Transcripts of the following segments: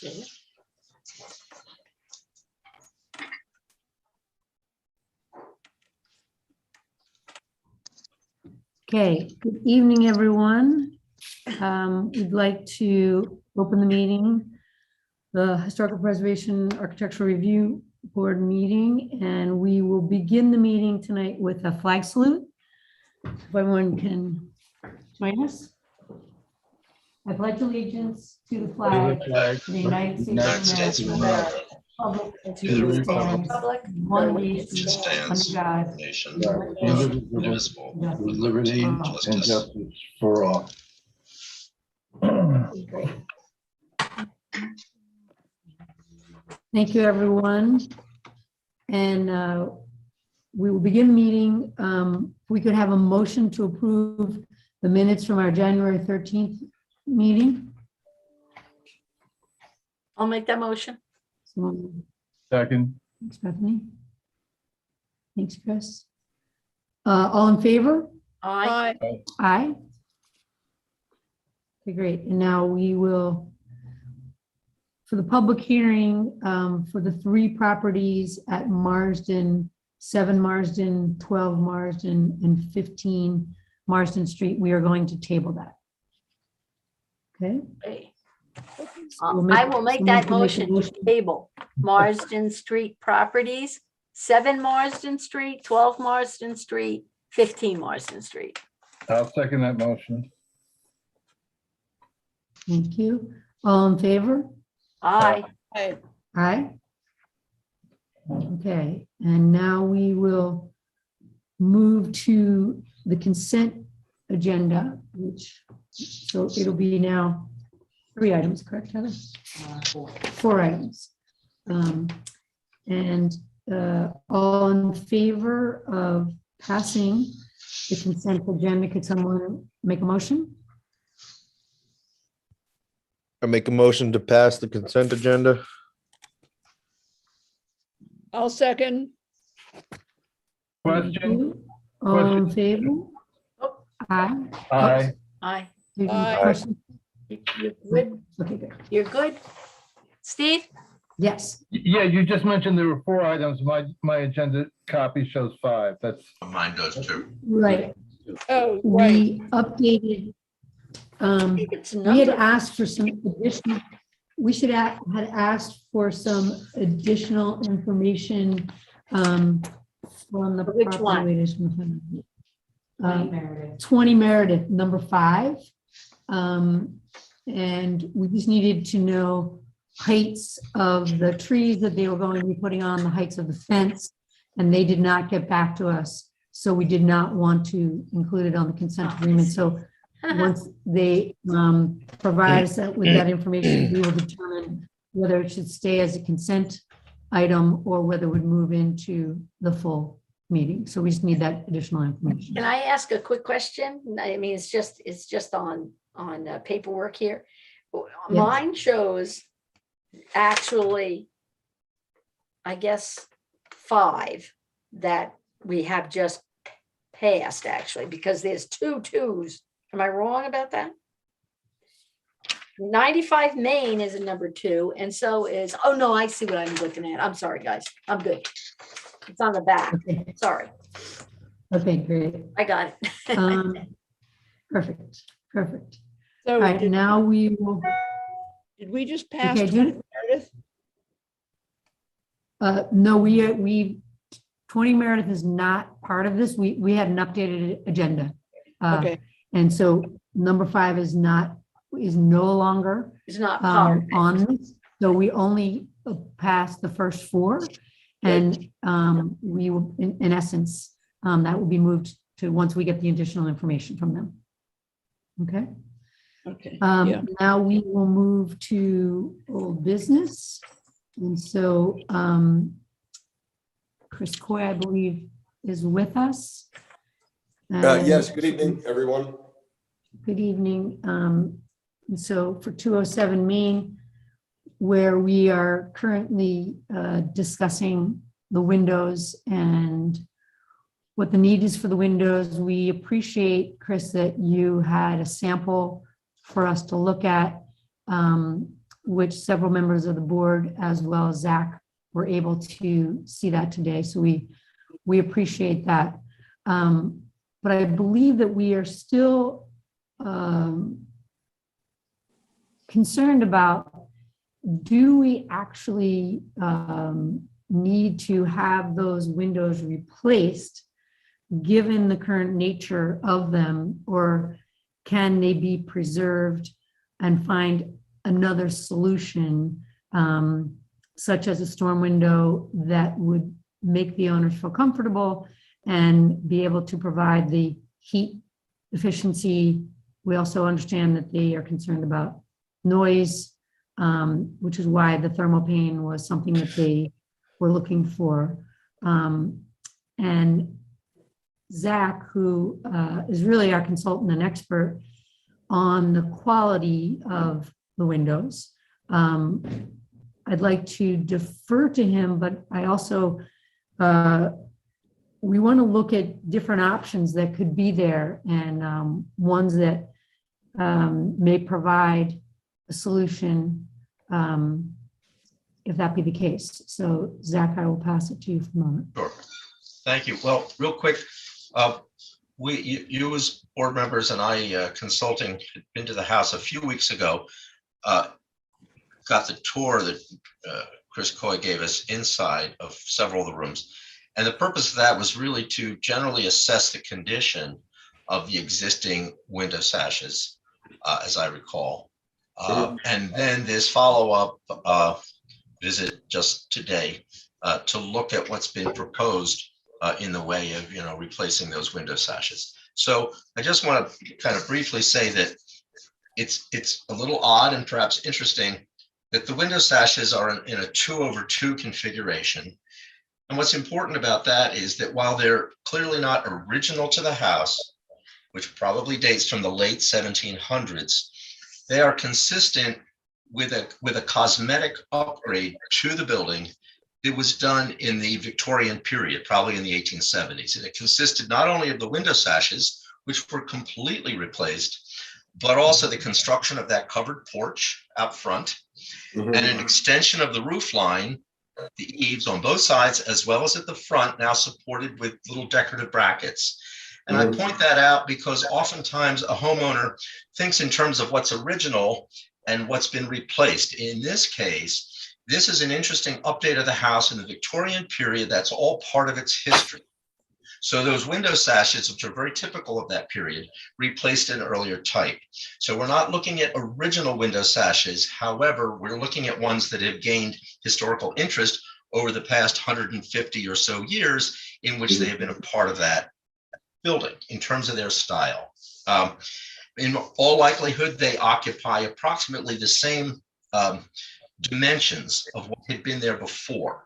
Okay, good evening, everyone. We'd like to open the meeting, the Historical Preservation Architectural Review Board meeting, and we will begin the meeting tonight with a flag salute. If everyone can join us. I pledge allegiance to the flag of the United States of America, to the republic, one nation, under God, Nation, indivisible, with liberty and justice for all. Great. Thank you, everyone. And we will begin the meeting. We could have a motion to approve the minutes from our January 13th meeting. I'll make that motion. Someone- Second. Thanks, Bethany. Thanks, Chris. All in favor? Aye. Aye. Okay, great. And now we will, for the public hearing, for the three properties at Marsden, 7 Marsden, 12 Marsden, and 15 Marsden Street, we are going to table that. Okay? Hey. So we'll I will make someone that can a motion to table Marsden Street properties, 7 Marsden Street, 12 Marsden Street, 15 Marsden Street. I'll second that motion. Thank you. All in favor? Aye. Aye. Okay, and now we will move to the consent agenda, which, so it'll be now 3 items, correct, Heather? 4 items. And all in favor of passing the consent agenda, could someone make a motion? I make a motion to pass the consent agenda. I'll second. Thank Question? you. All in favor? Aye. Aye. Aye. Do you have any Aye. questions? You're good. Okay, good. You're good. Steve? Yes. Yeah, you just mentioned there were 4 items. My agenda copy shows 5. That's Mine does too. Right. Oh, right. We updated, It's we had number. asked for some additional, had asked for some additional information from the. Which property one? valuation. 20 Meredith, number 5. And we just needed to know heights of the trees that they were going to be putting on, the heights of the fence, and they did not get back to us. So we did not want to include it on the consent agreement. So once they provide us with that information, we will determine whether it should stay as a consent item or whether it would move into the full meeting. So we just need that additional information. Can I ask a quick question? I mean, it's just on paperwork here. Mine shows actually, I guess, 5 that we have just passed actually, because there's 2 2s. Am I wrong about that? 95 Main is a number 2, and so is, oh no, I see what I'm looking at. I'm sorry, guys. I'm good. It's on the back. Okay, Sorry, okay, great. I got it. Perfect, perfect. So All right, did now we will, we just pass okay, Judith? Meredith? No, we 20 Meredith is not part of this. We had an updated agenda. Okay, And so number 5 is no longer It's not part of it. on this. So we only passed the first 4. And we will, in essence, that will be moved to once we get the additional information from them. Okay. okay, yeah. Now we will move to old business. And so Chris Coy, I believe, is with us. Yes, good evening, everyone. Good evening. And so for 207 Main, where we are currently discussing the windows and what the need is for the windows, we appreciate, Chris, that you had a sample for us to look at. which several members of the board, as well as Zach, were able to see that today. So we appreciate that. But I believe that we are still concerned about, do we actually need to have those windows replaced given the current nature of them, or can they be preserved and find another solution, such as a storm window that would make the owners feel comfortable and be able to provide the heat efficiency. We also understand that they are concerned about noise, which is why the thermal pane was something that they were looking for. And Zach, who is really our consultant and expert on the quality of the windows, I'd like to defer to him, but I also, we want to look at different options that could be there, and ones that may provide a solution, if that be the case. So Zach, I will pass it to you for a moment. Sure. Thank you. Well, real quick, you as board members and I consulting had been to the house a few weeks ago, got the tour that Chris Coy gave us inside of several of the rooms. And the purpose of that was really to generally assess the condition of the existing window sashes, as I recall. And then this follow-up visit just today to look at what's been proposed in the way of, replacing those window sashes. So I just want to kind of briefly say that it's a little odd and perhaps interesting that the window sashes are in a 2/2 configuration. And what's important about that is that while they're clearly not original to the house, which probably dates from the late 1700s, they are consistent with a cosmetic upgrade to the building that was done in the Victorian period, probably in the 1870s. And it consisted not only of the window sashes, which were completely replaced, but also the construction of that covered porch out front, and an extension of the roof line, the eaves on both sides, as well as at the front, now supported with little decorative brackets. And I point that out because oftentimes a homeowner thinks in terms of what's original and what's been replaced. In this case, this is an interesting update of the house in the Victorian period. That's all part of its history. So those window sashes, which are very typical of that period, replaced an earlier type. So we're not looking at original window sashes. However, we're looking at ones that have gained historical interest over the past 150 or so years in which they have been a part of that building in terms of their style. In all likelihood, they occupy approximately the same dimensions of what had been there before.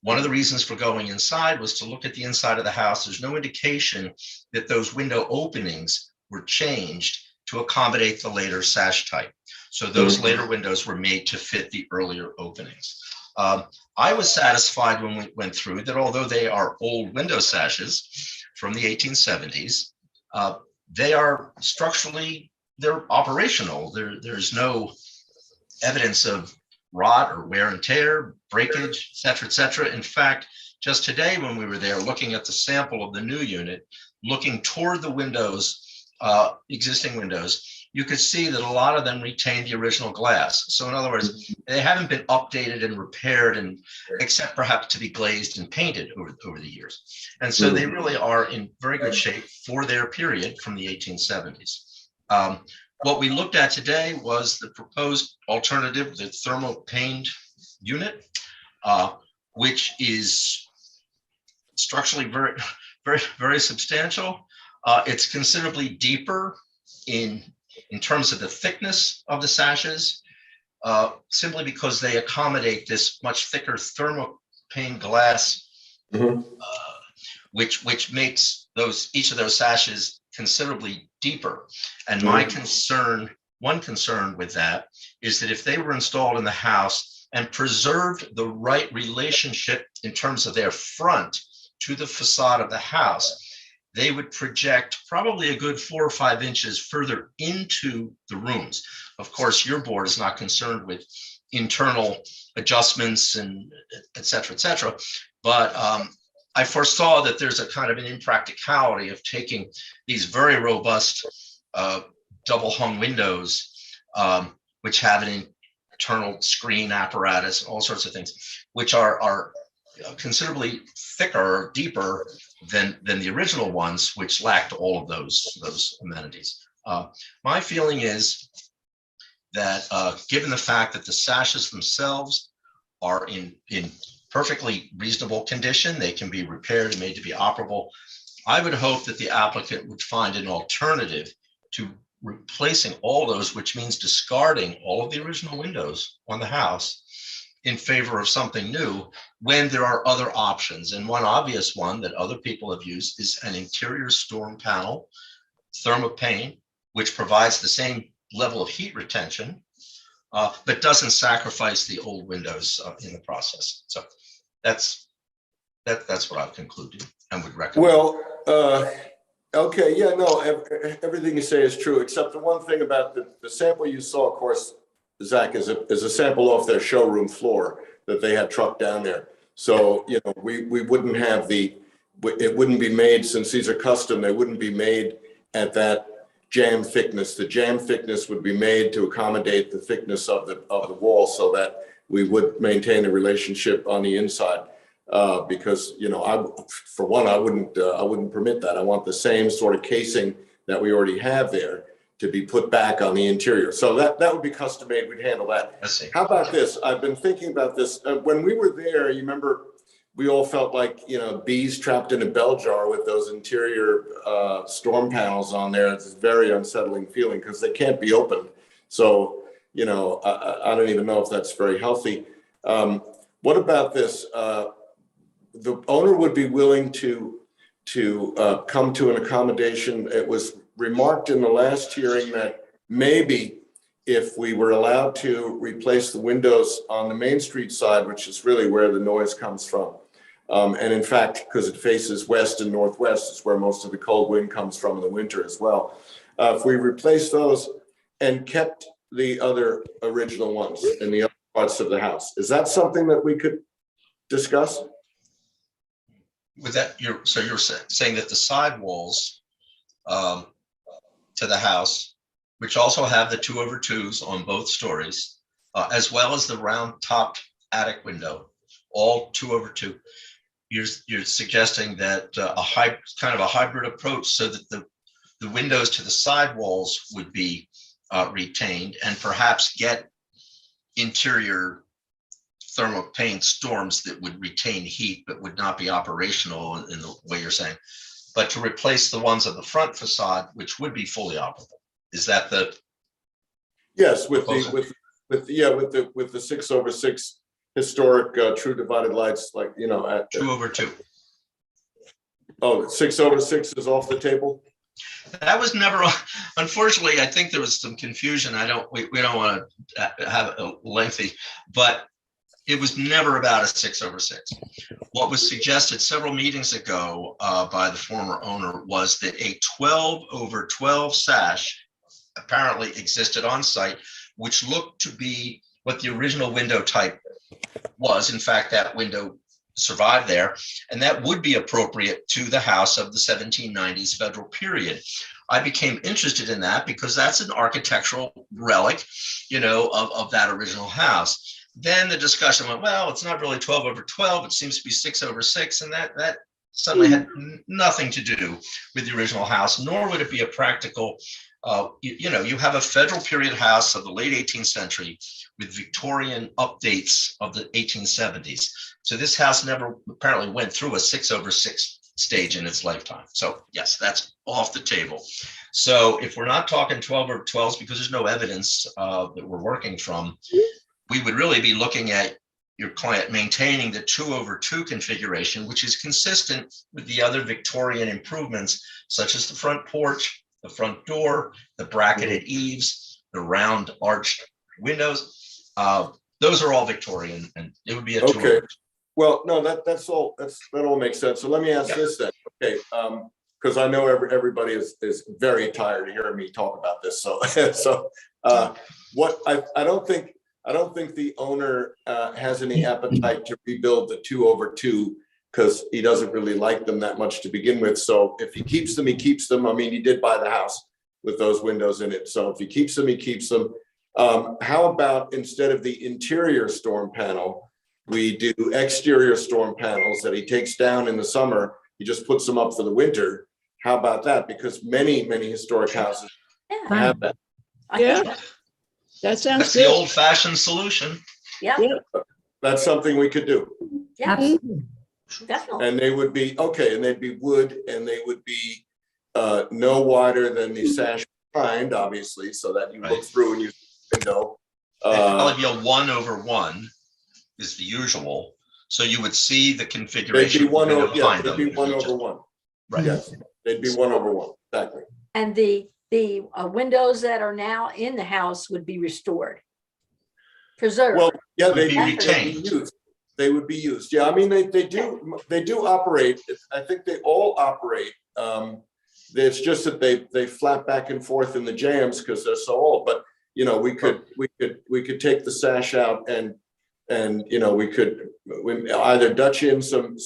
One of the reasons for going inside was to look at the inside of the house. There's no indication that those window openings were changed to accommodate the later sash type. So those later windows were made to fit the earlier openings. I was satisfied when we went through that although they are old window sashes from the 1870s, they are structurally, they're operational. There's no evidence of rot or wear and tear, breakage, et cetera, et cetera. In fact, just today when we were there looking at the sample of the new unit, looking toward the windows, existing windows, you could see that a lot of them retain the original glass. So in other words, they haven't been updated and repaired, and except perhaps to be glazed and painted over the years. And so they really are in very good shape for their period from the 1870s. What we looked at today was the proposed alternative, the thermal paned unit, which is structurally very, very, very substantial. It's considerably deeper in terms of the thickness of the sashes, simply because they accommodate this much thicker thermal pane glass, which makes each of those sashes considerably deeper. And my concern, one concern with that is that if they were installed in the house and preserved the right relationship in terms of their front to the facade of the house, they would project probably a good 4 or 5 inches further into the rooms. Of course, your board is not concerned with internal adjustments and et cetera, but I foresaw that there's a kind of an impracticality of taking these very robust double hung windows, which have an internal screen apparatus, all sorts of things, which are considerably thicker or deeper than the original ones, which lacked all of those amenities. My feeling is that given the fact that the sashes themselves are in perfectly reasonable condition, they can be repaired and made to be operable, I would hope that the applicant would find an alternative to replacing all those, which means discarding all of the original windows on the house in favor of something new, when there are other options. And one obvious one that other people have used is an interior storm panel, thermopane, which provides the same level of heat retention, but doesn't sacrifice the old windows in the process. So that's what I've concluded and would recommend. Well, okay, yeah, no, everything you say is true, except the one thing about the sample you saw, of course, Zach, is a sample off their showroom floor that they had trucked down there. So, you know, we wouldn't have it wouldn't be made, since these are custom, they wouldn't be made at that jam thickness. The jam thickness would be made to accommodate the thickness of the wall, so that we would maintain a relationship on the inside. Because, you know, I wouldn't permit that. I want the same sort of casing that we already have there to be put back on the interior. So that would be custom made. We'd handle that. I see. How about this? I've been thinking about this. When we were there, you remember, we all felt like, you know, bees trapped in a bell jar with those interior storm panels on there. It's a very unsettling feeling because they can't be opened. So, you know, I don't even know if that's very healthy. What about this? The owner would be willing to come to an accommodation. It was remarked in the last hearing that maybe if we were allowed to replace the windows on the Main Street side, which is really where the noise comes from, and in fact, because it faces west and northwest, is where most of the cold wind comes from in the winter as well. If we replaced those and kept the other original ones in the other parts of the house, is that something that we could discuss? With that, you're saying that the side walls to the house, which also have the 2/2s on both stories, as well as the round topped attic window, all 2/2. You're suggesting that kind of a hybrid approach, so that the windows to the side walls would be retained, and perhaps get interior thermopane storms that would retain heat but would not be operational in the way you're saying, but to replace the ones of the front facade, which would be fully operable. Is that the? Yes, with proposal? the 6/6 historic true divided lights, like, you know, at 2/2. Oh, 6/6 is off the table. That was never, unfortunately, I think there was some confusion. We don't want to have a lengthy, but it was never about a 6/6. What was suggested several meetings ago by the former owner was that a 12/12 sash apparently existed on site, which looked to be what the original window type was. In fact, that window survived there, and that would be appropriate to the house of the 1790s federal period. I became interested in that because that's an architectural relic, you know, of that original house. Then the discussion went, well, it's not really 12/12, it seems to be 6/6, and that suddenly had nothing to do with the original house, nor would it be a practical, you know, you have a federal period house of the late 18th century with Victorian updates of the 1870s. So this house never apparently went through a 6/6 stage in its lifetime. So yes, that's off the table. So if we're not talking 12/12s, because there's no evidence that we're working from, we would really be looking at your client maintaining the 2/2 configuration, which is consistent with the other Victorian improvements, such as the front porch, the front door, the bracketed eaves, the round arched windows. Those are all Victorian, and it would be a 2/2. Okay. Well, no, that all makes sense. So let me ask this then. Okay, because I know everybody is very tired of hearing me talk about this. So what I I don't think the owner has any appetite to rebuild the 2/2 because he doesn't really like them that much to begin with. So if he keeps them, he keeps them. I mean, he did buy the house with those windows in it. So if he keeps them, he keeps them. How about instead of the interior storm panel, we do exterior storm panels that he takes down in the summer. He just puts them up for the winter. How about that? Because many historic houses Yeah, have that. I think Yeah. so. That sounds That's the good. old fashioned solution. Yeah, Yeah. That's something we could do. yeah, Absolutely. definitely. And they would be, okay, and they'd be wood and they would be no wider than the sash behind, obviously, so that you look Right. through and you see the window. It'd probably be a 1/1 is the usual. So you would see the They'd configuration. be one over, yeah, behind they'd them be if you just- 1/1. Right. Yes, they'd be 1/1, exactly. And the windows that are now in the house would be restored. Preserved. Well, yeah, Would they'd be be retained. used. They would be used. Yeah, I mean, they do operate. I think they all operate. It's just that they flap back and forth in the jams because they're so old. But you know, we could take the sash out and you know, we either Dutch in some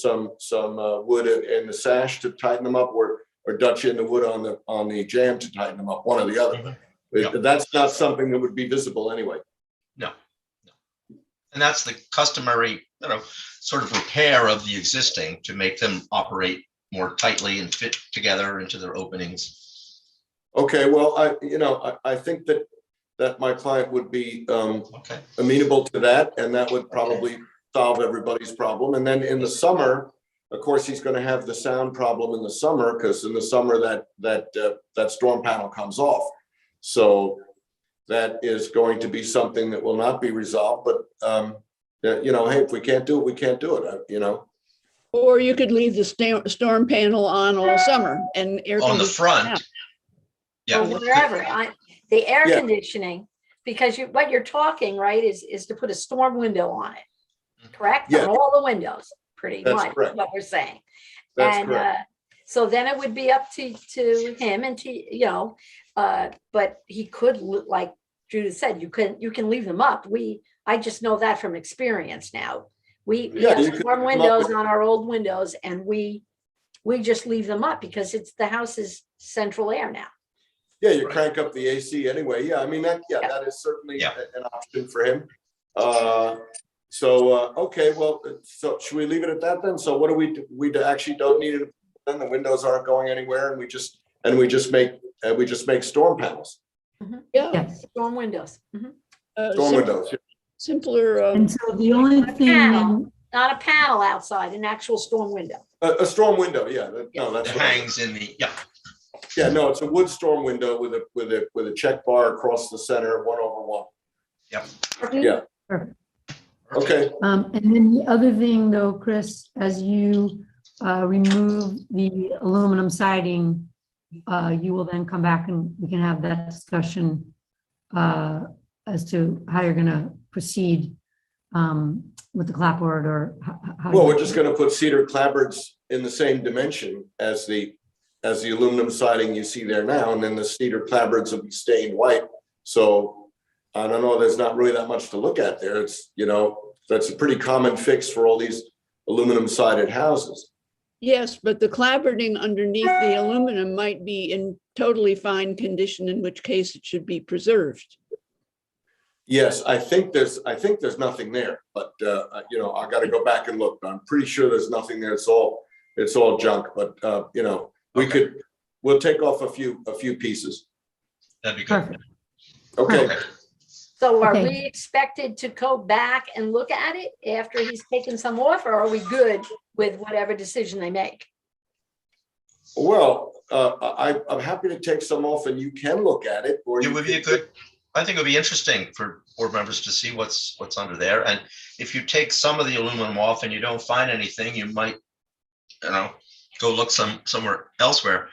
wood in the sash to tighten them up, or Dutch in the wood on the jam to tighten them up. One or the other. Mhm. Yeah. That's not something that would be visible anyway. No. And that's the customary, sort of repair of the existing to make them operate more tightly and fit together into their openings. Okay, well, I think that my client would be Okay. amenable to that, and that would probably solve everybody's problem. And then in the summer, of course, he's going to have the sound problem in the summer, because in the summer that storm panel comes off. So that is going to be something that will not be resolved. But hey, if we can't do it, we can't do it. Or you could leave the storm panel on all summer and air On the conditioning front. out. Yeah. Or wherever, the air Yeah. conditioning, because what you're talking, right, is to put a storm window on it, correct? Yeah. On all the windows, pretty That's much, is correct. what we're saying. That's And correct. so then it would be up to him and to, but he could, like Judith said, you can leave them up. I just know that from experience now. We Yeah, have you could storm leave them up windows with- on our old windows, and we just leave them up because the house is central air now. Yeah, you crank up the AC anyway. Yeah, I mean, that is certainly Yeah. an option for him. Okay, well, so should we leave it at that then? So what do we do? We actually don't need it. Then the windows aren't going anywhere, and we just make storm panels, Yeah. Yes. Storm windows. Mhm. storm windows. Simpler. And so the only thing, panel. Not a panel outside, an actual storm window. A storm window, yeah. No, that's It what I- hangs in the, yeah. Yeah, no, it's a wood storm window with a check bar across the center, 1/1. Yep. Yeah. Perfect. Okay, and then the other thing though, Chris, as you remove the aluminum siding, you will then come back and we can have that discussion as to how you're gonna proceed with the clapboard or how. well, we're just gonna put cedar clapboards in the same dimension as the aluminum siding you see there now, and then the cedar clapboards will be stained white. So I don't know, there's not really that much to look at there. It's, that's a pretty common fix for all these aluminum sided houses. Yes, but the clapboarding underneath the aluminum might be in totally fine condition, in which case it should be preserved. Yes, I think there's nothing there, but I got to go back and look. But I'm pretty sure there's nothing there. It's all junk. But Okay. we'll take off a few pieces. That'd be good. Perfect. Okay. Okay. So are Okay. we expected to go back and look at it after he's taken some off, or are we good with whatever decision they make? Well, I'm happy to take some off, and you can look at it. Or It you would be I think it would be interesting for board members to see what's under there. And if you take some of the aluminum off and you don't find anything, you might, go look somewhere elsewhere.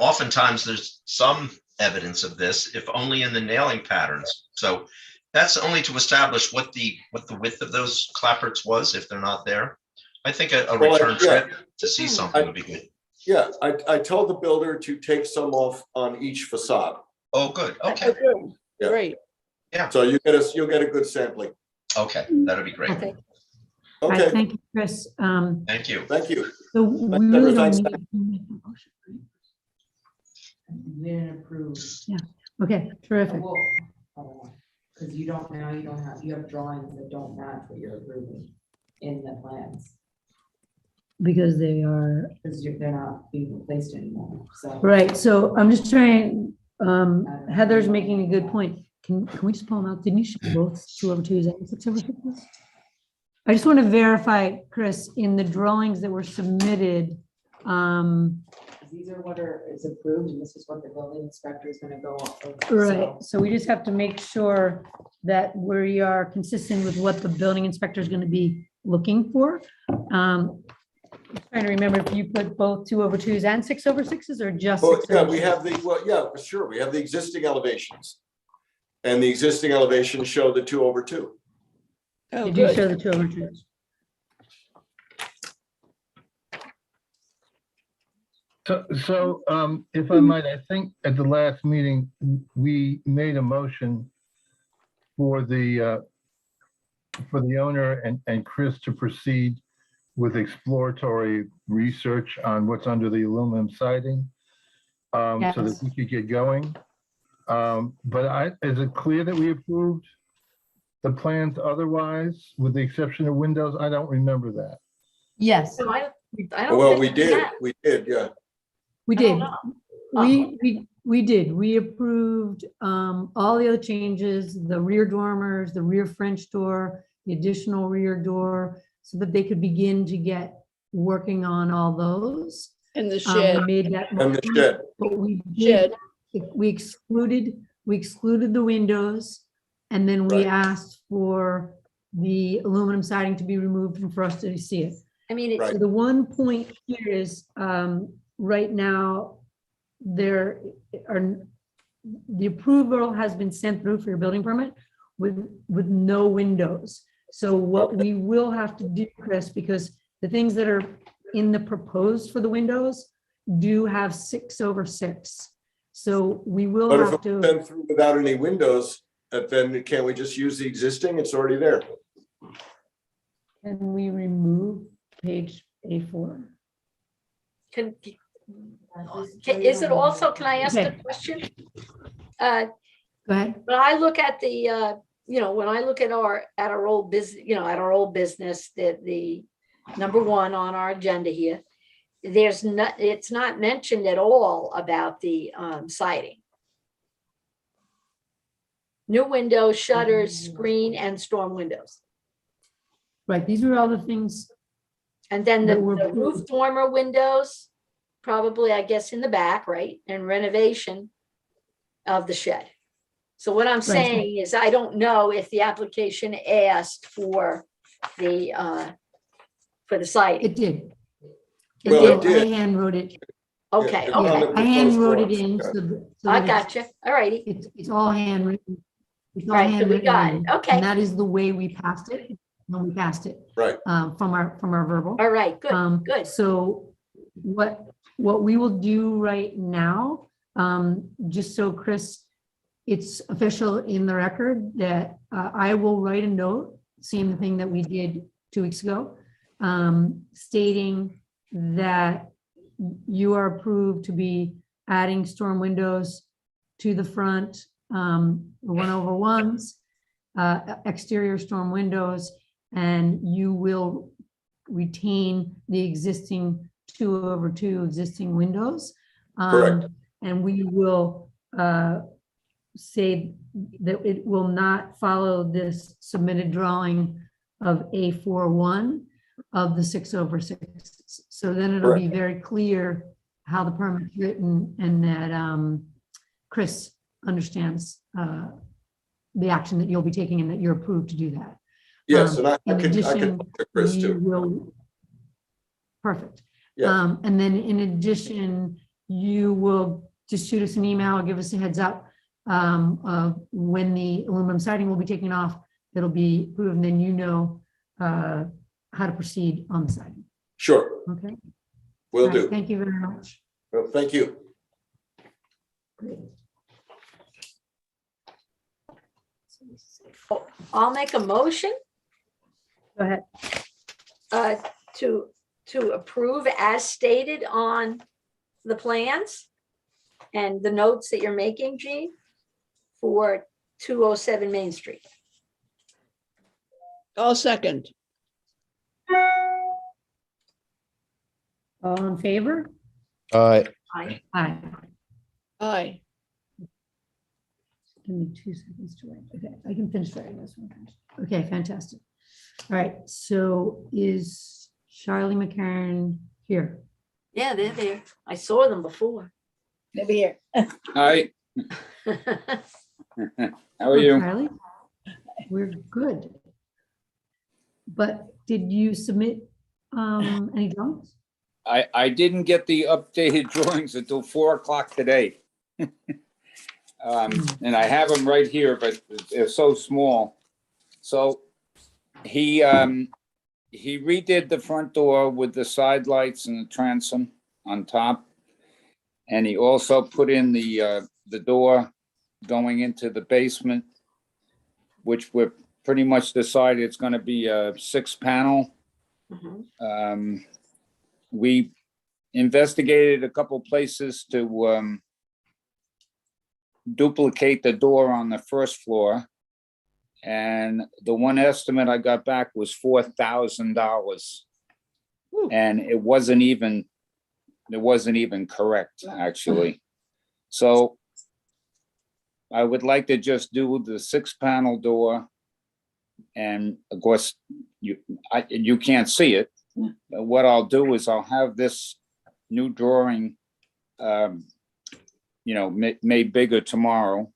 Oftentimes there's some evidence of this, if only in the nailing patterns. So that's only to establish what the width of those clapboards was, if they're not there. I think a Well, return yeah. trip to see something would be good. Yeah, I told the builder to take some off on each facade. Oh, good. Okay. Oh, good. Yeah. Great. Yeah. So you'll get a good sampling. Okay, that'll be great. Okay. All right, Okay, thank you, Chris. Thank you. thank you. So we really don't Thanks. need to make a motion, right? We didn't approve. Okay, terrific. Because you don't now, you have drawings that don't match what you're approving in the plans, Because they are, because they're not being replaced anymore, so. right, so I'm just trying, Heather's making a good point. Can we just pull them out? Didn't you show both 2/2s and 6/6s? I just want to verify, Chris, in the drawings that were submitted, These are what is approved, and this is what the building inspector is gonna go off of. right, so we just have to make sure that we are consistent with what the building inspector is going to be looking for. I'm trying to remember if you put both 2/2s and 6/6s or just Oh, 6/6s? yeah, we have for sure. We have the existing elevations. And the existing elevations show the 2/2. Oh, You do good. show the 2/2s. So, if I might, I think at the last meeting, we made a motion for the owner and Chris to proceed with exploratory research on what's under the aluminum siding, so that Yes. we could get going. But is it clear that we approved the plans otherwise, with the exception of windows? I don't remember that. Yes, So I don't. Well, think we did, have. yeah. we I don't did. know. We did. We approved all the other changes, the rear dormers, the rear French door, the additional rear door, so that they could begin to get working on all those. And the We shed, made that. And the motion, shed, But we shed, did, we excluded the windows, and then we Right. asked for the aluminum siding to be removed and for us to see it. I mean, it's, Right. So the one point here is, right now, there are, the approval has been sent through for your building permit with no windows. So what we will have to do, Chris, because the things that are in the proposed for the windows do have 6/6. So we will but if have it's to, been through without any windows, then can't we just use the existing? It's already there. can we remove page A4? is it also, can I ask a Okay. question? Go ahead. When I look at the, when I look at our old business, at our old business, the number one on our agenda here, it's not mentioned at all about the siding. New windows, shutters, screen, and storm windows. Right, these are all the things, And then the That were the roof approved. dormer windows, probably, I guess, in the back, right? And renovation of the shed. So what I'm saying is, I don't know if the application asked for the siding. it did. Well, it I did. hand wrote it. Okay, it's on okay, the I hand proposed wrote it drawings. in. Yeah. So I that got you. All righty. it's all handwritten. It's all Right, so we handwritten got it. in, Okay. And that is the way we passed it, when we passed it. Right. From our verbal. All right, good, good. So what we will do right now, just so Chris, it's official in the record that I will write a note, same thing that we did 2 weeks ago, stating that you are approved to be adding storm windows to the front, 1/1s, exterior storm windows, and you will retain the existing 2/2 existing windows. Correct. And we will say that it will not follow this submitted drawing of A41 of the 6/6. So then it'll be very clear how the permit's written and that Chris understands the action that you'll be taking and that you're approved to do that. Yes, and I In can addition, talk to Chris you too. will, perfect. Yeah. And then in addition, you will just shoot us an email, give us a heads up of when the aluminum siding will be taken off. It'll be approved, and then you know how to proceed on the siding. Sure, Okay? will All right, do. Thank you very much. Well, thank you. Great. I'll make a motion Go ahead. to approve as stated on the plans and the notes that you're making, Jean, for 207 Main Street. I'll second. All in favor? Aye. Aye. Aye. Aye. Give me 2 seconds to write. Okay, I can finish writing this one. Okay, fantastic. All right, so is Charlie McCarron here? Yeah, they're there. I saw them before. Maybe here. Hi, how are you? Charlie? We're good. But did you submit any drawings? I didn't get the updated drawings until 4 o'clock today. And I have them right here, but they're so small. So he redid the front door with the side lights and the transom on top. And he also put in the door going into the basement, which we're pretty much decided it's gonna be a 6-panel. Mhm. We investigated a couple places to duplicate the door on the first floor. And the one estimate I got back was $4,000. And it wasn't even correct, actually. So I would like to just do the 6-panel door. And of course, you can't see it. But what I'll do is I'll have this new drawing, made bigger tomorrow.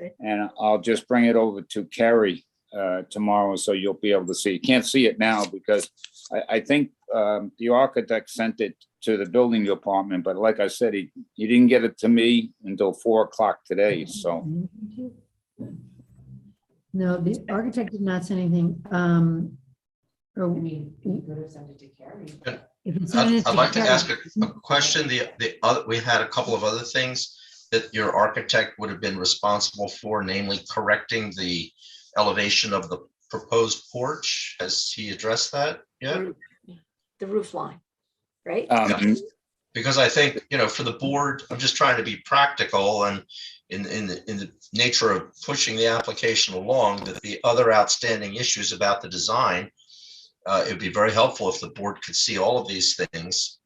Okay. And I'll just bring it over to Carrie tomorrow, so you'll be able to see. You can't see it now because I think the architect sent it to the building department, but like I said, he didn't get it to me until 4 o'clock today, so. No, the architect did not send anything. I mean, you could have sent it to Carrie. If it's sent it I'd like to Carrie- ask a question. The other, we had a couple of other things that your architect would have been responsible for, namely correcting the elevation of the proposed porch. Has he addressed that yet? The roof line, right? Because I think, for the board, I'm just trying to be practical and in the nature of pushing the application along, that the other outstanding issues about the design, it'd be very helpful if the board could see all of these things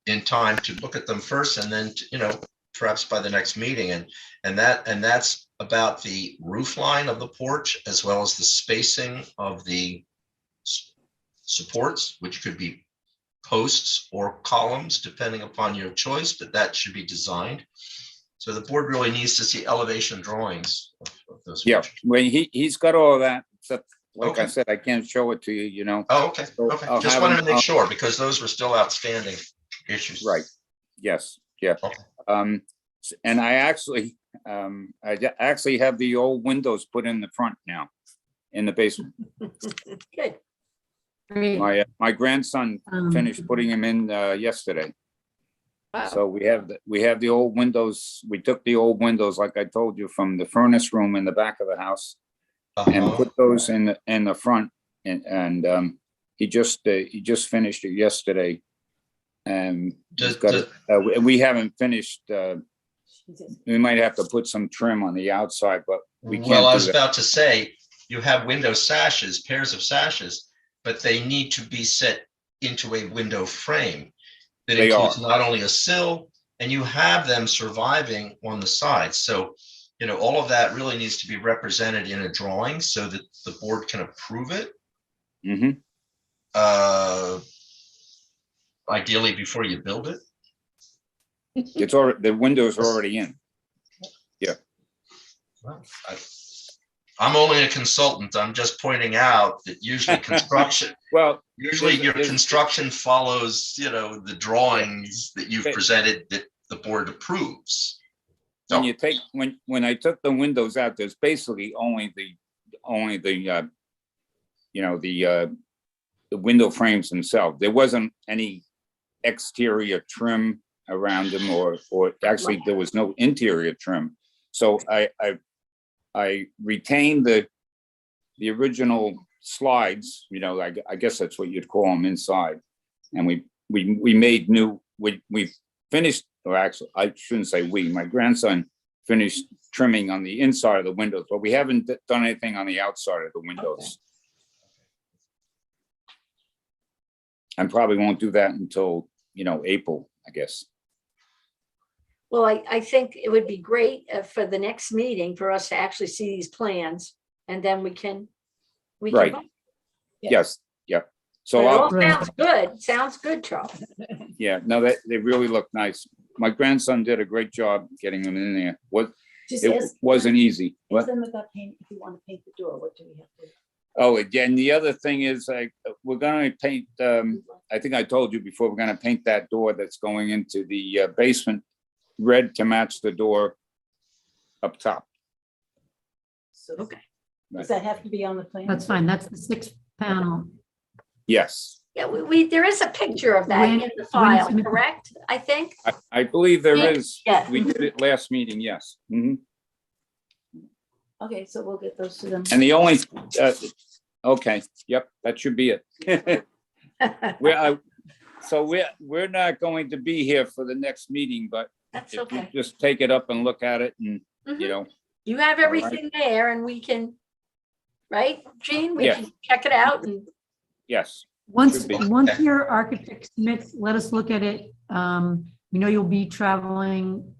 in time to look at them first, and then, perhaps by the next meeting. And that's about the roof line of the porch, as well as the spacing of the supports, which could be posts or columns, depending upon your choice, but that should be designed. So the board really needs to see elevation drawings of those. Yeah, well, he's got all that, except, like I Okay. said, I can't show it to you, Oh, okay, So okay. I'll Just have wanted to them- make sure, because those were still outstanding issues. Right. Yes, yeah. Okay. And I actually have the old windows put in the front now, in the basement. Good. Great. My grandson finished putting them in yesterday. Wow. So we have the old windows. We took the old windows, like I told you, from the furnace room in the back of the house and Uh-huh. put those in the front. And he just finished it yesterday. And we haven't finished. We might have to put some trim on the outside, but we can't. Well, I do was that. about to say, you have window sashes, pairs of sashes, but they need to be set into a window frame that They includes are. not only a sill, and you have them surviving on the sides. So, all of that really needs to be represented in a drawing so that the board can approve it. Mhm. Ideally before you build it. It's already, the windows are already in. Well, I'm only a consultant. I'm just pointing out that usually construction, Well, usually your there's- construction follows, the drawings that you've Okay. presented that the board approves. when you take, when I took the windows out, there's basically only the window frames themselves. There wasn't any exterior trim around them, or actually there was no interior trim. So I retained the the original slides, you know, like, I guess that's what you'd call them inside. And we made new, we finished, or actually, I shouldn't say we, my grandson finished trimming on the inside of the windows, but we haven't done anything on the outside of the windows. And probably won't do that until, you know, April, I guess. Well, I think it would be great for the next meeting for us to actually see these plans, and then we can Right. vote. Yes, yep. But So it all I'll, sounds good. Sounds good, Charles. yeah, no, they really look nice. My grandson did a great job getting them in there. It wasn't easy. What? Them about paint, if you want to paint the door, what do we have to? Oh, again, the other thing is, like, we're gonna paint, I think I told you before, we're gonna paint that door that's going into the basement red to match the door up top. So Okay. does that have to be on the plan? That's fine. That's the 6th panel. Yes, Yeah, there is a picture of that When- in the file, when- correct? I think. I believe there Yeah, is. yeah. We did it last meeting, yes. Mhm. Okay, so we'll get those to them. And the only, okay, yep, that should be it. We're not going to be here for the next meeting, but That's if you okay. just take it up and look at it and, you Mhm. know, You have everything there, and we can, right, Jean? We Yeah. can check it out and. yes. Once, Should be. once your architect submits, let us look at it. We know you'll be traveling.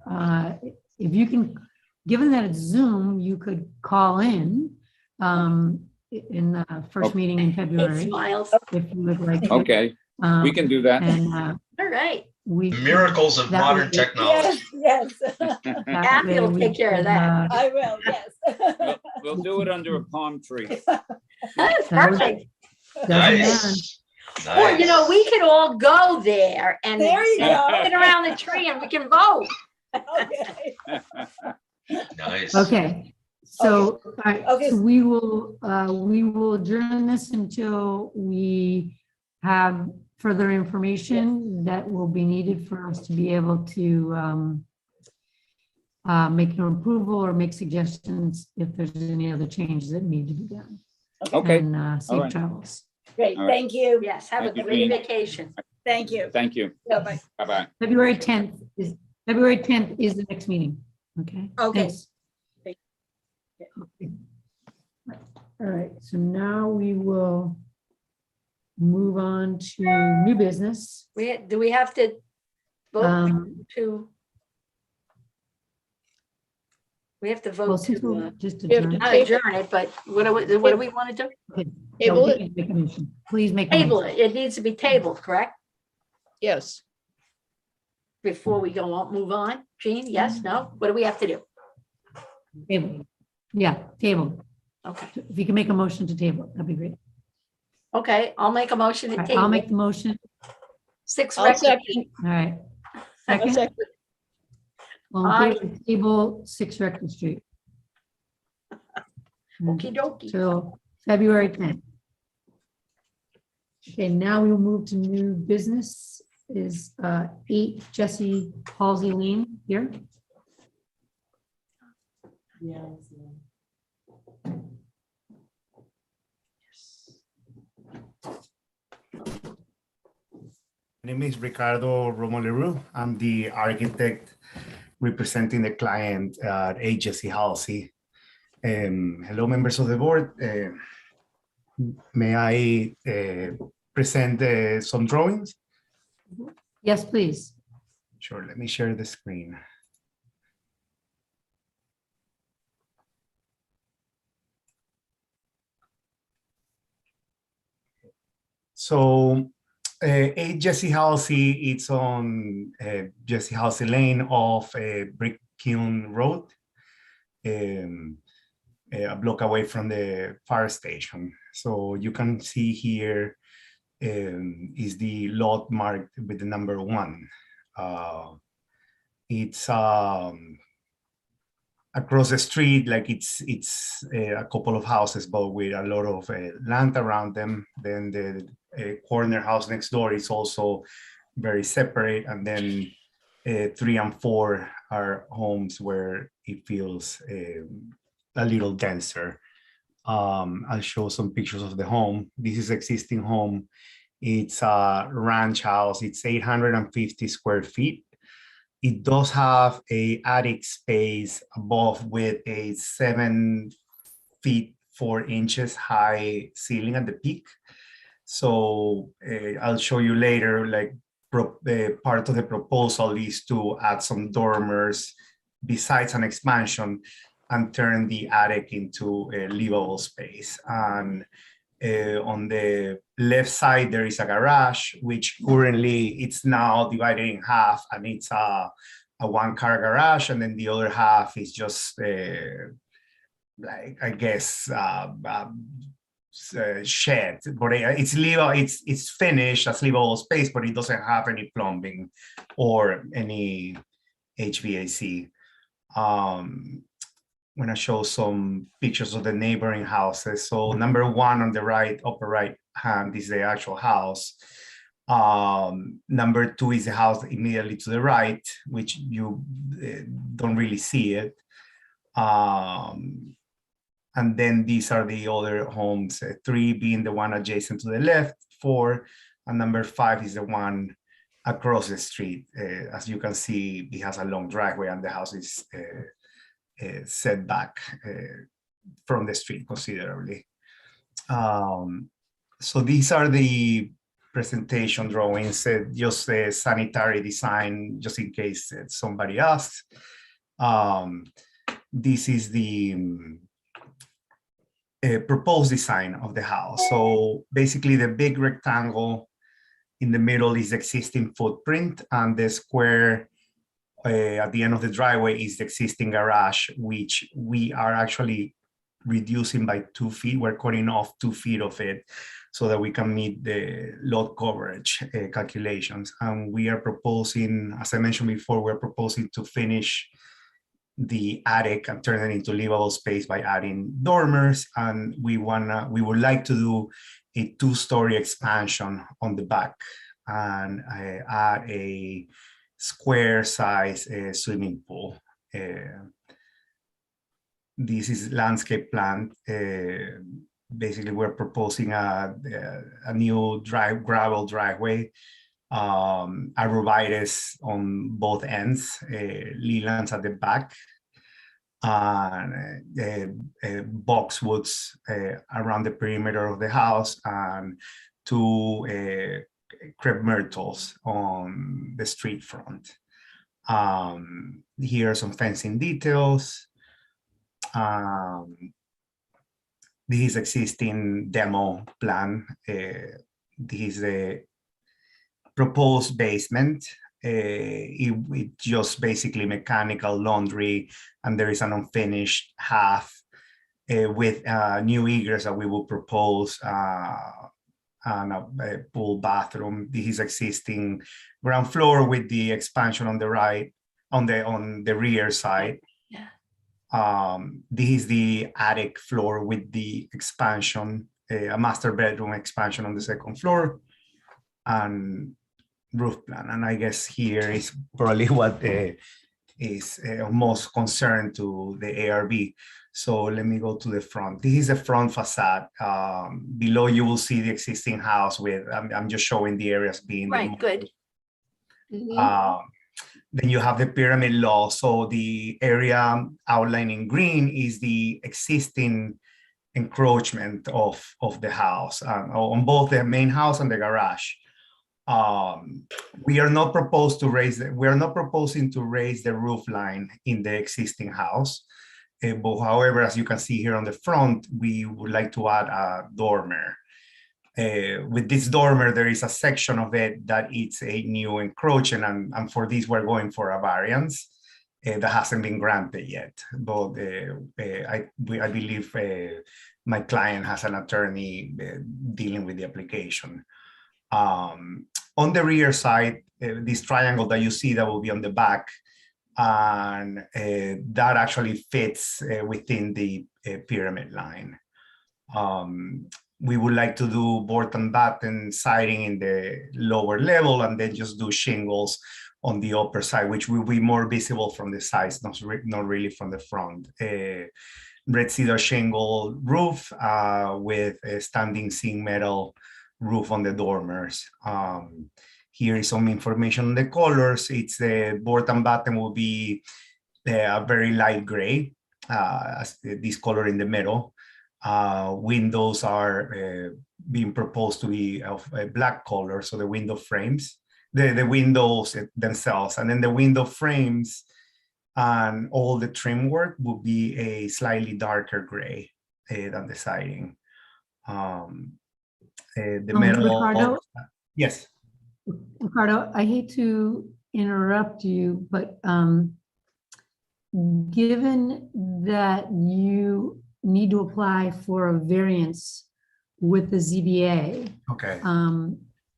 If you can, given that it's Zoom, you could call in the first Okay. meeting in It February, smiles. if you would like. to. Okay, we can do that. And All right. we. The miracles of that modern would- technology. Yes, yes, that Kathy will way we take care of could, that. I will, yes. We'll do it under a palm tree. That's That was- perfect. doesn't matter. Nice. Or, you know, we could all go there and There you go. sit around the tree and we can vote. Okay. Nice. Okay, so, all right, Okay. so we will adjourn this until we have further information that will be needed for us to be able to make an approval or make suggestions if there's any other changes that need to be done. Okay, And All safe right. travels. Great, All right. thank you. Yes, have a Thank you, great Jean. vacation. Thank you. thank you. Bye-bye. Bye-bye. February 10th is the next meeting, okay? Okay. Thanks. Okay. All right, so now we will move on to new business. Do we have to vote Um, to? We have to Well, vote since to, we're just We have to adjourned. not adjourn it, but what do we want to do? Okay, Table no, it? make a motion. Please make. a Table motion. it. It needs to be tabled, correct? Yes. Before we go on, move on. Jean, yes, no? What do we have to do? Table. Yeah, table. Okay, If you can make a motion to table, that'd be great. okay, I'll make a motion All to right, I'll table make the motion. 6 I'll Rector second. Street. All right. I'll Second, second. all in favor of table 6 Rector Street. Okey dokey. Till February 10th. Okay, now we will move to new business is 8 Jesse Halsey Lane here. Yes. My name is Ricardo Romo-Leroux. I'm the architect representing the client at HPARB Halsey. Hello, members of the board. May I present some drawings? Yes, please. Sure, let me share the screen. So 8 Jesse Halsey, it's on Jesse Halsey Lane off Brick Kiln Road, a block away from the fire station. So you can see here is the lot marked with the number 1. It's across the street, like it's a couple of houses, but with a lot of land around them. Then the corner house next door is also very separate. And then 3 and 4 are homes where it feels a little denser. I'll show some pictures of the home. This is existing home. It's a ranch house. It's 850 square feet. It does have a attic space above with a 7 feet 4 inches high ceiling at the peak. So I'll show you later, like part of the proposal is to add some dormers besides an expansion and turn the attic into a livable space. And on the left side, there is a garage, which currently it's now divided in half, and it's a one-car garage, and then the other half is just like, I guess, shed, but it's livable. It's finished as livable space, but it doesn't have any plumbing or any HVAC. I'm going to show some pictures of the neighboring houses. So number one on the right, upper right hand is the actual house. Number two is the house immediately to the right, which you don't really see it. And then these are the other homes, 3 being the one adjacent to the left, 4, and number 5 is the one across the street. As you can see, it has a long driveway and the house is set back from the street considerably. So these are the presentation drawings, just the sanitary design, just in case somebody asks. This is the proposed design of the house. So basically the big rectangle in the middle is existing footprint, and the square at the end of the driveway is the existing garage, which we are actually reducing by 2 feet. We're cutting off 2 feet of it so that we can meet the load coverage calculations. And we are proposing, as I mentioned before, we're proposing to finish the attic and turn it into livable space by adding dormers. And we would like to do a 2-story expansion on the back and add a square size swimming pool. This is landscape plan. Basically, we're proposing a new gravel driveway, arborvitae on both ends, lelands at the back, and boxwoods around the perimeter of the house, and 2 crepe myrtles on the street front. Here are some fencing details. This is existing demo plan. This is the proposed basement. It just basically mechanical laundry, and there is an unfinished half with new egress that we will propose, and a pool bathroom. This is existing ground floor with the expansion on the right, on the rear side. Yeah. This is the attic floor with the expansion, a master bedroom expansion on the second floor, and roof plan. And I guess here is probably what is most concerned to the ARB. So let me go to the front. This is the front facade. Below you will see the existing house with, I'm just showing the areas being Right, good. Mhm. Then you have the pyramid law. So the area outlined in green is the existing encroachment of the house on both the main house and the garage. We are not proposing to raise the roof line in the existing house. But however, as you can see here on the front, we would like to add a dormer. With this dormer, there is a section of it that it's a new encroachment, and for this, we're going for a variance that hasn't been granted yet. But I believe my client has an attorney dealing with the application. On the rear side, this triangle that you see that will be on the back, and that actually fits within the pyramid line. We would like to do board and batten siding in the lower level, and then just do shingles on the upper side, which will be more visible from the sides, not really from the front. red cedar shingle roof with a standing seam metal roof on the dormers. Here is some information on the colors. It's the board and batten will be a very light gray, as this color in the middle. Windows are being proposed to be of a black color, so the window frames, the windows themselves, and then the window frames and all the trim work will be a slightly darker gray than the siding. The metal. Ricardo? Yes. Ricardo, I hate to interrupt you, but given that you need to apply for a variance with the ZBA, Okay.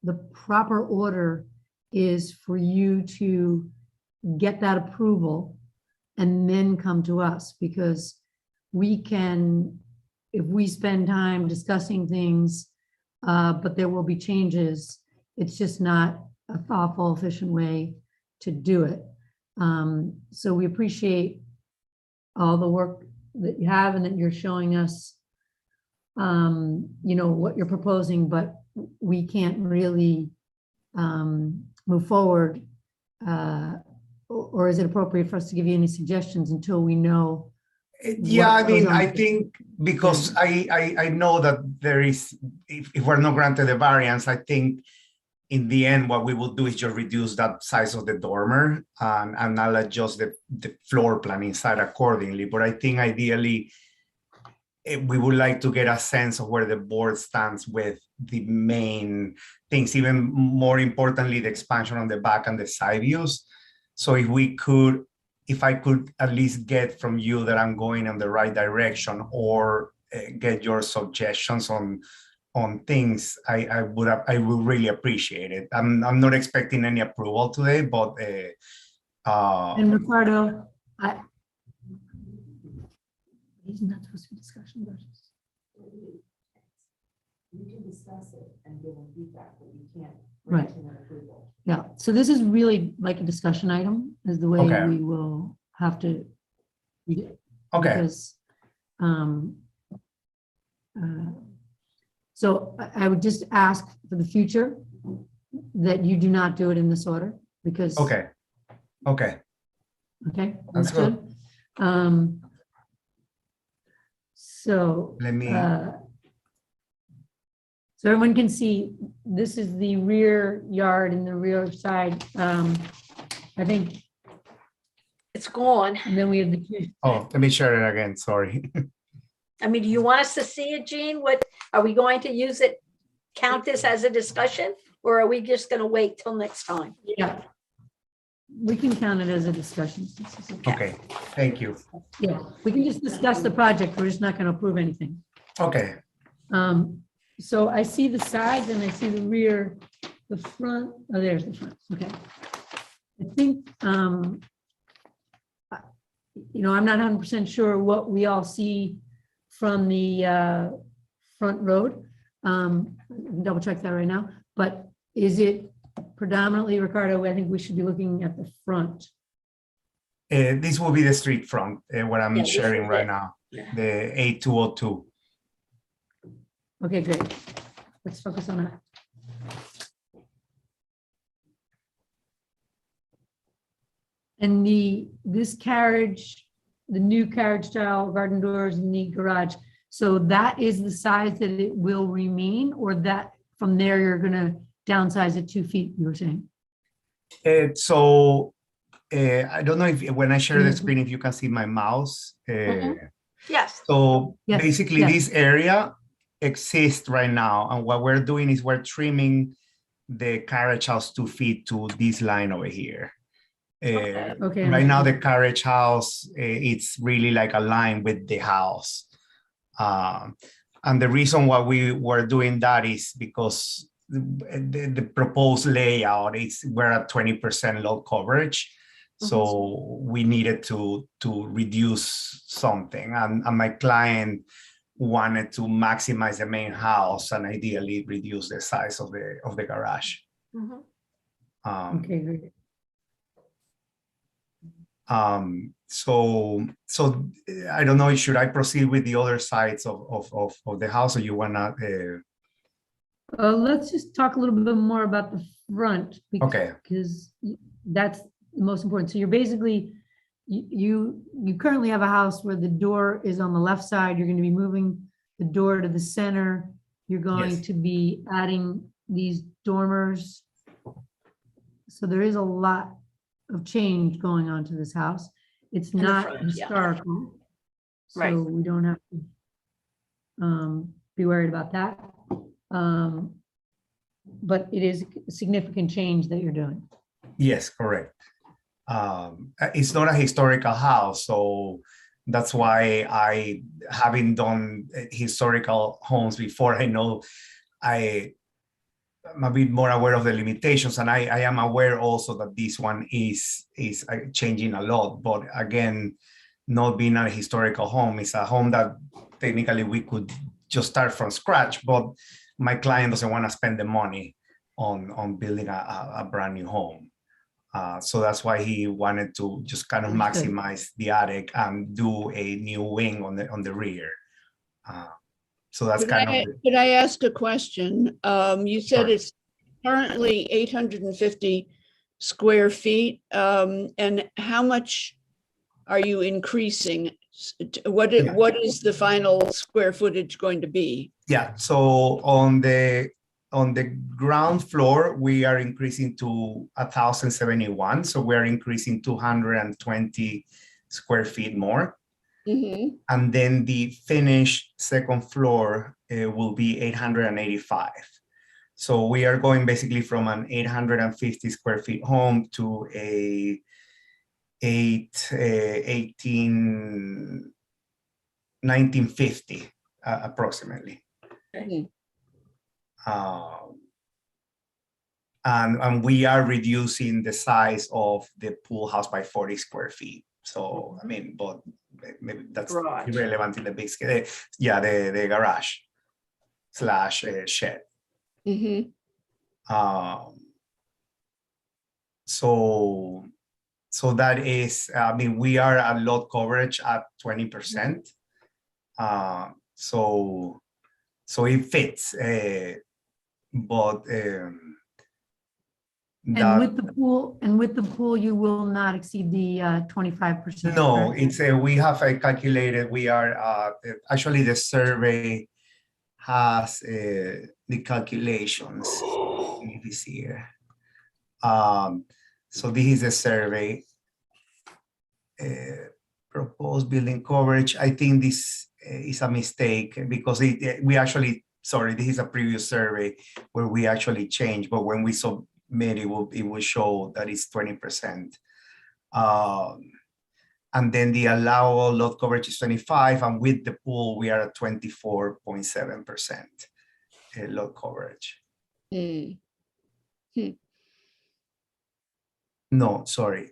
the proper order is for you to get that approval and then come to us, because we can, if we spend time discussing things, but there will be changes, it's just not a thoughtful, efficient way to do it. So we appreciate all the work that you have and that you're showing us, you know, what you're proposing, but we can't really move forward. Or is it appropriate for us to give you any suggestions until we know? Yeah, I what mean, goes on? I think because I know that there is, if we're not granted a variance, I think in the end, what we will do is just reduce that size of the dormer and I'll adjust the floor plan inside accordingly. But I think ideally, we would like to get a sense of where the board stands with the main things, even more importantly, the expansion on the back and the side views. So if I could at least get from you that I'm going in the right direction, or get your suggestions on things, I would really appreciate it. I'm not expecting any approval today, but And Ricardo, isn't that supposed to be discussion about this? You can discuss it and give them feedback, but you can't Right. grant an approval. Yeah, so this is really like a discussion item, is the way Okay. we will have to read it. Okay. Because, so I would just ask for the future that you do not do it in this order, because. Okay. Okay. That's good. Understood. So. Let me. So everyone can see, this is the rear yard and the rear side. I think, It's gone. and then we have the two. Oh, let me share it again. Sorry. I mean, do you want us to see it, Jean? What, are we going to use it, count this as a discussion? Or are we just gonna wait till next time? Yeah. We can count it as a discussion. Okay. Thank you. Yeah, we can just discuss the project. We're just not gonna approve anything. Okay. So I see the sides and I see the rear, the front, oh, there's the front, okay. I think, you know, I'm not 100% sure what we all see from the front road. Double check that right now, but is it predominantly, Ricardo, I think we should be looking at the front. This will be the street front, what I'm Yeah, this sharing is right it. now, Yeah. the 8202. Okay, great. Let's focus on that. And this carriage, the new carriage style garden doors in the garage, so that is the size that it will remain, or that from there you're gonna downsize it 2 feet, you were saying? I don't know if when I share the screen, if you can see my mouse. Yes. So Yes, basically yes. this area exists right now. And what we're doing is we're trimming the carriage house 2 feet to this line over here. Okay. Right now, the carriage house, it's really like aligned with the house. And the reason why we were doing that is because the proposed layout is we're at 20% load coverage. So we needed to reduce something. And my client wanted to maximize the main house and ideally reduce the size of the garage. Okay, great. So I don't know, should I proceed with the other sides of the house, or you wanna, Let's just talk a little bit more about the front. Okay. Because that's the most important. So you're basically, you currently have a house where the door is on the left side. You're going to be moving the door to the center. You're going Yes. to be adding these dormers. So there is a lot of change going on to this house. It's In the not front, yeah. historical. Right. So we don't have to be worried about that. But it is a significant change that you're doing. yes, correct. It's not a historical house, so that's why I haven't done historical homes before. I know I'm a bit more aware of the limitations, and I am aware also that this one is changing a lot. But again, not being a historical home, it's a home that technically we could just start from scratch, but my client doesn't want to spend the money on building a brand new home. So that's why he wanted to just kind of Understood. maximize the attic and do a new wing on the rear. So that's kind of, Could I ask a question? You said Sure. it's currently 850 square feet. And how much are you increasing? What is the final square footage going to be? yeah. So on the ground floor, we are increasing to 1,071. So we're increasing 220 square feet more. Mhm. And then the finished second floor will be 885. So we are going basically from an 850 square feet home to a 1950 approximately. Mhm. And we are reducing the size of the pool house by 40 square feet. So, I mean, but maybe that's Garage. irrelevant in the big scale. Yeah, the garage slash shed. Mhm. So that is, I mean, we are at lot coverage at 20%. So it fits, but And with the pool, you will not exceed the 25%. no, correct? it's we have calculated, we are actually the survey has the calculations. Let me see here. So this is a survey. Proposed building coverage. I think this is a mistake because we actually, sorry, this is a previous survey where we actually changed, but when we submit it will show that it's 20%. And then the allowable lot coverage is 25, and with the pool, we are at 24.7% lot coverage. Mm. No, sorry.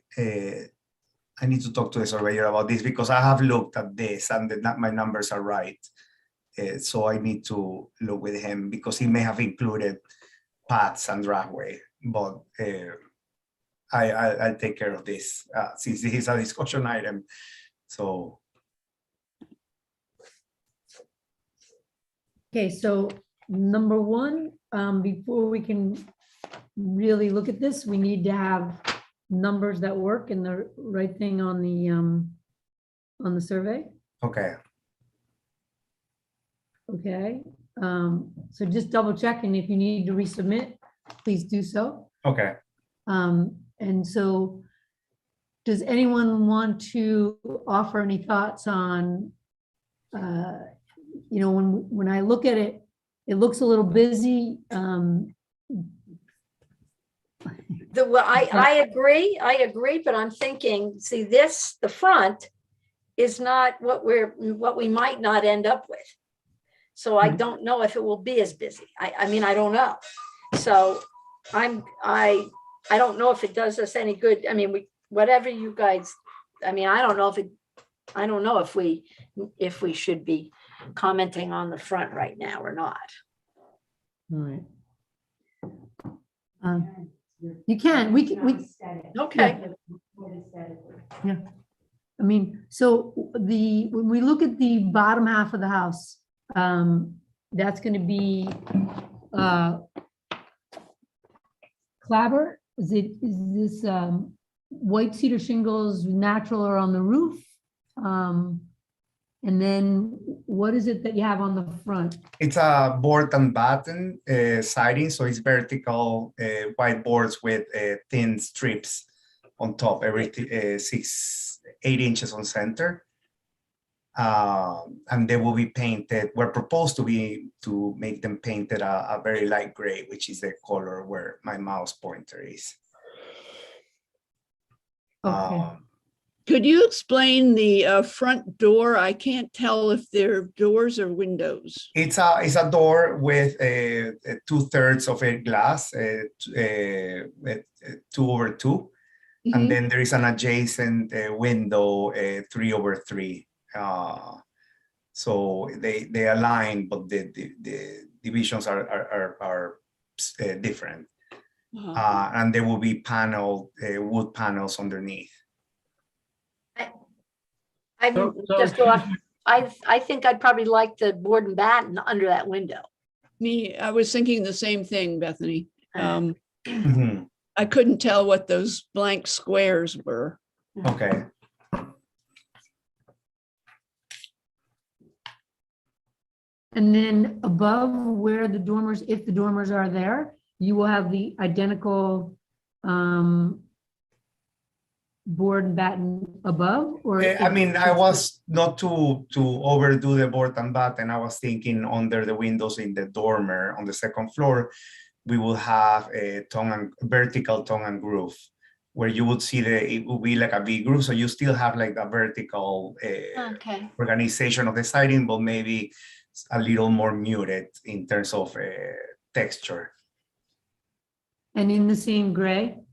I need to talk to the surveyor about this because I have looked at this and my numbers are right. So I need to look with him because he may have included paths and driveway, but I'll take care of this since this is a discussion item. So. Okay, so number one, before we can really look at this, we need to have numbers that work and the right thing on the survey. Okay. Okay, so just double check, and if you need to resubmit, please do so. Okay. And so does anyone want to offer any thoughts on, you know, when I look at it, it looks a little busy. I agree, but I'm thinking, see, the front is not what we might not end up with. So I don't know if it will be as busy. I mean, I don't know. So I don't know if it does us any good. I mean, whatever you guys, I mean, I don't know if we should be commenting on the front right now or not. All right. You can, we can, Okay. Yeah. I mean, so when we look at the bottom half of the house, that's gonna be, clapboard? Is this, white cedar shingles natural or on the roof? And then what is it that you have on the front? It's a board and batten siding, so it's vertical white boards with thin strips on top, every 8 inches on center. And they will be painted. We're proposed to make them painted a very light gray, which is the color where my mouse pointer is. Okay. Could you explain the front door? I can't tell if they're doors or windows. It's a door with 2/3 of a glass, 2/2, and then there is an adjacent window, 3/3. So they align, but the divisions are different. And there will be wood panels underneath. I think I'd probably like the board and batten under that window. I was thinking the same thing, Bethany. Mhm. I couldn't tell what those blank squares were. Okay. And then above where the dormers, if the dormers are there, you will have the identical board and batten above, or? I mean, I was not to overdo the board and batten. I was thinking under the windows in the dormer on the second floor, we will have a vertical tongue and groove, where you would see it will be like a big groove. So you still have like a vertical organization of the siding, but maybe a little more muted in terms of texture. And in the same gray?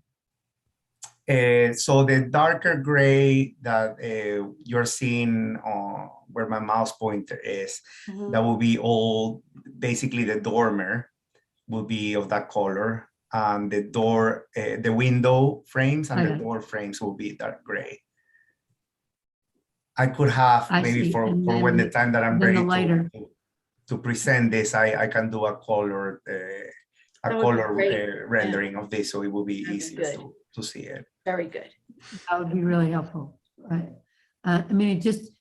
So the darker gray that you're seeing where my mouse pointer is, that will be all, basically the dormer will be of that color. And the door, the window frames and the door frames will be dark gray. I could have maybe for when the time that I'm ready to present this, I can do a color rendering of this, so it will be easier to see it. Very good. That would be really helpful. Right. I mean, it just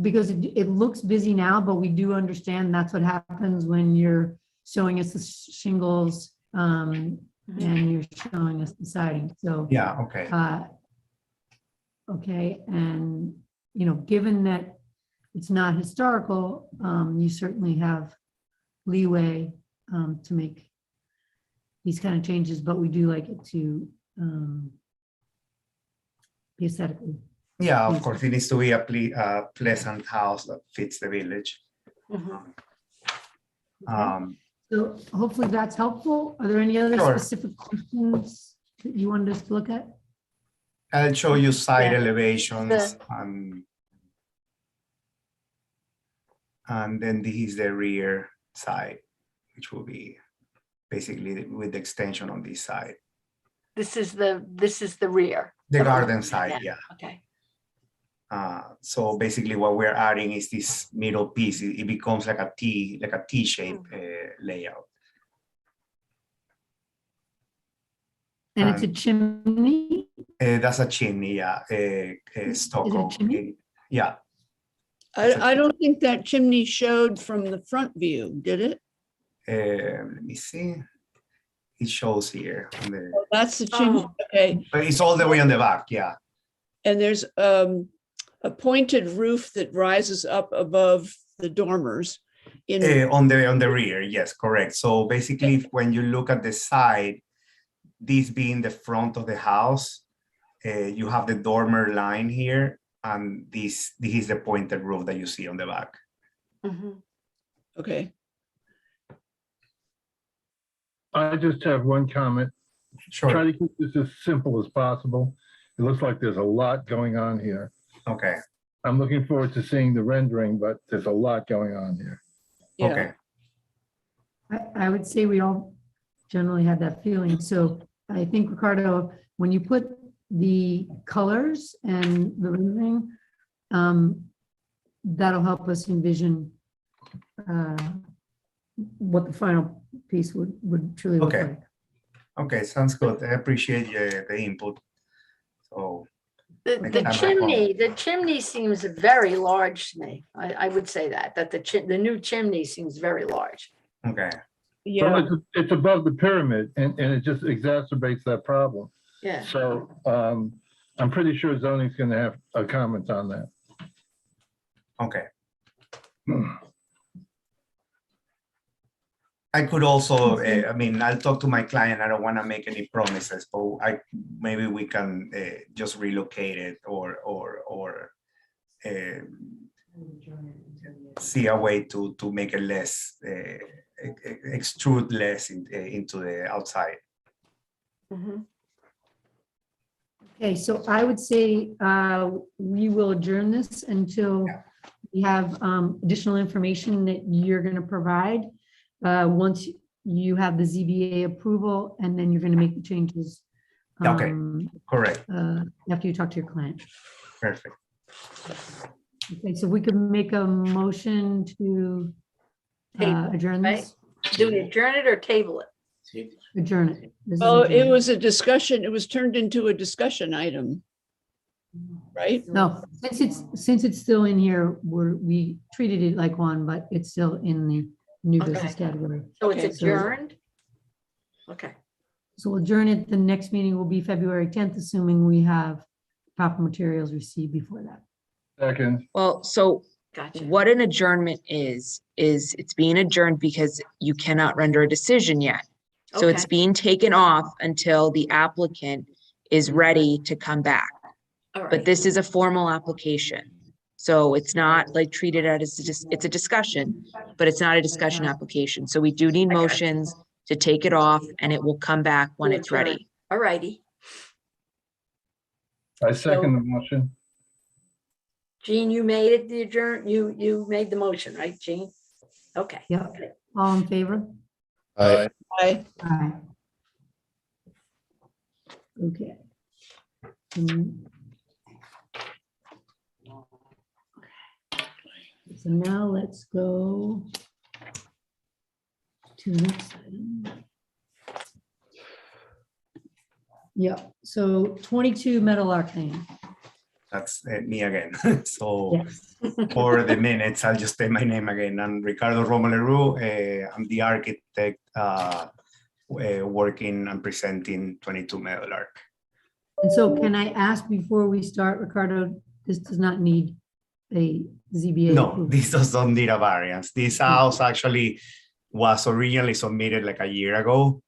because it looks busy now, but we do understand that's what happens when you're showing us the shingles and you're showing us the siding. So yeah, okay. Okay, and given that it's not historical, you certainly have leeway to make these kind of changes, but we do like it to be aesthetically. Yeah, of course, it needs to be a pleasant house that fits the village. So hopefully that's helpful. Are there any other Sure. specific questions that you wanted us to look at? I'll show you side elevations and then this is the rear side, which will be basically with the extension on this side. This is the rear. The garden side, yeah. Okay. So basically what we're adding is this middle piece. It becomes like a T-shaped layout. And it's a chimney? That's a chimney, yeah. Stucco. Is it a chimney? Yeah. I don't think that chimney showed from the front view, did it? Let me see. It shows here. That's the chimney. Okay. But it's all the way on the back, yeah. And there's a pointed roof that rises up above the dormers. On the rear, yes, correct. So basically, when you look at the side, this being the front of the house, you have the dormer line here, and this is the pointed roof that you see on the back. Okay. I just have one comment. Sure. Try to keep this as simple as possible. It looks like there's a lot going on here. Okay. I'm looking forward to seeing the rendering, but there's a lot going on here. Yeah. Okay. I would say we all generally have that feeling. So I think, Ricardo, when you put the colors and the rendering, that'll help us envision what the final piece would truly look Okay. like. Okay, sounds good. I appreciate the input. So, The Next time I the chimney seems very large to me. I would say that the new chimney seems very large. okay, Yeah, Well, it's above the pyramid and it just exacerbates that problem. Yeah. So I'm pretty sure zoning's gonna have a comment on that. okay. I could also, I mean, I'll talk to my client. I don't want to make any promises, but maybe we can just relocate it or see a way to make it less, extrude less into the outside. Mhm. Okay, so I would say we will adjourn this until we have additional information that you're going to provide. Once you have the ZBA approval, and then you're going to make the changes. Okay, correct. After you talk to your client. Perfect. Okay, so we could make a motion to adjourn this, Do we adjourn it or table it? adjourn it. This is well, it adjourn. was a discussion, it was turned into a discussion item. Right? No, since it's still in here, we treated it like one, but it's still in the new business Okay. category. So it's Okay. adjourned? Okay. So we'll adjourn it. The next meeting will be February 10th, assuming we have proper materials received before that. Second, Well, so Gotcha. what an adjournment is it's being adjourned because you cannot render a decision yet. So it's Okay. being taken off until the applicant is ready to come back. All But right. this is a formal application. So it's not like treated as, it's a discussion, but it's not a discussion application. So we do need I got you. motions to take it off and it will come back when To it's adjourn. ready. All righty. I second the motion. Jean, you made it the adjourn, you made the motion, right, Jean? Okay. Yeah. All in favor? Aye. I, Aye. Okay. So now let's go to the next item. Yeah, so 22 Meadowlark Lane. That's me again. So Yes. for the minutes, I'll just say my name again. I'm Ricardo Romo-Leroux. I'm the architect working and presenting 22 Meadowlark. And so can I ask before we start, Ricardo, this does not need a ZBA No, approval? this doesn't need a variance. This house actually was originally submitted like a year ago.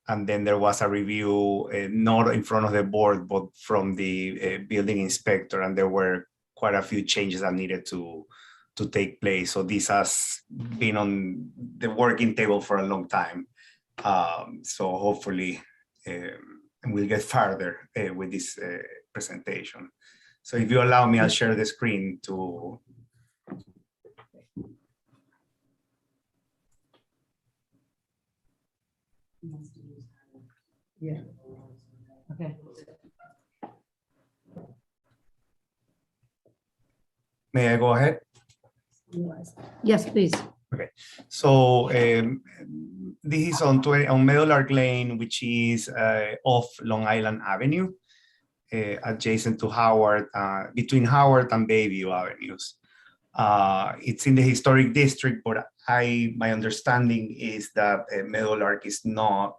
And then there was a review, not in front of the board, but from the building inspector. And there were quite a few changes that needed to take place. So this has been on the working table for a long time. So hopefully we'll get further with this presentation. So if you allow me, I'll share the screen to. Yeah. Okay. May I go ahead? Yes, please. Okay, so this is on Meadowlark Lane, which is off Long Island Avenue, adjacent to Howard, between Howard and Bayview Avenues. It's in the historic district, but my understanding is that Meadowlark is not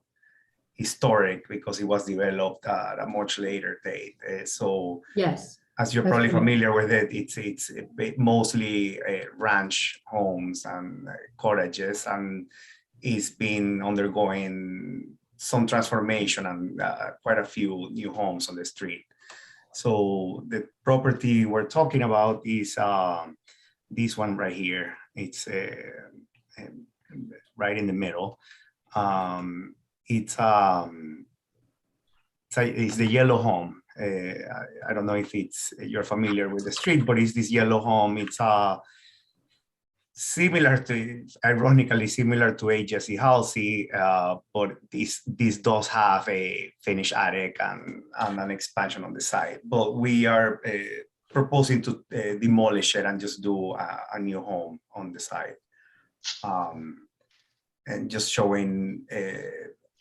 historic because it was developed at a much later date. So Yes. as you're That's probably correct. familiar with it, it's mostly ranch homes and cottages, and it's been undergoing some transformation and quite a few new homes on the street. So the property we're talking about is this one right here. It's right in the middle. It's the yellow home. I don't know if you're familiar with the street, but it's this yellow home. It's similar to, ironically similar to HSE Halsey, but this does have a finished attic and an expansion on the side. But we are proposing to demolish it and just do a new home on the side. And just showing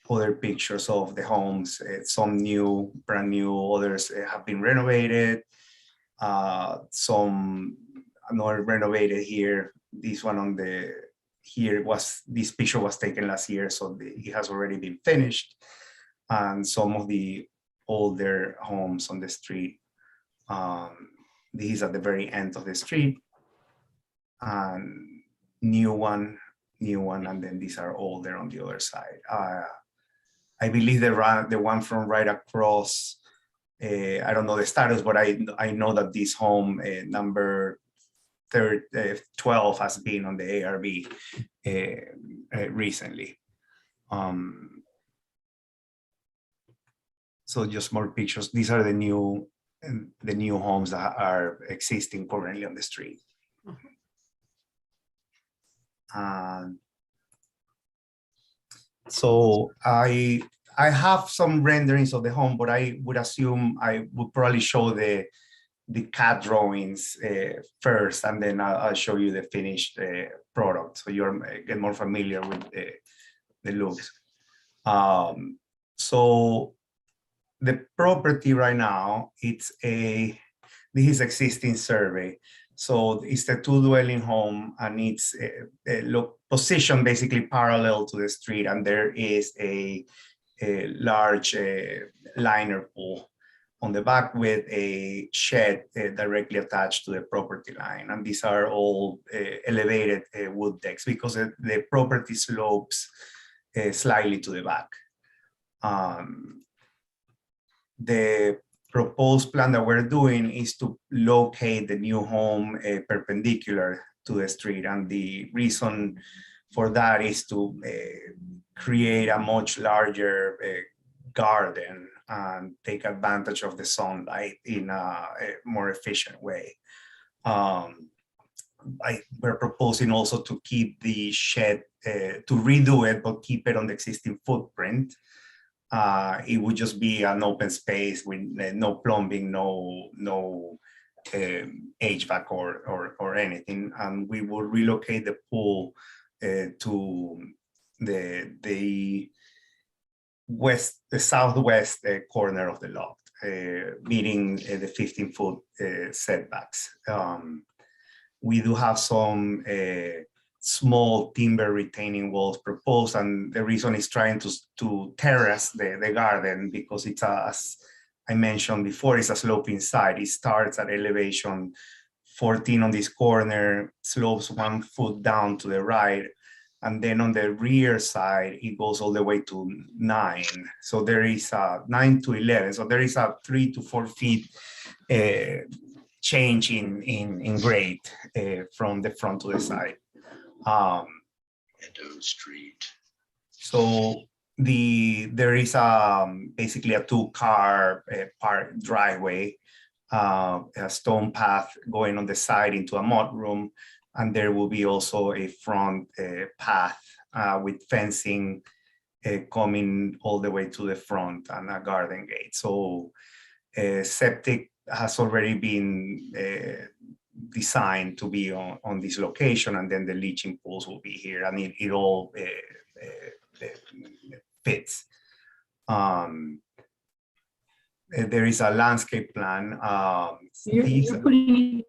other pictures of the homes, some new, brand new, others have been renovated. Some not renovated here. This one on the here was, this picture was taken last year, so it has already been finished. And some of the older homes on the street. This is at the very end of the street. And new one, and then these are older on the other side. I believe the one from right across, I don't know the status, but I know that this home number 12 has been on the ARB recently. So just more pictures. These are the new homes that are existing currently on the street. So I have some renderings of the home, but I would assume I would probably show the CAD drawings first, and then I'll show you the finished product, so you're get more familiar with the looks. So the property right now, this is existing survey. So it's the two dwelling home, and it's positioned basically parallel to the street, and there is a large liner pool on the back with a shed directly attached to the property line. And these are all elevated wood decks because the property slopes slightly to the back. The proposed plan that we're doing is to locate the new home perpendicular to the street. And the reason for that is to create a much larger garden and take advantage of the sunlight in a more efficient way. We're proposing also to keep the shed, to redo it, but keep it on the existing footprint. It would just be an open space with no plumbing, no HVAC or anything. And we will relocate the pool to the southwest corner of the lot, meeting the 15-foot setbacks. We do have some small timber retaining walls proposed, and the reason is trying to terrace the garden, because it's as I mentioned before, it's a sloping side. It starts at elevation 14 on this corner, slopes 1 foot down to the right, and then on the rear side it goes all the way to 9. So there is a 9 to 11. So there is a 3 to 4 feet change in grade from the front to the side. Meadow Street. So there is basically a 2-car park driveway, a stone path going on the side into a mudroom, and there will be also a front path with fencing coming all the way to the front and a garden gate. So septic has already been designed to be on this location, and then the leaching pools will be here, and it all fits. There is a landscape plan. You're putting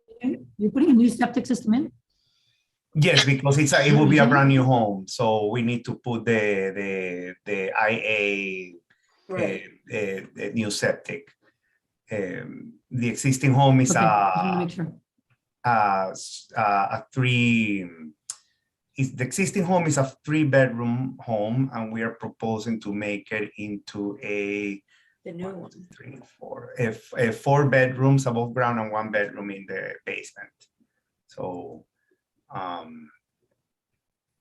a new septic system in? Yes, because it will be a brand new home, so we need to put the IA the new septic. The existing home is the existing home is a 3-bedroom home, and we are proposing to make it into the new one. 3, 4, 4 bedrooms above ground and 1 bedroom in the basement. So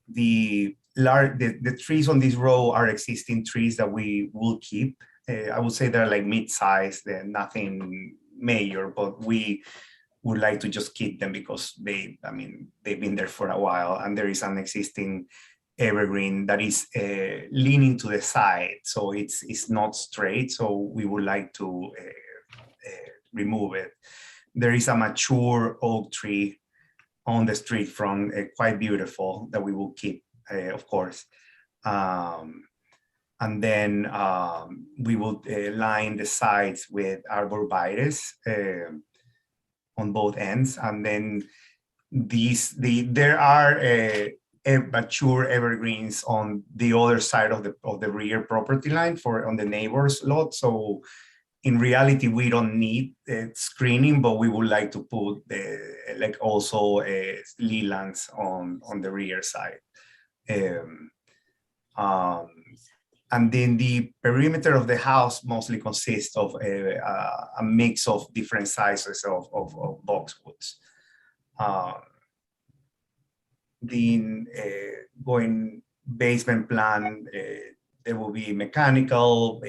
the trees on this row are existing trees that we will keep. I would say they're like mid-size, they're nothing major, but we would like to just keep them because they've been there for a while, and there is an existing evergreen that is leaning to the side, so it's not straight. So we would like to remove it. There is a mature oak tree on the street front, quite beautiful, that we will keep, of course. And then we will line the sides with arborvitae on both ends. And then there are mature evergreens on the other side of the rear property line on the neighbor's lot. So in reality, we don't need screening, but we would like to put also lelands on the rear side. And then the perimeter of the house mostly consists of a mix of different sizes of boxwoods. Then going basement plan, there will be mechanical,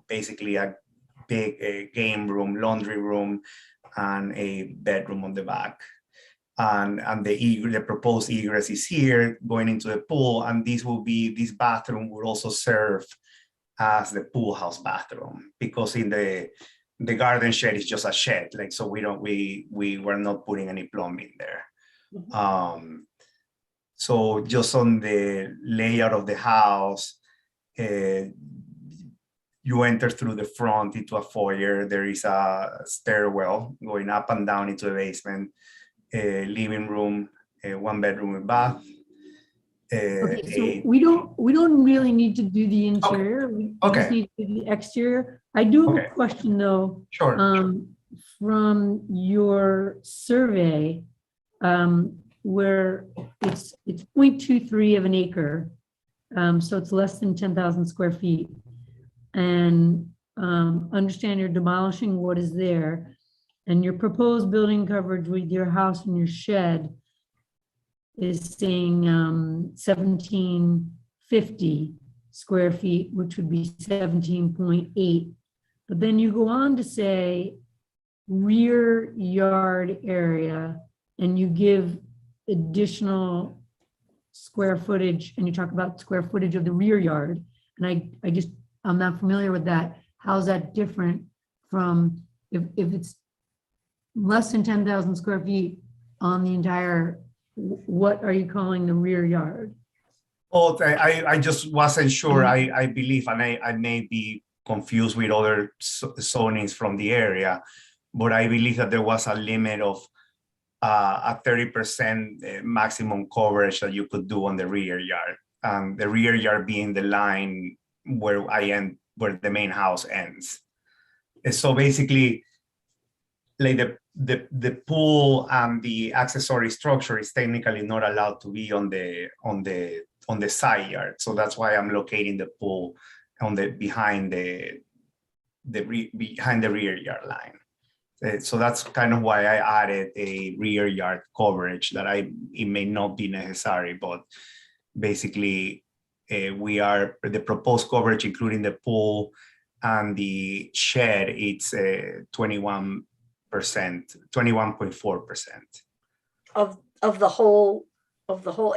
basically a big game room, laundry room, and a bedroom on the back. And the proposed egress is here going into the pool, and this bathroom will also serve as the pool house bathroom, because in the garden shed is just a shed, so we were not putting any plumbing there. So just on the layout of the house, you enter through the front into a foyer. There is a stairwell going up and down into the basement. Living room, one bedroom with bath. Okay, so we don't really need to do the interior. We just need to do the exterior. I do have a question though. Sure. From your survey, where it's 0.23 of an acre, so it's less than 10,000 square feet, and understand you're demolishing what is there. And your proposed building coverage with your house and your shed is saying 1,750 square feet, which would be 17.8. But then you go on to say rear yard area, and you give additional square footage, and you talk about square footage of the rear yard. And I'm not familiar with that. How's that different from if it's less than 10,000 square feet on the entire, what are you calling the rear yard? Oh, I just wasn't sure. I believe, and I may be confused with other zonings from the area, but I believe that there was a limit of a 30% maximum coverage that you could do on the rear yard. The rear yard being the line where where the main house ends. So basically, like the pool and the accessory structure is technically not allowed to be on the side yard. So that's why I'm locating the pool behind the rear yard line. So that's kind of why I added a rear yard coverage it may not be necessary, but basically the proposed coverage, including the pool and the shed, it's 21.4% of the whole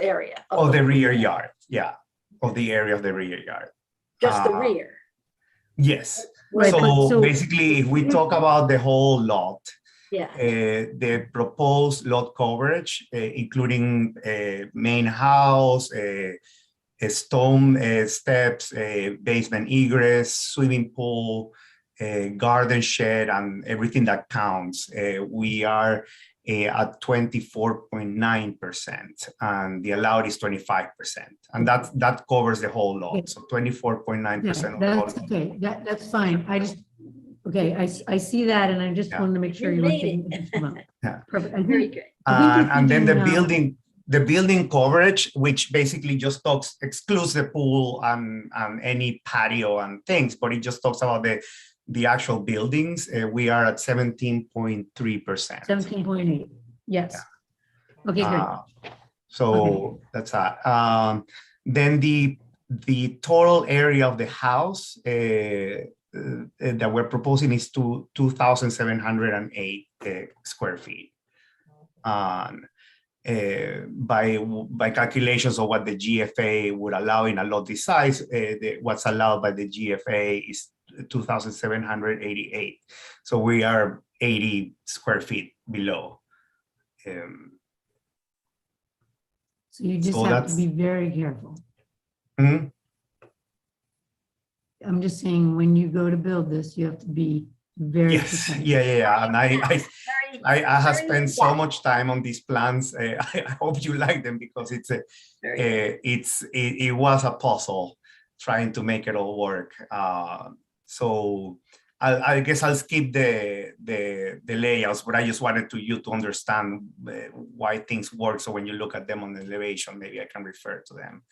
area of the rear yard. Yeah, of the area of the rear yard. Just the rear. Yes. Right, So basically, if we talk about the whole lot, yeah, the proposed lot coverage, including main house, stone steps, basement egress, swimming pool, garden shed, and everything that counts, we are at 24.9%, and the allowed is 25%, and that covers the whole lot. So 24.9% of the whole lot. Okay, that's fine. I see that, and I just wanted to make sure you were taking this amount. Yeah. Perfect. very good. And then the building coverage, which basically just excludes the pool and any patio and things, but it just talks about the actual buildings. We are at 17.3%. 17.8. Yes. Yeah. Okay, good. So that's that. Then the total area of the house that we're proposing is 2,708 square feet. By calculations of what the GFA would allow in a lot this size, what's allowed by the GFA is 2,788. So we are 80 square feet below. So you just So have to that's- be very careful. Mhm. I'm just saying, when you go to build this, you have to be very Yes, precise. yeah. And I have very spent so in-depth. much time on these plans. I hope you like them because it was a puzzle trying to make it all work. So I guess I'll skip the layouts, but I just wanted you to understand why things work. So when you look at them on the elevation, maybe I can refer to them.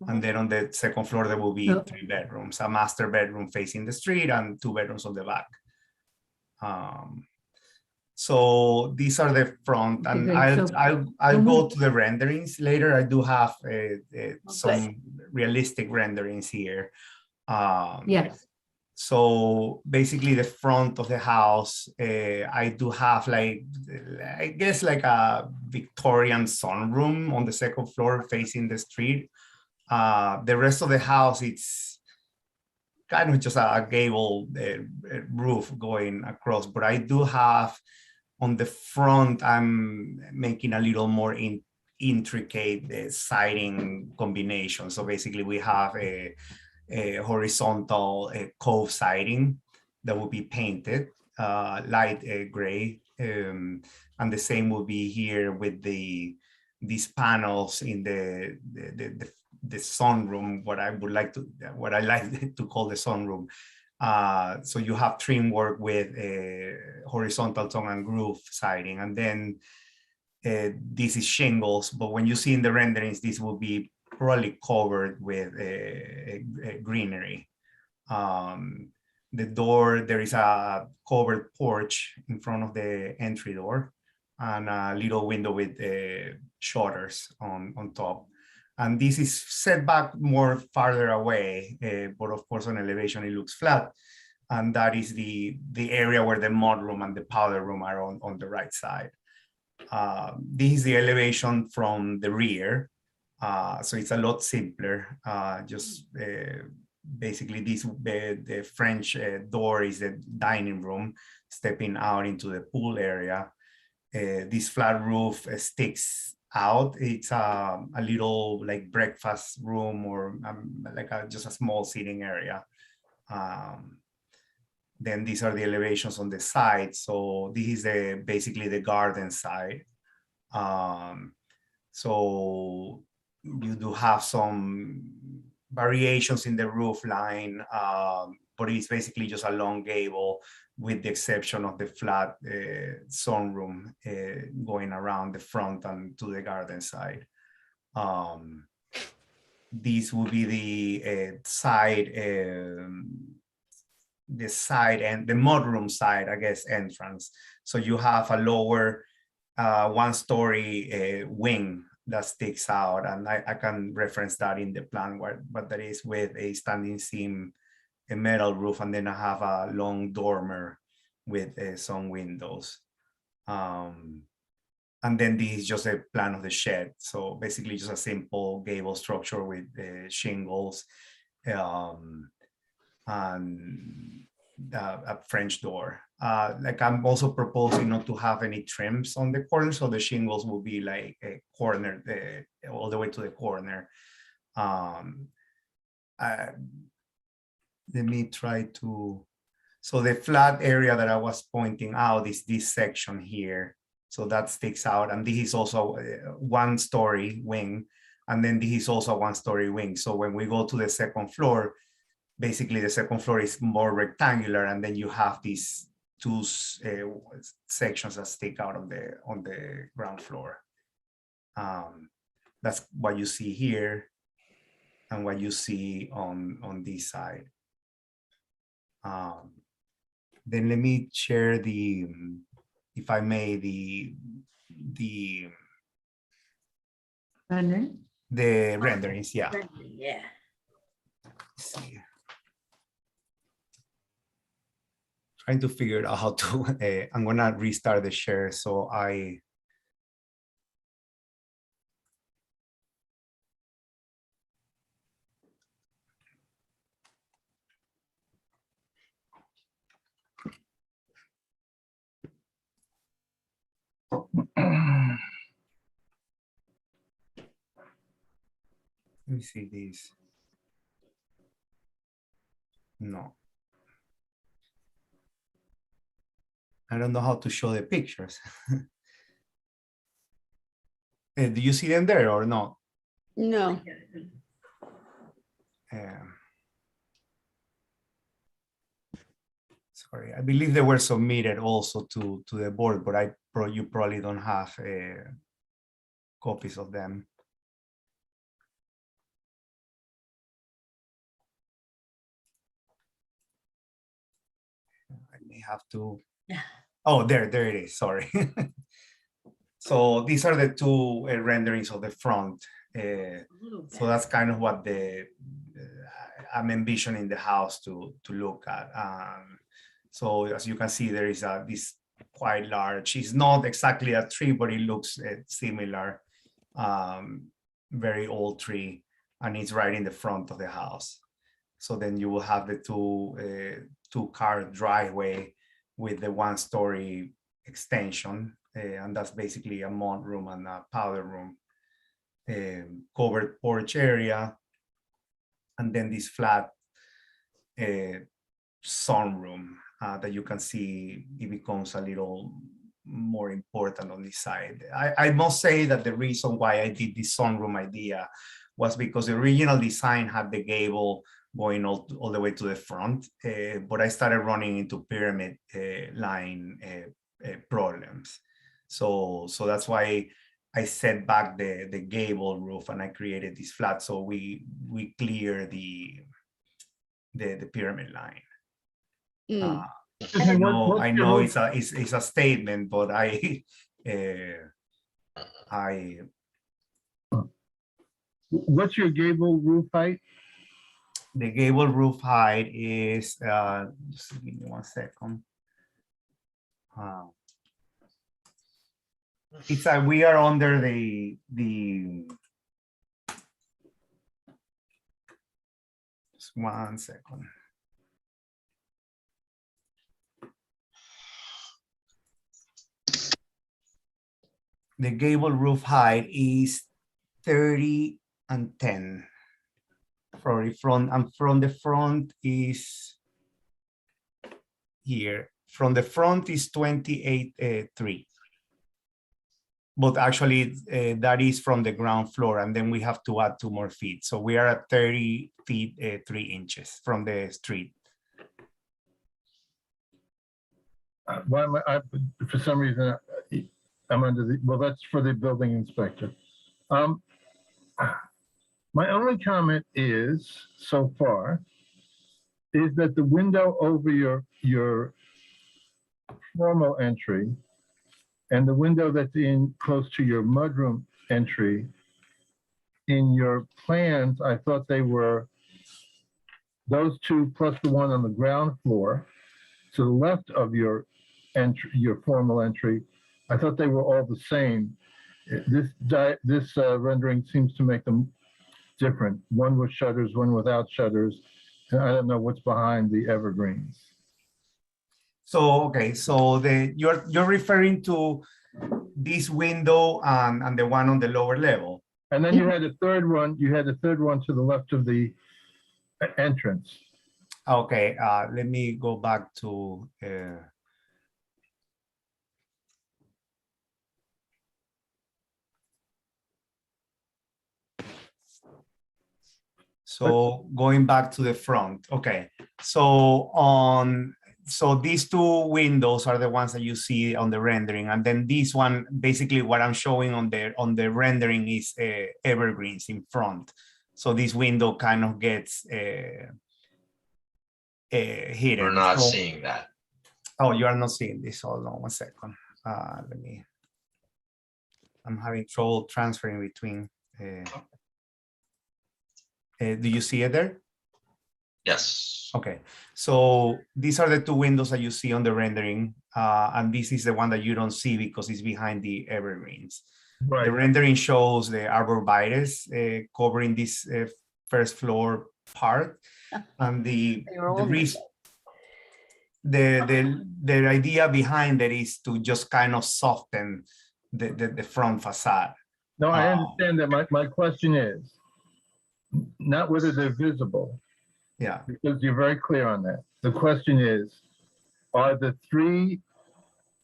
And then on the second floor, there will be No. 3 bedrooms, a master bedroom facing the street and 2 bedrooms on the back. So these are the front, Okay, and good. So I'll when go we- to the renderings later. I do have good. some realistic renderings here. Yes, So basically the front of the house, I do have like, I guess like a Victorian sunroom on the second floor facing the street. The rest of the house, it's kind of just a gable roof going across, but I do have on the front, I'm making a little more intricate siding combination. So basically we have a horizontal cove siding that will be painted light gray, and the same will be here with these panels in the sunroom, what I like to call the sunroom. So you have trim work with horizontal tongue and groove siding, and then this is shingles. But when you see in the renderings, this will be probably covered with greenery. The door, there is a covered porch in front of the entry door, and a little window with shutters on top. And this is set back more farther away, but of course on elevation it looks flat. And that is the area where the mudroom and the powder room are on the right side. This is the elevation from the rear. So it's a lot simpler. Basically the French door is the dining room, stepping out into the pool area. This flat roof sticks out. It's a little like breakfast room, or like just a small seating area. Then these are the elevations on the side. So this is basically the garden side. So you do have some variations in the roof line, but it's basically just a long gable, with the exception of the flat sunroom going around the front and to the garden side. This will be the side and the mudroom side, I guess, entrance. So you have a lower one-story wing that sticks out, and I can reference that in the plan what that is, with a standing seam, a metal roof, and then I have a long dormer with some windows. And then this is just a plan of the shed. So basically just a simple gable structure with shingles and a French door. Like I'm also proposing not to have any trims on the corner, so the shingles will be like a corner all the way to the corner. Let me try to. So the flat area that I was pointing out is this section here. So that sticks out, and this is also one-story wing, and then this is also a one-story wing. So when we go to the second floor, basically the second floor is more rectangular, and then you have these two sections that stick out on the ground floor. That's what you see here and what you see on this side. Then let me share if I may, the rendering. The renderings, yeah. Yeah. Let's see. Trying to figure out how to, I'm gonna restart the share so I Let me see these. No. I don't know how to show the pictures. Do you see them there or not? No. Sorry, I believe they were submitted also to the board, but you probably don't have copies of them. I may have to. Oh, there it is. Sorry. So these are the two renderings of the front. So that's kind of what I'm envisioning the house to look at. So as you can see, there is this quite large. It's not exactly a tree, but it looks similar. Very old tree, and it's right in the front of the house. So then you will have the two-car driveway with the one-story extension, and that's basically a mud room and a powder room, covered porch area, and then this flat sunroom that you can see it becomes a little more important on this side. I must say that the reason why I did this sunroom idea was because the original design had the gable going all the way to the front, but I started running into pyramid line problems. So that's why I set back the gable roof and I created this flat. So we clear the pyramid line. I know it's a statement, but what's your gable roof height? The gable roof height is just give me 1 second. It's we are under the just 1 second. The gable roof height is 30 and 10 from the front, and from the front is here. From the front is 28.3. But actually that is from the ground floor, and then we have to add 2 more feet. So we are at 30 feet 3 inches from the street. Why am for some reason, I'm under the, well, that's for the building inspector. My only comment is, so far, is that the window over your formal entry and the window that's in close to your mudroom entry, in your plans, I thought they were those two plus the one on the ground floor to the left of your entry, your formal entry. I thought they were all the same. This rendering seems to make them different. One with shutters, one without shutters. And I don't know what's behind the evergreens. So okay, so you're referring to this window and the one on the lower level. And then you had a third one. You had a third one to the left of the entrance. Okay, let me go back to. So going back to the front, okay. So these 2 windows are the ones that you see on the rendering, and then this one, basically what I'm showing on the rendering is evergreens in front. So this window kind of gets hidden. We're not seeing that. Oh, you are not seeing this. Hold on 1 second. I'm having trouble transferring between. Do you see it there? Yes. Okay, so these are the 2 windows that you see on the rendering, and this is the one that you don't see because it's behind the evergreens. Right. The rendering shows the arborvitae covering this the idea behind it is to just kind of soften the front facade. No, I understand that. My question is not whether they're visible, Yeah. because you're very clear on that. The question is, are the three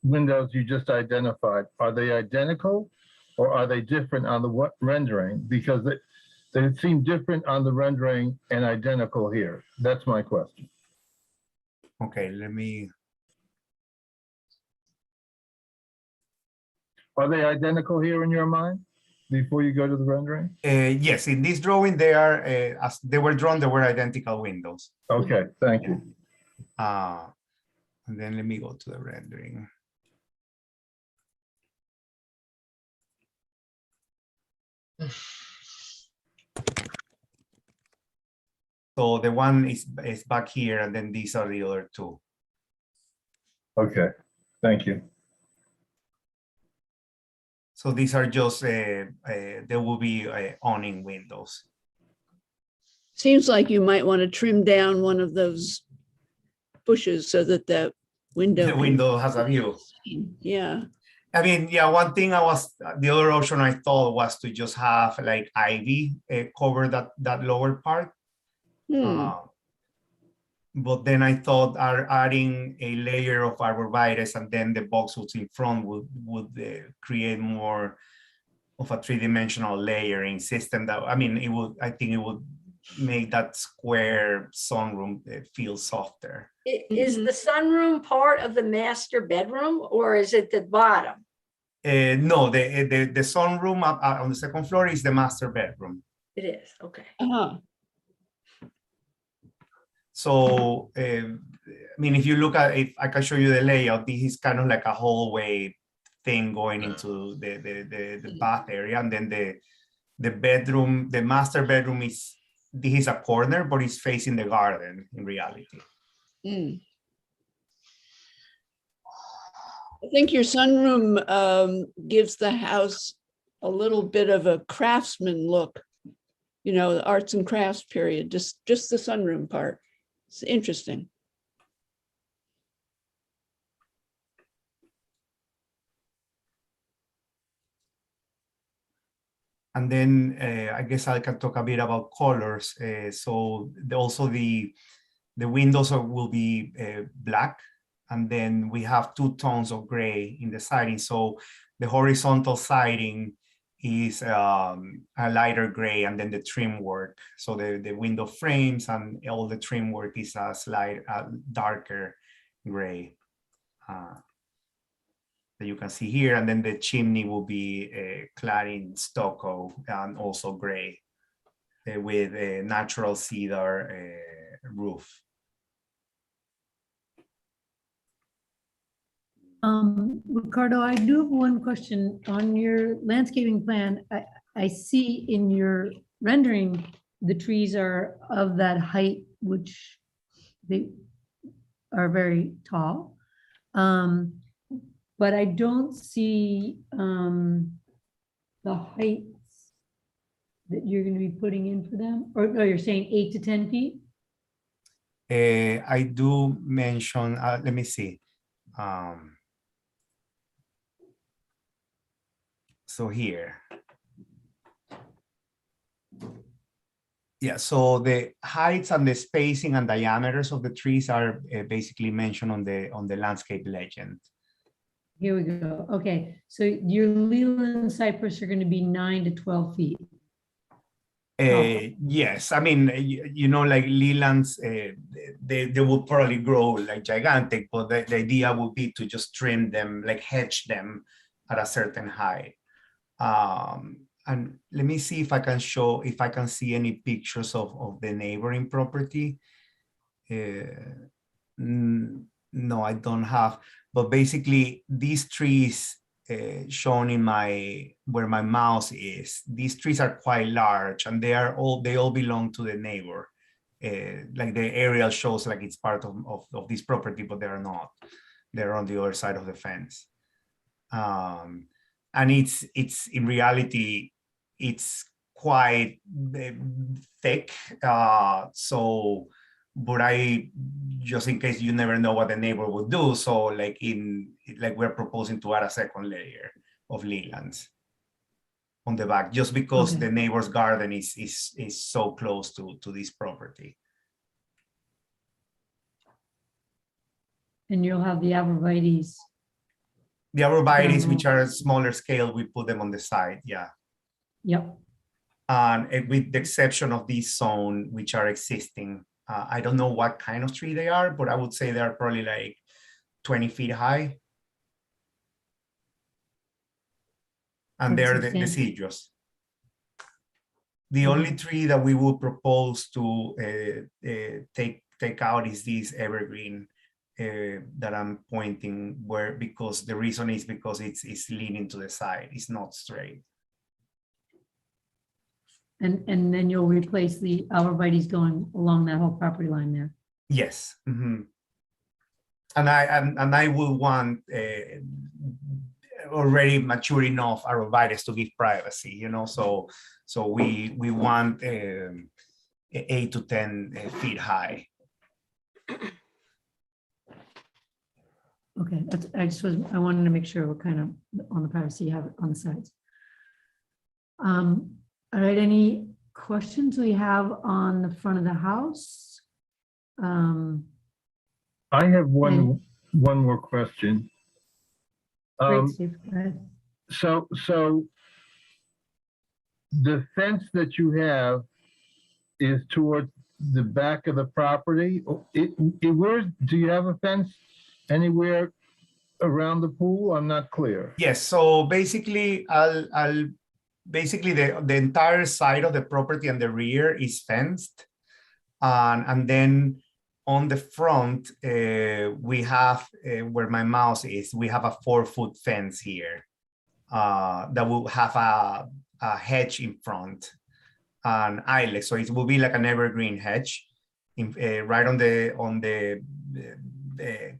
windows you just identified, are they identical or are they different on the rendering? Because they seem different on the rendering and identical here. That's my question. Okay, let me. Are they identical here in your mind before you go to the rendering? Yes, in this drawing, they are, as they were drawn, they were identical windows. Okay, thank you. And then let me go to the rendering. So the one is back here, and then these are the other two. Okay, thank you. So these are just, there will be awning windows. Seems like you might want to trim down one of those bushes so that the window. The window has a view. Yeah. I mean, yeah, one thing the other option I thought was to just have like ivy cover that lower part. But then I thought adding a layer of arborvitae and then the boxwoods in front would create more of a three-dimensional layering system. That, I mean, I think it would make that square sunroom feel softer. Is the sunroom part of the master bedroom or is it the bottom? No, the sunroom on the second floor is the master bedroom. It is, okay. So, I mean, if you look at, if I can show you the layout, this is kind of like a hallway thing going into the bath area. And then the bedroom, the master bedroom this is a corner, but it's facing the garden in reality. I think your sunroom gives the house a little bit of a craftsman look, you know, the arts and crafts period, just the sunroom part. It's interesting. And then I guess I can talk a bit about colors. So also the windows will be black, and then we have 2 tones of gray in the siding. So the horizontal siding is a lighter gray, and then the trim work. So the window frames and all the trim work is a slight darker gray that you can see here. And then the chimney will be clad in stucco and also gray with a natural cedar roof. Ricardo, I do have one question on your landscaping plan. I see in your rendering, the trees are of that height, which they are very tall. But I don't see the heights that you're going to be putting in for them, or no, you're saying 8 to 10 feet? I do mention, let me see. So here. Yeah, so the heights and the spacing and diameters of the trees are basically mentioned on the landscape legend. Here we go. Okay, so your Leland cypress are going to be 9 to 12 feet. Yes, I mean, you know, like Lelands, they will probably grow like gigantic, but the idea would be to just trim them, like hedge them at a certain height. And let me see if I can see any pictures of the neighboring property. No, I don't have, but basically these trees shown in where my mouse is, these trees are quite large, and they all belong to the neighbor. Like the aerial shows like it's part of this property, but they're not. They're on the other side of the fence. And it's in reality, it's quite thick. So but I, just in case you never know what the neighbor would do. So like we're proposing to add a second layer of leaves on the back, just because Okay. the neighbor's garden is so close to this property. And you'll have the arborvitaes. The arborvitaes, Down which low. are smaller scale, we put them on the side, yeah. Yep. And with the exception of this zone, which are existing, I don't know what kind of tree they are, but I would say they're probably like 20 feet high. And That's they're the substantial. deciduous. The only tree that we would propose to take out is this evergreen that I'm pointing because the reason is because it's leaning to the side, it's not straight. And then you'll replace the arborvitaes going along that whole property line there. Yes. And I will want already mature enough arborvitaes to give privacy, you know, so we want 8 to 10 feet high. Okay, I wanted to make sure we're kind of on the privacy you have on the sides. All right, any questions we have on the front of the house? I have one more question. Great, Steve, go ahead. So the fence that you have is towards the back of the property. Where do you have a fence anywhere around the pool? I'm not clear. Yes, so basically basically the entire side of the property and the rear is fenced, and then on the front we have where my mouse is, we have a 4-foot fence here that will have a hedge in front, an eyelet, so it will be like an evergreen hedge right on the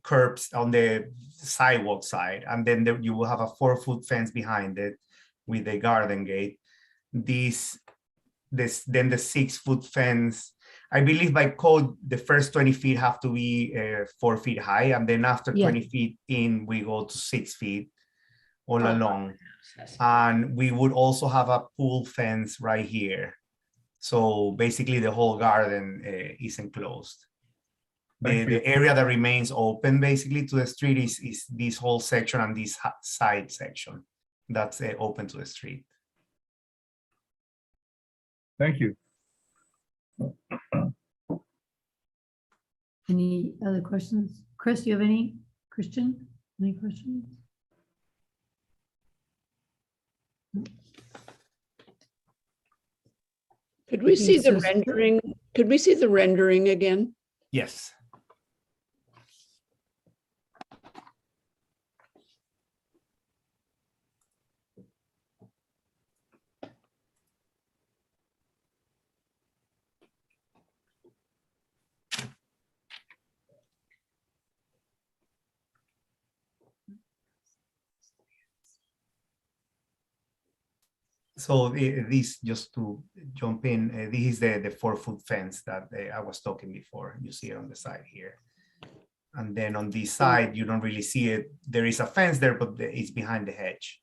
curbs on the sidewalk side, and then you will have a 4-foot fence behind it with a garden gate. Then the 6-foot fence, I believe by code, the first 20 feet have to be 4 feet high. And then after 20 feet in, we go to 6 feet all along. And we would also have a pool fence right here. So basically the whole garden is enclosed. The area that remains open basically to the street is this whole section and this side section that's open to the street. Thank you. Any other questions? Chris, do you have any? Christian, any questions? Could we see the rendering? Could we see the rendering again? Yes. So this, just to jump in, this is the 4-foot fence that I was talking before. You see it on the side here. And then on this side, you don't really see it. There is a fence there, but it's behind the hedge.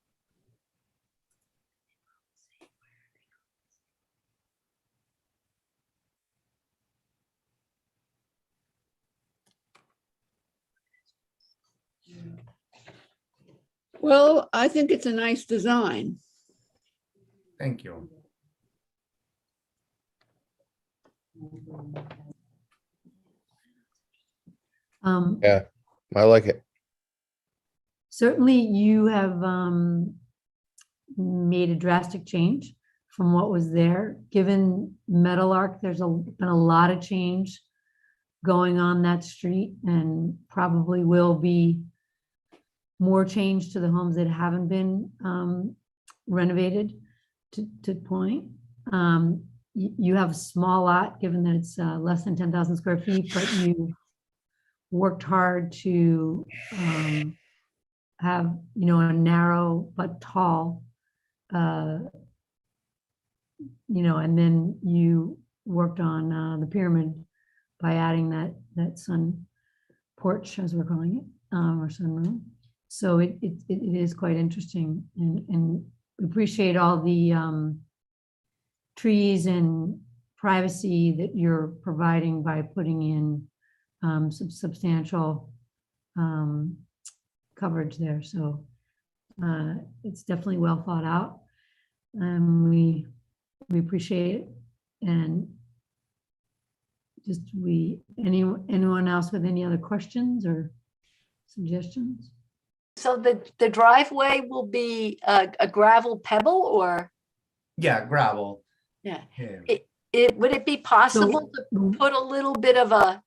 Well, I think it's a nice design. Thank you. Yeah, I like it. Certainly you have made a drastic change from what was there. Given Metal Arc, there's been a lot of change going on that street, and probably will be more change to the homes that haven't been renovated to point. You have a small lot, given that it's less than 10,000 square feet, but you worked hard to have, you know, a narrow but tall, you know, and then you worked on the pyramid by adding that sun porch, as we're calling it, or sunroom. So it is quite interesting, and we appreciate all the trees and privacy that you're providing by putting in some substantial coverage there. So it's definitely well thought out. We appreciate it. And just anyone else with any other questions or suggestions? So the driveway will be a gravel pebble, or? Yeah, gravel. Yeah. Yeah. Would it be possible to put a little bit of a,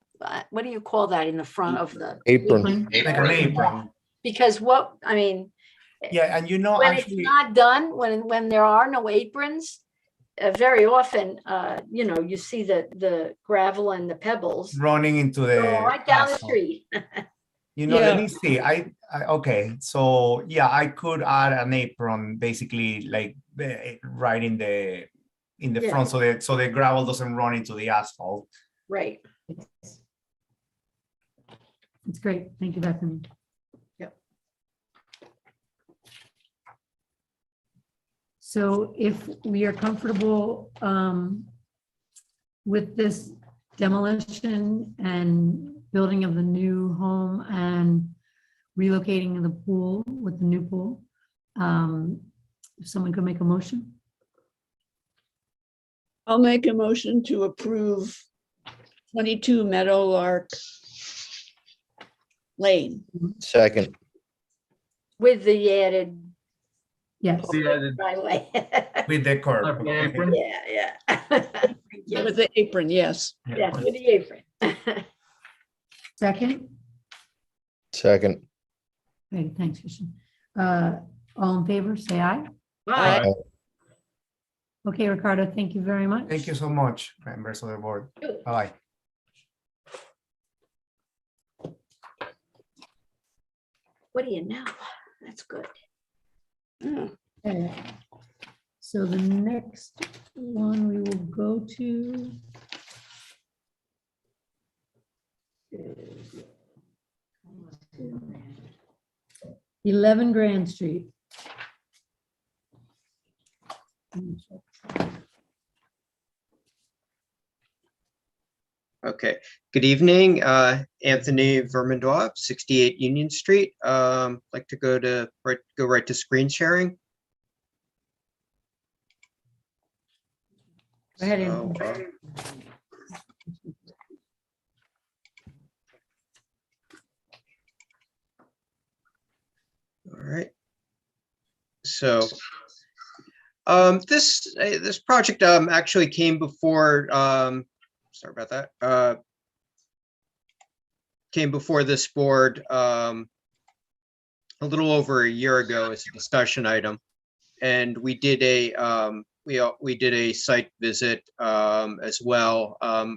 what do you call that in the front of the? Apron. Like an apron. Because Yeah, and when actually, it's not done, when there are no aprons, very often, you see the gravel and the pebbles running into the right down the asphalt. street. Let me see. Okay, so yeah, I could add an apron, basically, like right in the Yeah. front, so the gravel doesn't run into the asphalt. Right. It's great. Thank you, Bethany. Yep. So if we are comfortable with this demolition and building of the new home and relocating the pool with the new pool, if someone could make a motion. I'll make a motion to approve 22 Meadowlark Lane. Second. With the added. Yes. Driveway. With the curb. Yeah. Thank you. With the apron, yes. Yes, with the apron. Second. Second. Okay, thanks, Christian. All in favor, say aye. Bye. Okay, Ricardo, thank you very much. Thank you so much, members of the board. Bye. What do you know? That's good. Okay. So the next one we will go to is 11 Grand Street. Okay, good evening, Anthony Vermandois, 68 Union Street. Like to go right to screen sharing. Go ahead, So, Anthony. all right. So this project actually came before, sorry about that, came before this board a little over a year ago as a discussion item, and we did a we did a site visit as well. I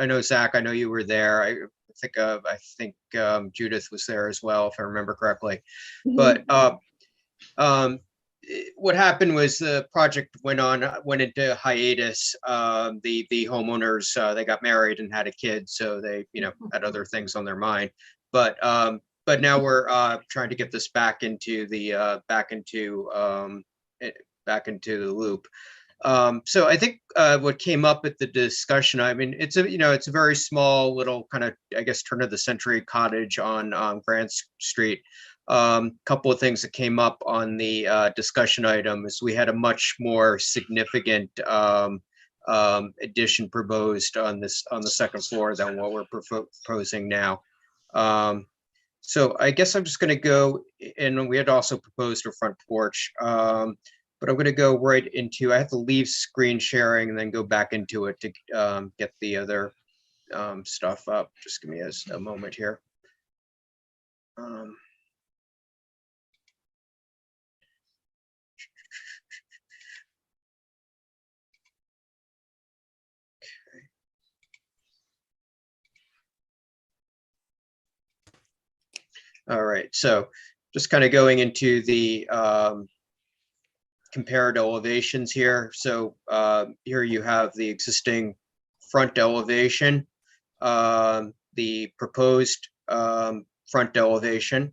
know Zach, I know you were there. I think Judith was there as well, if I remember correctly. But what happened was the project went into hiatus. The homeowners, they got married and had a kid, so they had other things on their mind. But now we're trying to get this back into the loop. So I think what came up at the discussion, I mean, it's a very small little kind of, I guess, turn of the century cottage on Grant Street. Couple of things that came up on the discussion item is we had a much more significant addition proposed on the second floor than what we're proposing now. So I guess I'm just going to go, and we had also proposed a front porch, but I'm going to go right into, I have to leave screen sharing and then go back into it to get the other stuff up. Just give me a moment here. All right, so just kind of going into the compared elevations here. So here you have the existing front elevation. the proposed front elevation.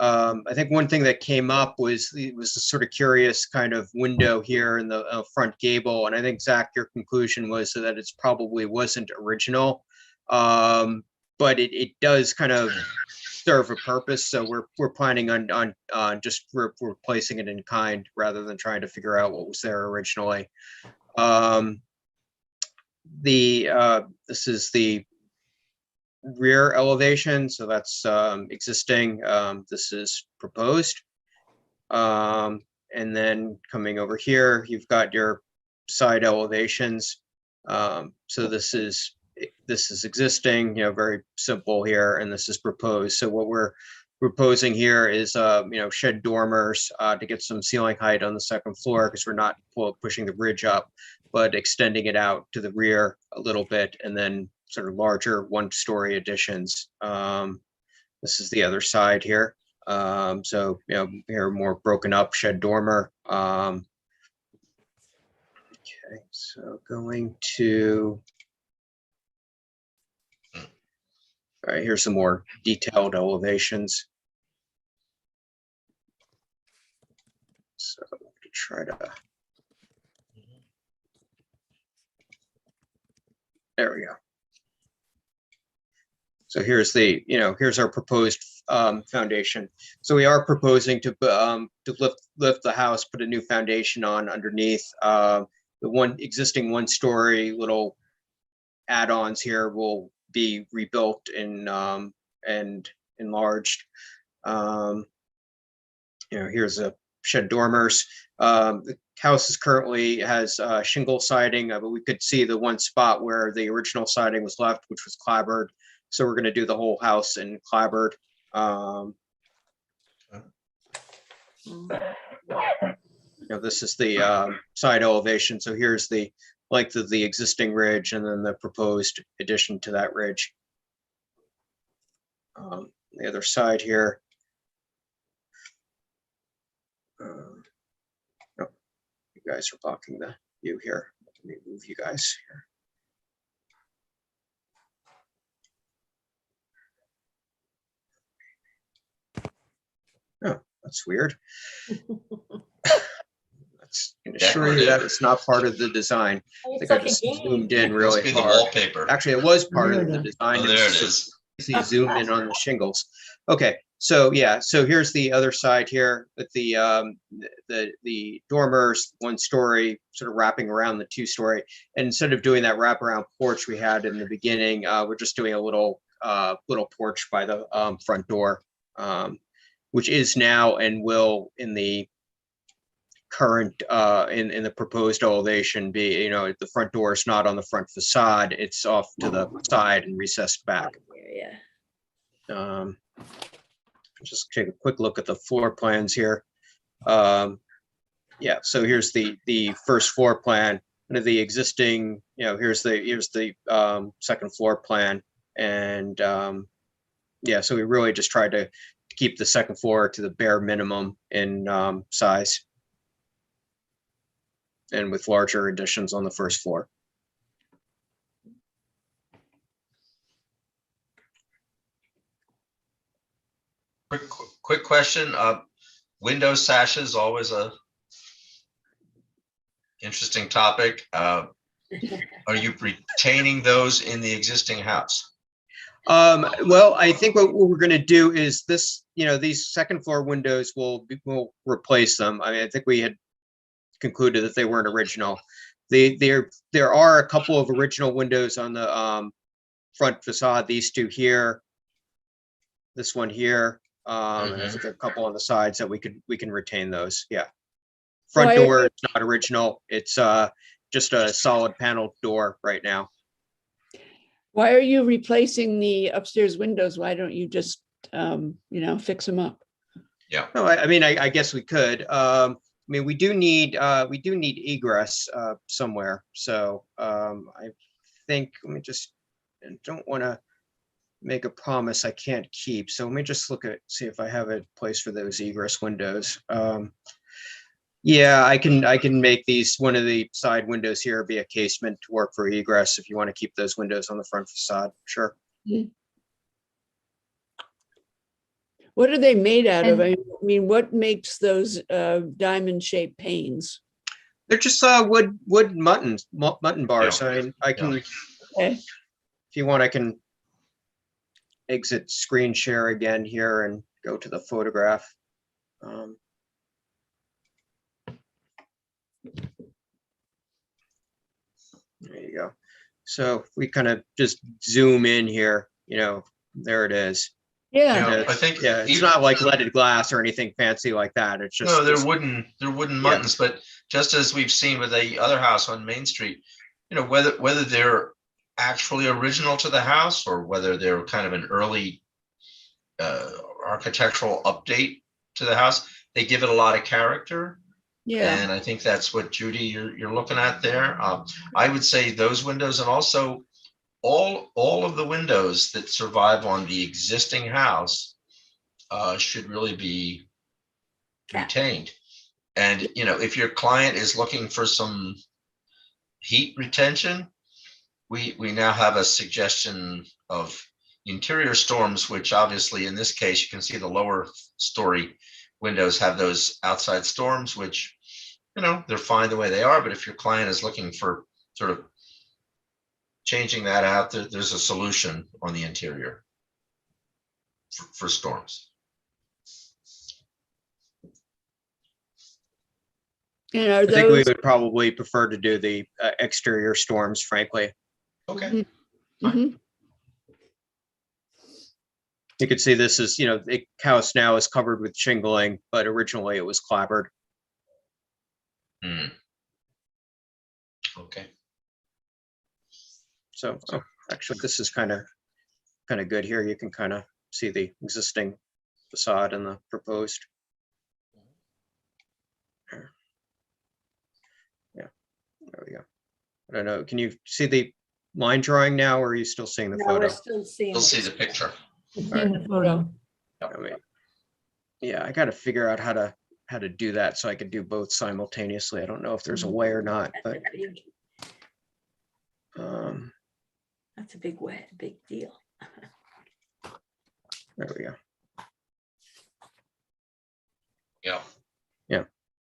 I think one thing that came up was a sort of curious kind of window here in the front gable. And I think, Zach, your conclusion was that it's probably wasn't original, but it does kind of serve a purpose. So we're planning on just replacing it in kind rather than trying to figure out what was there originally. This is the rear elevation, so that's existing. This is proposed. And then coming over here, you've got your side elevations. So this is existing, very simple here, and this is proposed. So what we're proposing here is shed dormers to get some ceiling height on the second floor, because we're not pushing the bridge up, but extending it out to the rear a little bit, and then sort of larger one-story additions. This is the other side here. So here more broken up shed dormer. Okay, so going to, all right, here's some more detailed elevations. So to try to, there we go. So here's the, here's our proposed foundation. So we are proposing to lift the house, put a new foundation on underneath. The existing one-story little add-ons here will be rebuilt and enlarged. Here's a shed dormers. The house currently has shingle siding, but we could see the one spot where the original siding was left, which was clapboard. So we're going to do the whole house in clapboard. This is the side elevation. So here's the length of the existing ridge, and then the proposed addition to that ridge. The other side here. Oh, you guys are blocking the view here. Let me move you guys here. Oh, that's weird. That's going to assure you that it's not part of the design. I think I just zoomed in really hard. Wallpaper. Actually, it was part of the design. Oh, there it is. See, zoomed in on the shingles. Okay, so yeah, so here's the other side here with the dormers, one story, sort of wrapping around the two-story. And instead of doing that wraparound porch we had in the beginning, we're just doing a little porch by the front door. Which is now and will in the current in the proposed elevation be, the front door is not on the front facade, it's off to the side and recessed back. Yeah. Just take a quick look at the floor plans here. Yeah, so here's the first floor plan of the existing, here's the second floor plan, and yeah, so we really just tried to keep the second floor to the bare minimum in size, and with larger additions on the first floor. Quick question. Window sashes, always a interesting topic. Are you retaining those in the existing house? Well, I think what we're going to do is this, these second floor windows will replace them. I mean, I think we had concluded that they weren't original. There are a couple of original windows on the front facade. These two here, this one here, and I think a couple on the sides that we can retain those. Yeah, front door is not original. It's just a solid panel door right now. Why are you replacing the upstairs windows? Why don't you just, fix them up? Yeah. No, I mean, I guess we could. I mean, we do need egress somewhere. So I think, let me just, I don't want to make a promise I can't keep. So let me just see if I have a place for those egress windows. Yeah, I can make these, one of the side windows here be a casement to work for egress if you want to keep those windows on the front facade, sure. What are they made out of? And- I mean, what makes those diamond shaped panes? They're just wood mutton bars. Yeah. I mean, I can, Okay. if you want, I can exit screen share again here and go to the photograph. There you go. So if we kind of just zoom in here, you know, there it is. Yeah. Yeah, I think. Yeah, it's even- not like leaded glass or anything fancy like that. It's just. No, they're just- wooden muttons, but just as we've seen with the other house on Main Street, you know, whether they're actually original to the house or whether they're kind of an early architectural update to the house, they give it a lot of character. Yeah. And I think that's what, Judy, you're looking at there. I would say those windows, and also all of the windows that survive on the existing house should really be retained. And, you know, if your client is looking for some heat retention, we now have a suggestion of interior storms, which obviously in this case, you can see the lower story windows have those outside storms, which, you know, they're fine the way they are. But if your client is looking for sort of changing that out, there's a solution on the interior for storms. And are I think we those, would probably prefer to do the exterior storms, frankly. Okay. Mhm. You can see this is, you know, the house now is covered with shingling, but originally it was clapboard. Okay. So actually, this is kind of good here. You can kind of see the existing facade and the proposed. Yeah, there we go. I don't know. Can you see the line drawing now, or are you still seeing the No, photo? we're still seeing. You'll see the picture. Seeing the photo. I mean, yeah, I got to figure out how to do that so I could do both simultaneously. I don't know if there's a way or not, but That's a big deal. there we go. Yeah.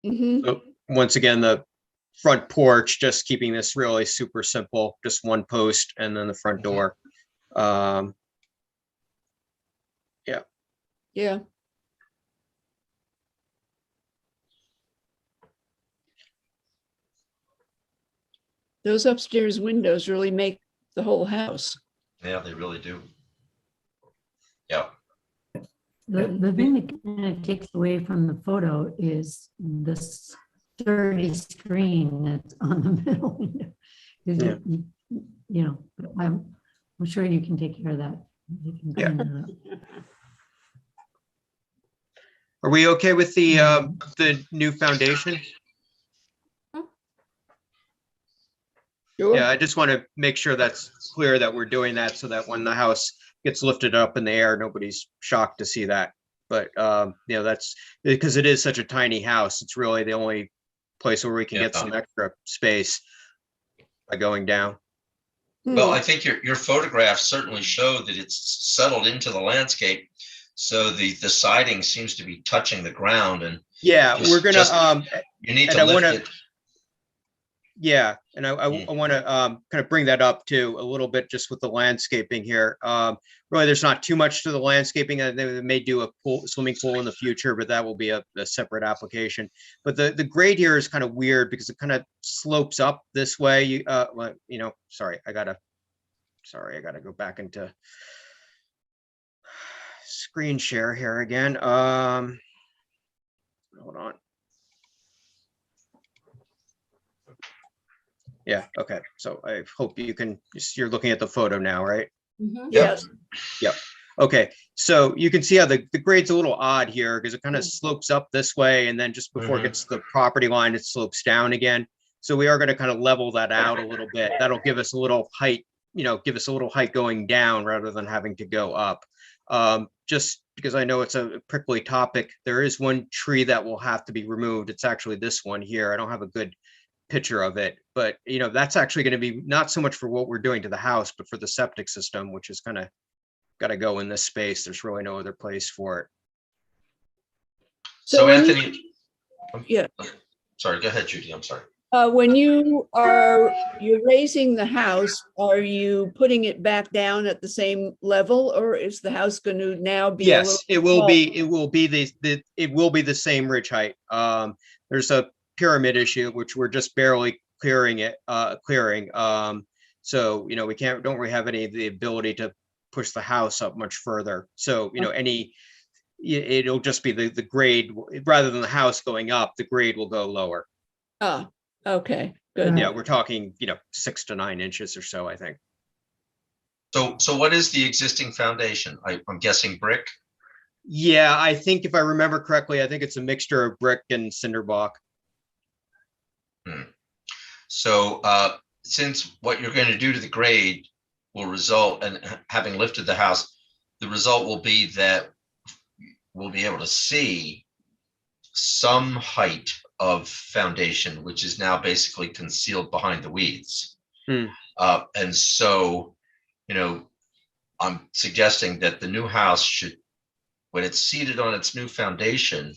Mhm. So once again, the front porch, just keeping this really super simple, just one post and then the front door. Yeah. Those upstairs windows really make the whole house. Yeah, they really do. Yeah. The thing that kind of takes away from the photo is the sturdy screen that's on the middle window. 'Cause Yeah. you know, I'm sure you can take care of that. You can clean that up. Are we okay with the new foundation? Sure. Yeah, I just want to make sure that's clear that we're doing that so that when the house gets lifted up in the air, nobody's shocked to see that. But you know, that's because it is such a tiny house. It's really the only place where we can get some extra space by going down. Well, I think your photographs certainly show that it's settled into the landscape. So the siding seems to be touching the ground, and Yeah, we're gonna you need and to I lift wanna- it. Yeah, and I want to kind of bring that up too a little bit just with the landscaping here. Really, there's not too much to the landscaping. They may do a swimming pool in the future, but that will be a separate application. But the grade here is kind of weird because it kind of slopes up this way. You know, sorry, I gotta go back into screen share here again. Hold on. Yeah, okay. So I hope you can, you're looking at the photo now, right? Yes. Yep. Okay, so you can see how the grade's a little odd here because it kind of slopes up this way and then just before it gets to the property line, it slopes down again. So we are going to kind of level that out a little bit. That'll give us a little height, you know, give us a little height going down rather than having to go up. just because I know it's a prickly topic, there is one tree that will have to be removed. It's actually this one here. I don't have a good picture of it, but that's actually going to be not so much for what we're doing to the house, but for the septic system, which is kind of got to go in this space. There's really no other place for it. So when you- Anthony. Yeah. Sorry, go ahead, Judy. I'm sorry. When you're raising the house, are you putting it back down at the same level, or is the house going to now be? Yes, it will be. It will be the same ridge height. There's a pyramid issue which we're just barely clearing. So we don't really have any of the ability to push the house up much further. So it'll just be the grade rather than the house going up. The grade will go lower. Oh, okay, good. Yeah, we're talking 6 to 9 inches or so, I think. So what is the existing foundation? I'm guessing brick. Yeah, I think if I remember correctly, I think it's a mixture of brick and cinder block. So since what you're going to do to the grade will result, and having lifted the house, the result will be that we'll be able to see some height of foundation, which is now basically concealed behind the weeds. And so, I'm suggesting that the new house should, when it's seated on its new foundation,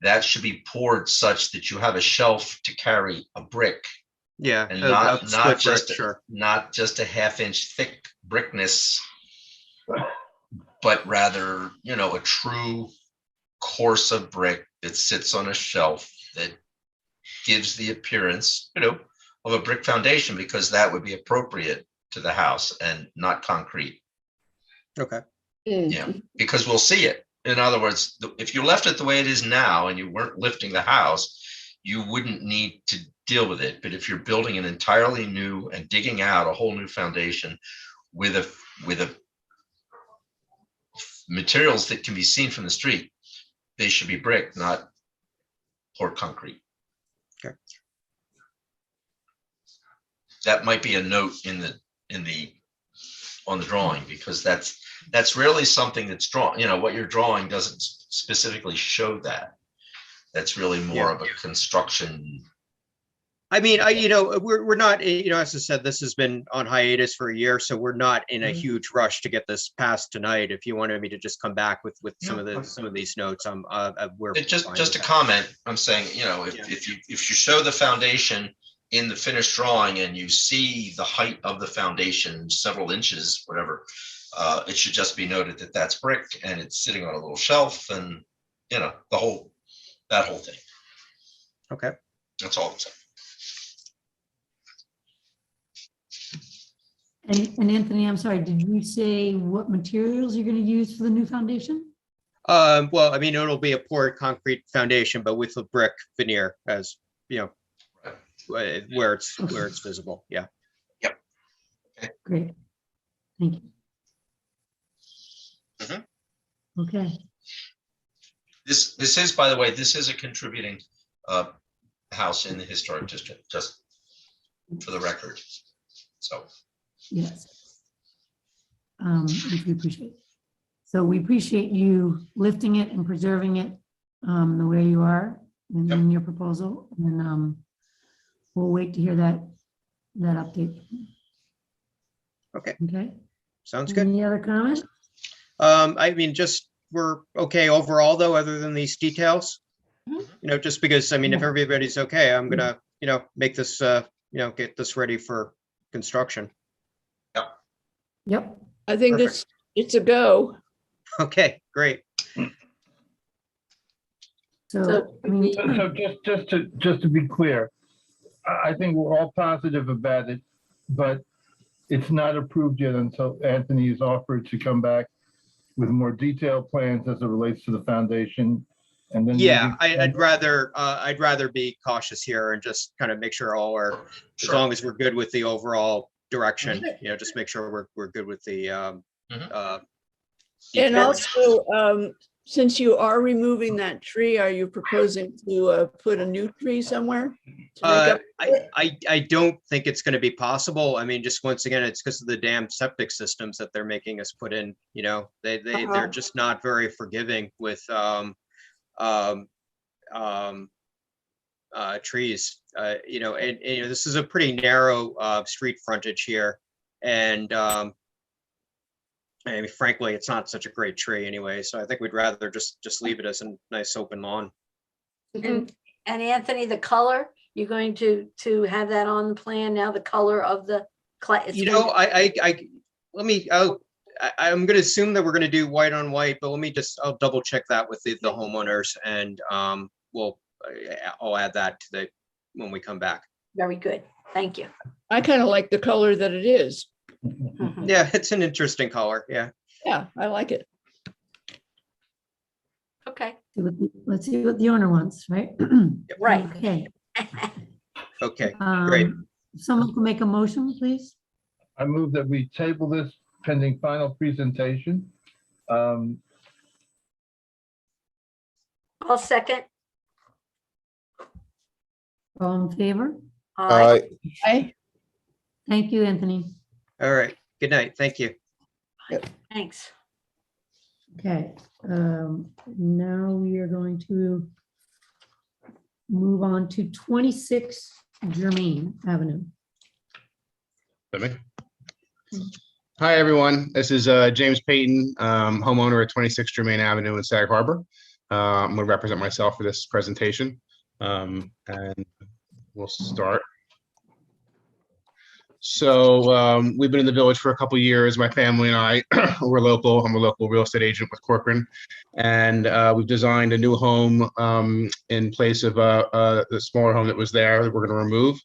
that should be poured such that you have a shelf to carry a brick. Yeah, and not just a half-inch thick brickness, but rather, a true course of brick that sits on a shelf that gives the appearance, of a brick foundation, because that would be appropriate to the house and not concrete. Okay. Yeah, because we'll see it. In other words, if you left it the way it is now and you weren't lifting the house, you wouldn't need to deal with it. But if you're building an entirely new and digging out a whole new foundation with a materials that can be seen from the street, they should be brick, not poured concrete. Okay. That might be a note on the drawing, because that's really something that's drawn. What you're drawing doesn't specifically show that. That's really more of a construction. I mean, we're not, as I said, this has been on hiatus for a year, so we're not in a huge rush to get this passed tonight. If you wanted me to just come back with some of these notes, we're just a comment. I'm saying, if you show the foundation in the finished drawing and you see the height of the foundation, several inches, whatever, it should just be noted that that's brick and it's sitting on a little shelf, and that whole thing. Okay, that's all I'm saying. And Anthony, I'm sorry, did you say what materials you're going to use for the new foundation? Well, I mean, it'll be a poured concrete foundation, but with a brick veneer, as where it's visible. Yeah. Yep. Okay. Great. Thank you. Okay. This is, by the way, this is a contributing house in the historic district, just for the record. So. Yes. Which we appreciate. So we appreciate you lifting it and preserving it the way you are in your proposal, and we'll wait to hear that update. Okay. Okay. Sounds good. Any other comments? I mean, just we're okay overall, though, other than these details. Just because, I mean, if everybody's okay, I'm gonna, make this, get this ready for construction. Yep. I think it's a go. Okay, great. So, I mean, So just to be clear, I think we're all positive about it, but it's not approved yet until Anthony has offered to come back with more detailed plans as it relates to the foundation. And then I'd rather be cautious here and just kind of make sure all are, as long as we're good with the overall direction, just make sure we're good with the and also, since you are removing that tree, are you proposing to put a new tree somewhere? to make up? I don't think it's going to be possible. I mean, just once again, it's because of the damn septic systems that they're making us put in, you know, they're just not very forgiving with, trees, you know, and, you know, this is a pretty narrow, street frontage here. And, I mean, frankly, it's not such a great tree anyway, so I think we'd rather just leave it as a nice open lawn. And Anthony, the color, you're going to have that on the plan now, the color of the clay? You know, I'm gonna assume that we're gonna do white on white, but I'll double check that with the homeowners, and I'll add that to when we come back. Very good, thank you. I kind of like the color that it is. Yeah, it's an interesting color, yeah. Yeah, I like it. Okay. Let's see what the owner wants, right? Right. Okay. Okay, great. Someone can make a motion, please. I move that we table this pending final presentation. I'll second. All in favor? Aye. Aye. Thank you, Anthony. All right, good night, thank you. Thanks. Okay, now we are going to move on to 26 Germain Avenue. Hi, everyone. This is James Payton, homeowner at 26 Germain Avenue in Sag Harbor. I'm going to represent myself for this presentation, and we'll start. So we've been in the village for a couple of years. My family and I, we're local. I'm a local real estate agent with Corcoran, and we've designed a new home in place of the smaller home that was there that we're going to remove,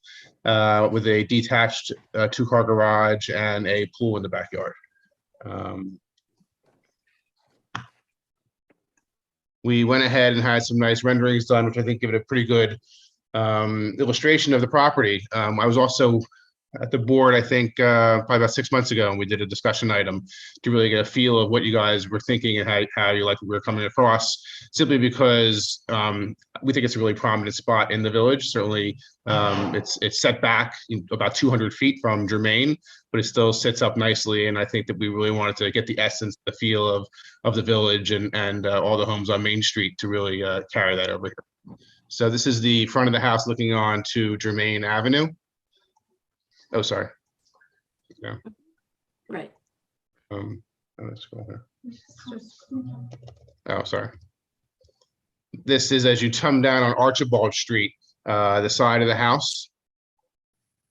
with a detached two-car garage and a pool in the backyard. We went ahead and had some nice renderings done, which I think give it a pretty good illustration of the property. I was also at the board, I think, probably about 6 months ago, and we did a discussion item to really get a feel of what you guys were thinking and how you like we're coming across, simply because we think it's a really prominent spot in the village. Certainly, it's set back about 200 feet from Germain, but it still sits up nicely. And I think that we really wanted to get the essence, the feel of the village and all the homes on Main Street to really carry that over here. So this is the front of the house looking on to Germain Avenue. Oh, sorry. Yeah. Right. Let's go here. Oh, sorry. This is as you come down on Archibald Street, the side of the house.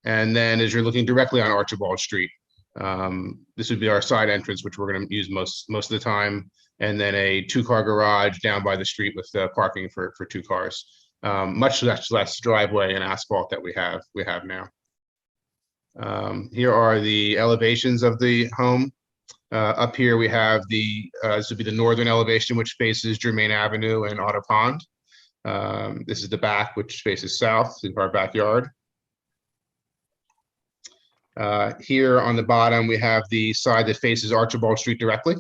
And then as you're looking directly on Archibald Street, this would be our side entrance, which we're going to use most of the time. And then a two-car garage down by the street with parking for 2 cars. Much less driveway and asphalt that we have now. Here are the elevations of the home. Up here we have this would be the northern elevation, which faces Germain Avenue and Otter Pond. This is the back, which faces south into our backyard. Here on the bottom, we have the side that faces Archibald Street directly,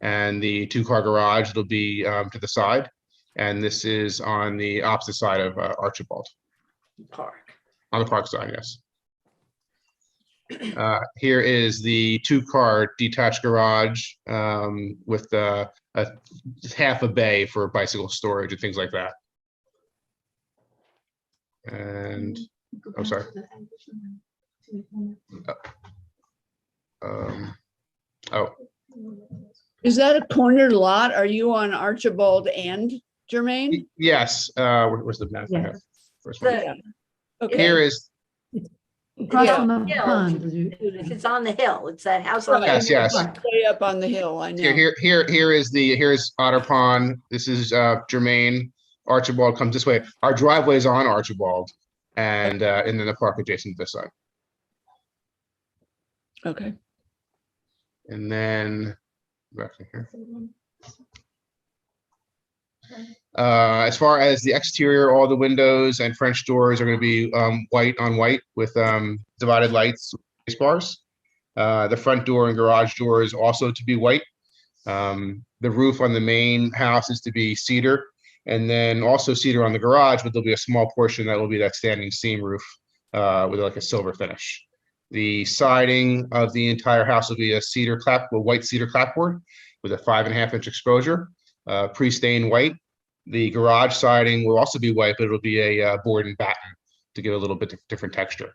and the 2-car garage will be to the side. And this is on the opposite side of Archibald. Park. On the park side, yes. Here is the 2-car detached garage with half a bay for bicycle storage and things like that. And I'm sorry. Is that a corner lot? Are you on Archibald and Germain? Yes. Where's the map? Yes. First one. Yeah. Okay. Here is. Across Yeah. from the Hill. pond. It's on the hill. It's that house on the Yes, hill. yes. Way up on the hill, I know. Here's Otter Pond. This is Germain. Archibald comes this way. Our driveway is on Archibald, and then the park adjacent to this side. Okay. And then back to here. As far as the exterior, all the windows and French doors are going to be white on white with divided lights, space bars. The front door and garage doors also to be white. The roof on the main house is to be cedar, And then also cedar on the garage, but there'll be a small portion that will be that standing seam roof with like a silver finish. The siding of the entire house will be a white cedar clapboard with a 5.5-inch exposure, pre-stained white. The garage siding will also be white, but it'll be a board and batten to give a little bit different texture.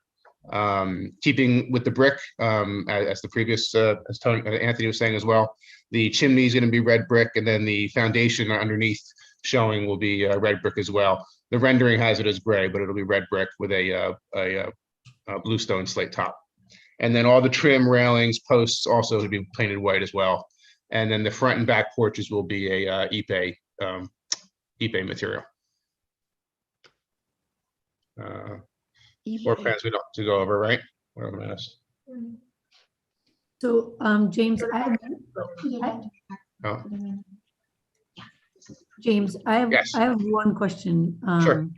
Keeping with the brick, as the previous, as Anthony was saying as well, the chimney is going to be red brick, and then the foundation underneath showing will be red brick as well. The rendering has it as gray, but it'll be red brick with a bluestone slate top. And then all the trim, railings, posts also to be painted white as well. And then the front and back porches will be a Ipe material. Floor plans we don't have to go over, right? Whatever it is. So, James, James, Yes. I have one question. Sure.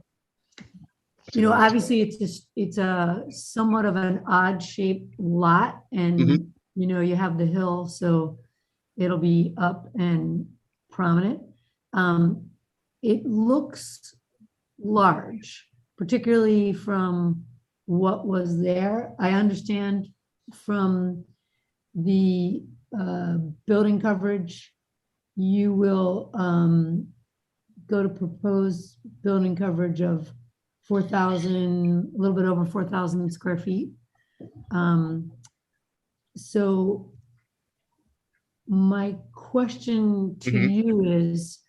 You know, obviously it's a somewhat of an odd shaped lot, and you know, you have the hill, so it'll be up and prominent. It looks large, particularly from what was there. I understand from the building coverage, you will go to propose building coverage of 4,000, a little bit over 4,000 square feet. So my question to you is,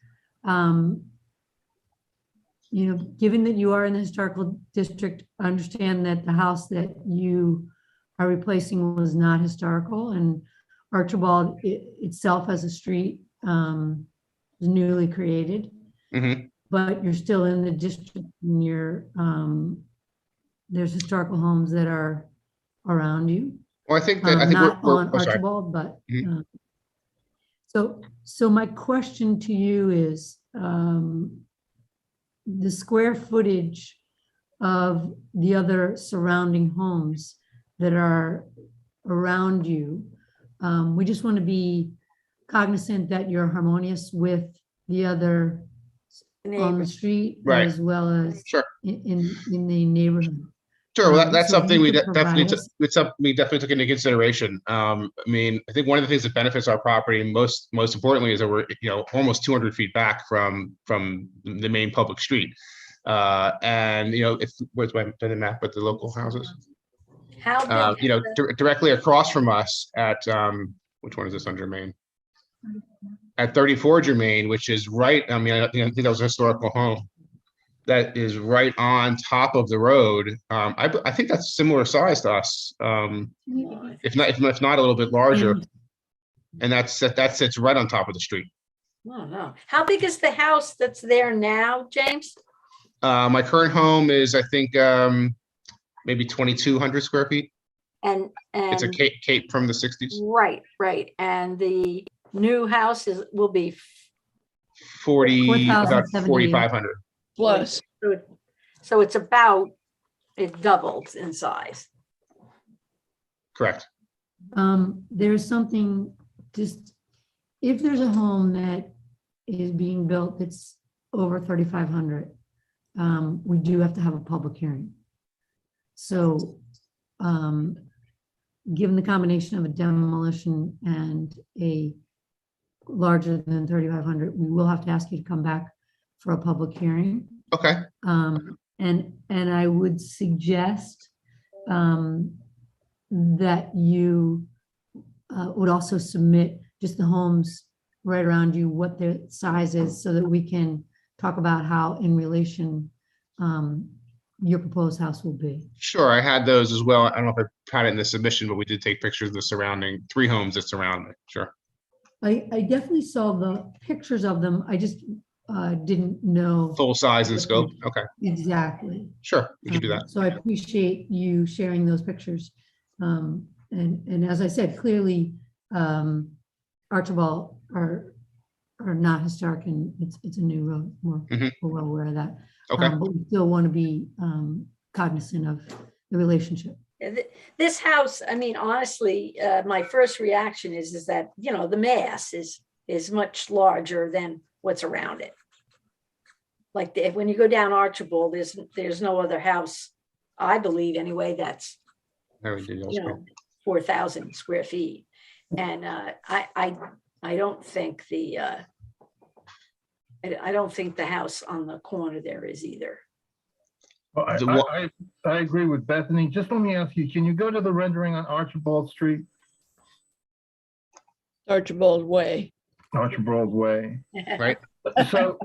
you know, given that you are in the historical district, I understand that the house that you are replacing was not historical, and Archibald itself as a street was newly created. But you're still in the district, and you're, there's historical homes that are around you. Well, I think that not we're on Archibald, but so my question to you is, the square footage of the other surrounding homes that are around you. We just want to be cognizant that you're harmonious with the other on the street, right, as well as in the neighborhood. Sure, well, that's So something you we could definitely provide us- it's something we definitely took into consideration. I mean, I think one of the things that benefits our property most importantly is that we're, you know, almost 200 feet back from the main public street. And you know, if where's my map with the local houses? How big? You know, directly across from us at which one is this on Germain? At 34 Germain, which is right. I mean, I think that was a historical home that is right on top of the road. I think that's similar size to us, if not a little bit larger. And that sits right on top of the street. Oh, no. How big is the house that's there now, James? My current home is, I think, maybe 2,200 square feet. And It's a cape from the 60s. Right. And the new house will be 40, about 4,078. 4,500. Plus. So it's about, it doubled in size. Correct. There's something, just if there's a home that is being built that's over 3,500, we do have to have a public hearing. So given the combination of a demolition and a larger than 3,500, we will have to ask you to come back for a public hearing. Okay. And I would suggest that you would also submit just the homes right around you, what their size is, so that we can talk about how in relation your proposed house will be. Sure, I had those as well. I don't know if I had it in the submission, but we did take pictures of the surrounding 3 homes that surround it. Sure. I definitely saw the pictures of them. I just didn't know. Full size and scope. Okay. Exactly. Sure, we can do that. So I appreciate you sharing those pictures. And as I said, clearly, Archibald are not historic, and it's a new road. We're well aware of that. Okay. But we still want to be cognizant of the relationship. This house, I mean, honestly, my first reaction is that, you know, the mass is much larger than what's around it. like when you go down Archibald, there's no other house, I believe anyway, that's, Everything else, you know, 4,000 square feet. And I don't think I don't think the house on the corner there is either. Well, I agree with Bethany. Just let me ask you, can you go to the rendering on Archibald Street? Archibald Way. Archibald Way. right? So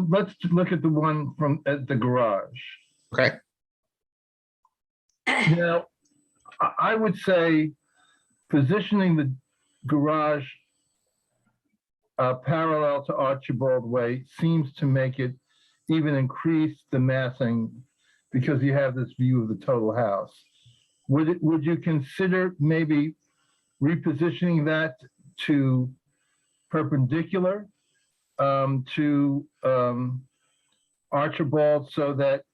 let's look at the one from at the garage. Okay. Now, I would say positioning the garage parallel to Archibald Way seems to make it even increase the massing because you have this view of the total house. Would you consider maybe repositioning that to perpendicular to Archibald so that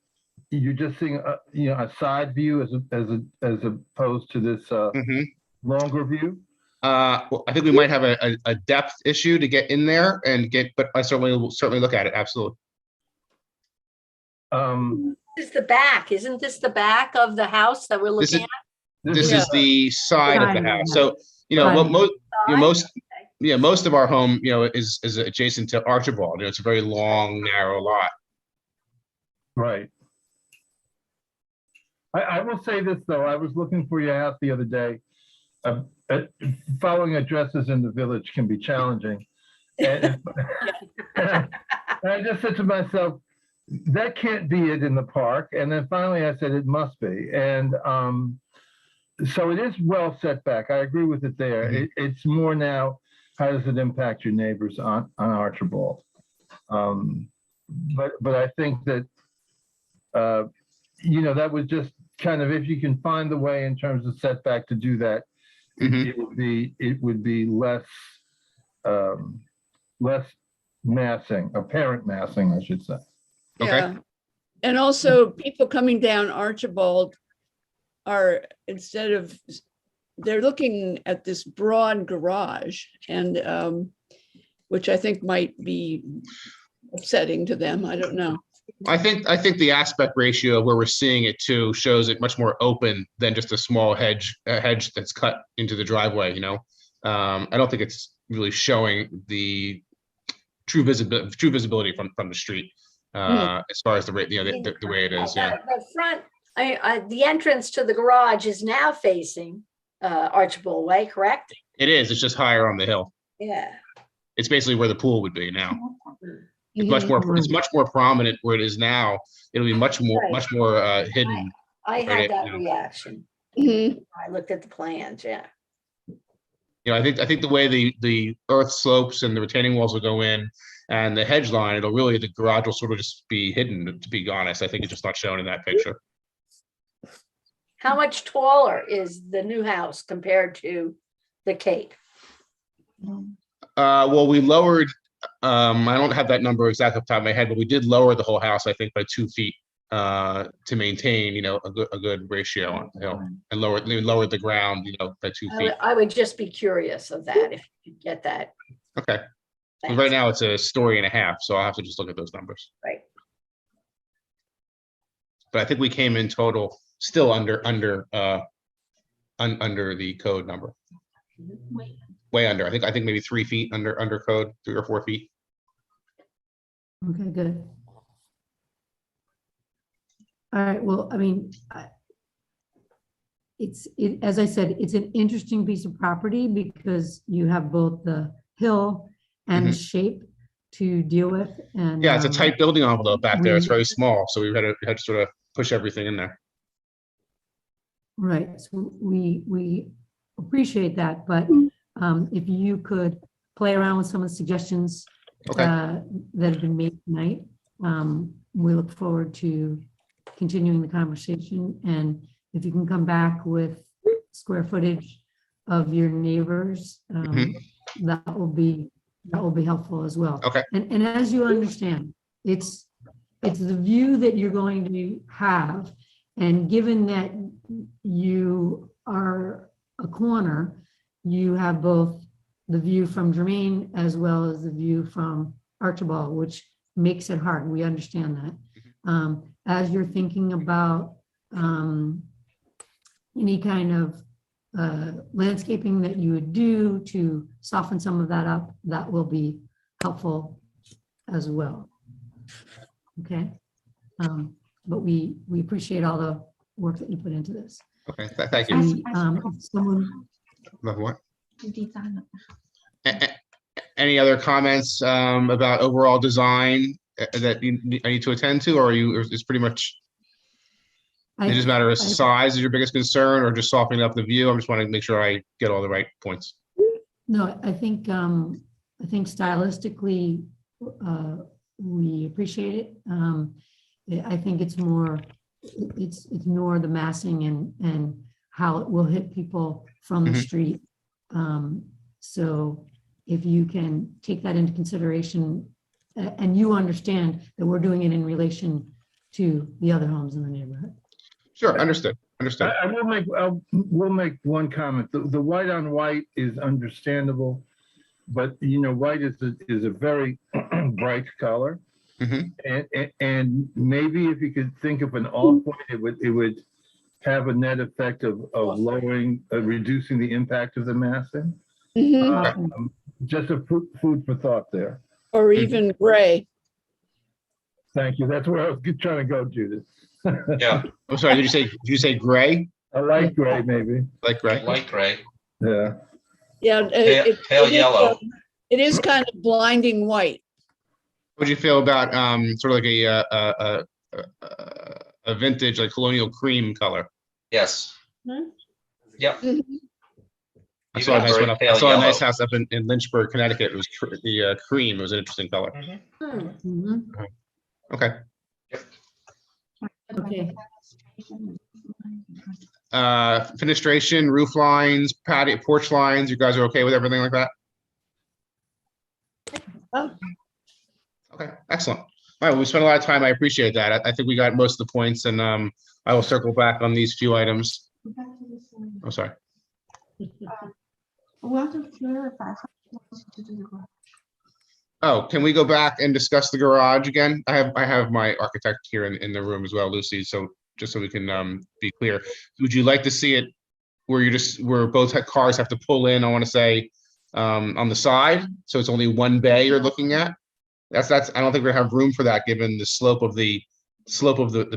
you're just seeing a side view as opposed to this longer view? Well, I think we might have a depth issue to get in there but I will certainly look at it. Absolutely. This is the back. Isn't this the back of the house that we're looking at? This is the side of the house. So, most of our home, is adjacent to Archibald. It's a very long, narrow lot. Right. I will say this, though. I was looking for your house the other day. Following addresses in the village can be challenging. And I just said to myself, that can't be it in the park. And then finally I said, it must be. And so it is well set back. I agree with it there. It's more now, how does it impact your neighbors on Archibald? But I think that, that was just kind of, if you can find the way in terms of setback to do that, it would be less massing, apparent massing, I should say. Yeah. And also people coming down Archibald are, they're looking at this broad garage and which I think might be upsetting to them. I don't know. I think the aspect ratio where we're seeing it too shows it much more open than just a small hedge that's cut into the driveway. I don't think it's really showing the true visibility from the street as far as the way it is. Yeah. The front, the entrance to the garage is now facing Archibald Way, correct? It is. It's just higher on the hill. Yeah. It's basically where the pool would be now. It's much more prominent where it is now. It'll be much more hidden. I had that reaction. I looked at the plans. Yeah. I think the way the earth slopes and the retaining walls will go in and the hedge line, the garage will sort of just be hidden, to be honest. I think it's just not shown in that picture. How much taller is the new house compared to the Cape? Well, we lowered, I don't have that number exactly off the top of my head, but we did lower the whole house, I think, by 2 feet to maintain, a good ratio on the hill, and lowered the ground, by 2 feet. I would just be curious of that if you could get that. Okay. Right now it's a story and a half, so I'll have to just look at those numbers. Right. But I think we came in total still under the code number. Way under. I think maybe 3 feet under code, 3 or 4 feet. Okay, good. All right, well, I mean, as I said, it's an interesting piece of property because you have both the hill and the shape to deal with. And yeah, it's a tight building envelope back there. It's very small, so we had to sort of push everything in there. Right, so we appreciate that, but if you could play around with some of the suggestions that have been made tonight, we look forward to continuing the conversation. And if you can come back with square footage of your neighbors, that will be helpful as well. Okay. And as you understand, it's the view that you're going to have, and given that you are a corner, you have both the view from Germain as well as the view from Archibald, which makes it hard. We understand that. As you're thinking about any kind of landscaping that you would do to soften some of that up, that will be helpful as well. Okay. But we appreciate all the work that you put into this. Okay, thank you. If someone, Love what? Any other comments about overall design that I need to attend to, or it's pretty much, it just matter of size is your biggest concern, or just softening up the view? I just want to make sure I get all the right points. no, I think stylistically, we appreciate it. I think it's more the massing and how it will hit people from the street. So if you can take that into consideration, and you understand that we're doing it in relation to the other homes in the neighborhood. Sure, understood. Understood. I will make one comment. The white on white is understandable, but white is a very bright color. And maybe if you could think of an off-white, it would have a net effect of lowering, reducing the impact of the massing. Just a food for thought there. Or even gray. Thank you. That's where I was trying to go, Judith. Yeah. I'm sorry. Did you say gray? I like gray, maybe. Like gray. Light gray. Yeah. Yeah. Pale yellow. It is kind of blinding white. What do you feel about sort of like a vintage, like colonial cream color? Yes. Yep. I saw a nice one up. I saw a nice house up in Lynchburg, Connecticut. It was the cream. It was an interesting color. Okay. Okay. Fenestration, roof lines, patio, porch lines. You guys are okay with everything like that? Okay, excellent. All right, well, we spent a lot of time. I appreciate that. I think we got most of the points, and I will circle back on these few items. I'm sorry. Oh, can we go back and discuss the garage again? I have my architect here in the room as well, Lucy. So just so we can be clear, would you like to see it where both cars have to pull in? I want to say on the side, so it's only one bay you're looking at. That's. I don't think we're gonna have room for that given the slope of the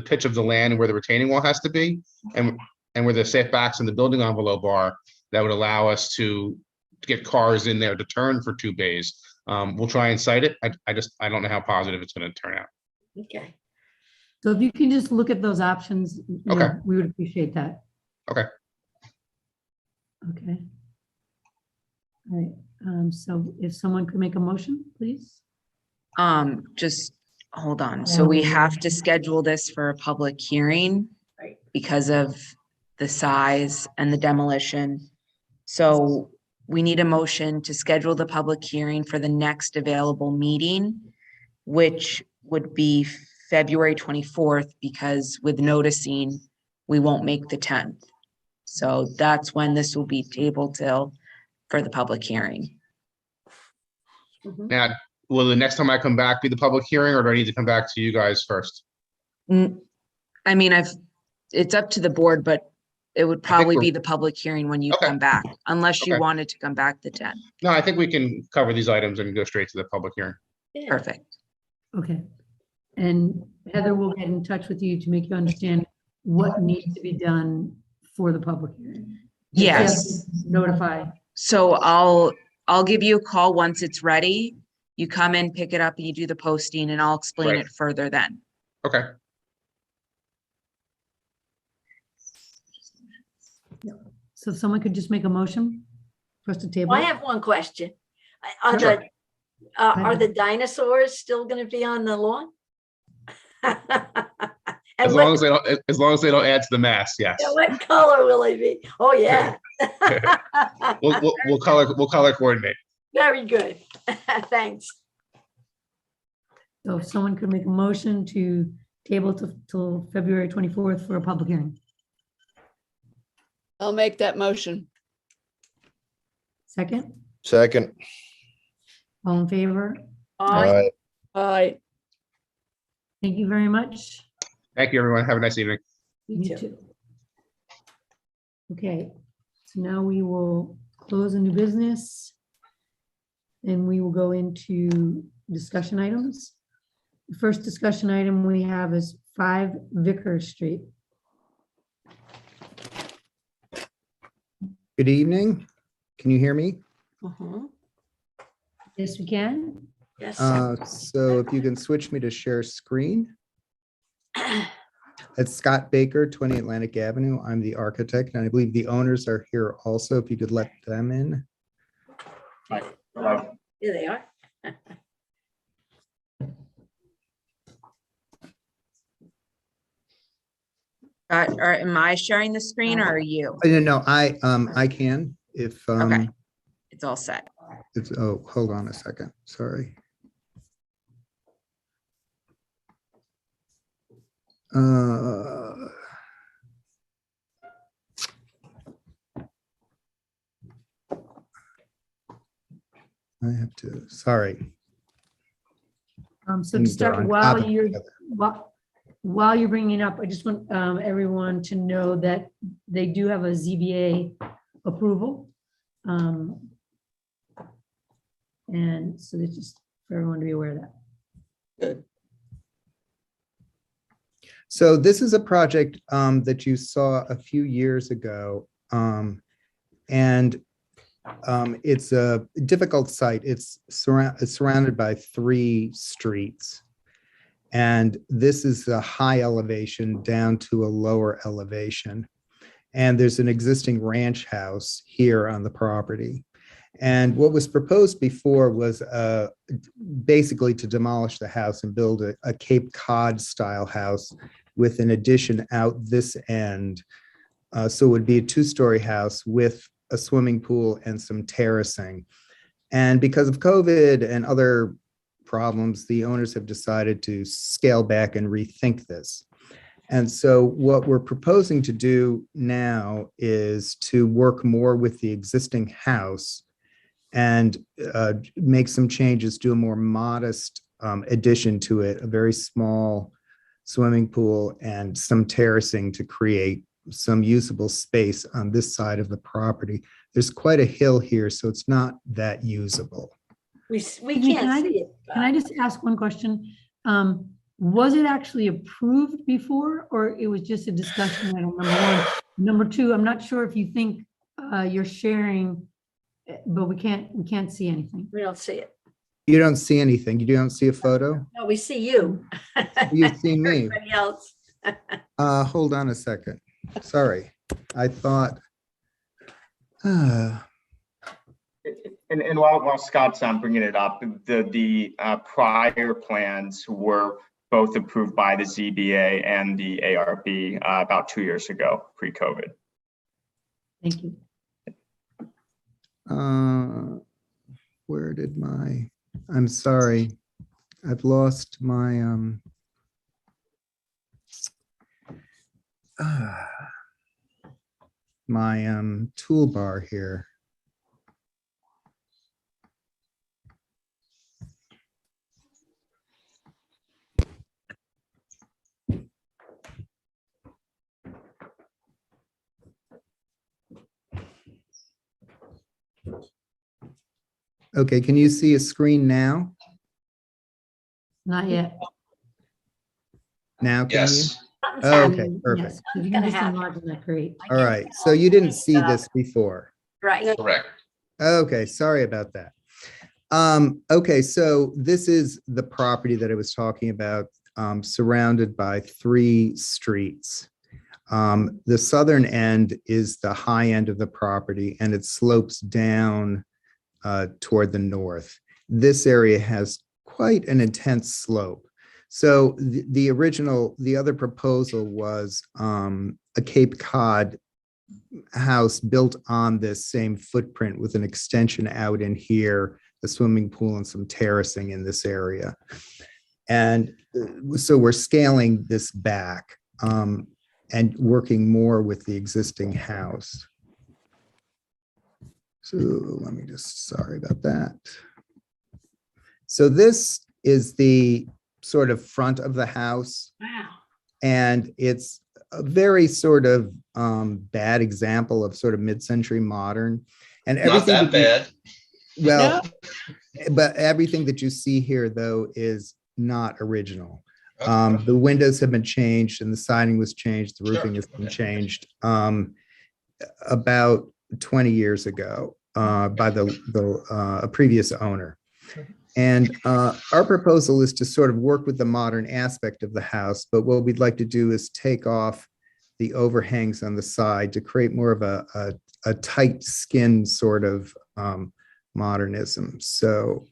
pitch of the land and where the retaining wall has to be, and where the setbacks and the building envelope are. That would allow us to get cars in there to turn for 2 bays. We'll try and cite it. I don't know how positive it's going to turn out. Okay. So if you can just look at those options, we would appreciate that. Okay. Okay. All right. So if someone could make a motion, please. Just hold on. So we have to schedule this for a public hearing because of the size and the demolition. So we need a motion to schedule the public hearing for the next available meeting, which would be February 24th, because with noticing, we won't make the 10th. So that's when this will be tabled for the public hearing. Now, will the next time I come back be the public hearing, or do I need to come back to you guys first? I mean, it's up to the board, but it would probably be the public hearing when you come back, unless you wanted to come back the 10th. No, I think we can cover these items and go straight to the public hearing. Perfect. Okay. And Heather will get in touch with you to make you understand what needs to be done for the public hearing. Yes. Notify. So I'll give you a call once it's ready. You come in, pick it up, and you do the posting, and I'll explain it further then. Okay. So if someone could just make a motion for us to table. I have one question. Are the dinosaurs still going to be on the lawn? As long as they don't add to the mass, yes. What color will they be? Oh yeah. We'll color coordinate. Very good. Thanks. So if someone could make a motion to table till February 24th for a public hearing. I'll make that motion. Second, Second. all in favor? Aye. Aye. Thank you very much. Thank you, everyone. Have a nice evening. You too. Okay, so now we will close the new business. And we will go into discussion items. The first discussion item we have is 5 Vickers Street. Good evening. Can you hear me? Yes, we can. Yes. So if you can switch me to share screen. It's Scott Baker, 20 Atlantic Avenue. I'm the architect, and I believe the owners are here also. If you could let them in. Here they are. Am I sharing the screen or are you? No, I can if Okay, it's all set. it's, oh, hold on a second. Sorry. I have to, sorry. So to They're start, on top while of you're each other. while you're bringing it up, I just want everyone to know that they do have a ZBA approval. And so it's just for everyone to be aware of that. Good. So this is a project that you saw a few years ago. And it's a difficult site. It's surrounded by 3 streets. And this is a high elevation down to a lower elevation. And there's an existing ranch house here on the property. And what was proposed before was basically to demolish the house and build a Cape Cod style house with an addition out this end. So it would be a 2-story house with a swimming pool and some terracing. And because of COVID and other problems, the owners have decided to scale back and rethink this. And so what we're proposing to do now is to work more with the existing house and make some changes, do a more modest addition to it, a very small swimming pool and some terracing to create some usable space on this side of the property. There's quite a hill here, so it's not that usable. We can't see it. Can I just ask one question? Was it actually approved before, or it was just a discussion item, number 1? Number 2, I'm not sure if you think you're sharing, but we can't see anything. We don't see it. You don't see anything. You don't see a photo? No, we see you. You see me. Everybody else. Hold on a second. Sorry. I thought. And while Scott's bringing it up, the prior plans were both approved by the ZBA and the ARB about 2 years ago, pre-COVID. Thank you. Where did my, I'm sorry. I've lost my, my toolbar here. Okay, can you see a screen now? Not yet. Now, can Yes. you? Oh, okay, perfect. Yes, if you can just enlarge that, great. All right, so you didn't see this before. Right. Correct. Okay, sorry about that. Okay, so this is the property that I was talking about, surrounded by 3 streets. The southern end is the high end of the property, and it slopes down toward the north. This area has quite an intense slope. So the other proposal was a Cape Cod house built on this same footprint with an extension out in here, the swimming pool and some terracing in this area. And so we're scaling this back and working more with the existing house. So let me just, sorry about that. So this is the sort of front of the house. Wow. And it's a very sort of bad example of sort of mid-century modern. And Not everything that bad. well, but everything that you see here, though, is not original. The windows have been changed and the siding was changed. The roofing has been changed about 20 years ago by the previous owner. And our proposal is to sort of work with the modern aspect of the house, but what we'd like to do is take off the overhangs on the side to create more of a tight skin sort of modernism. So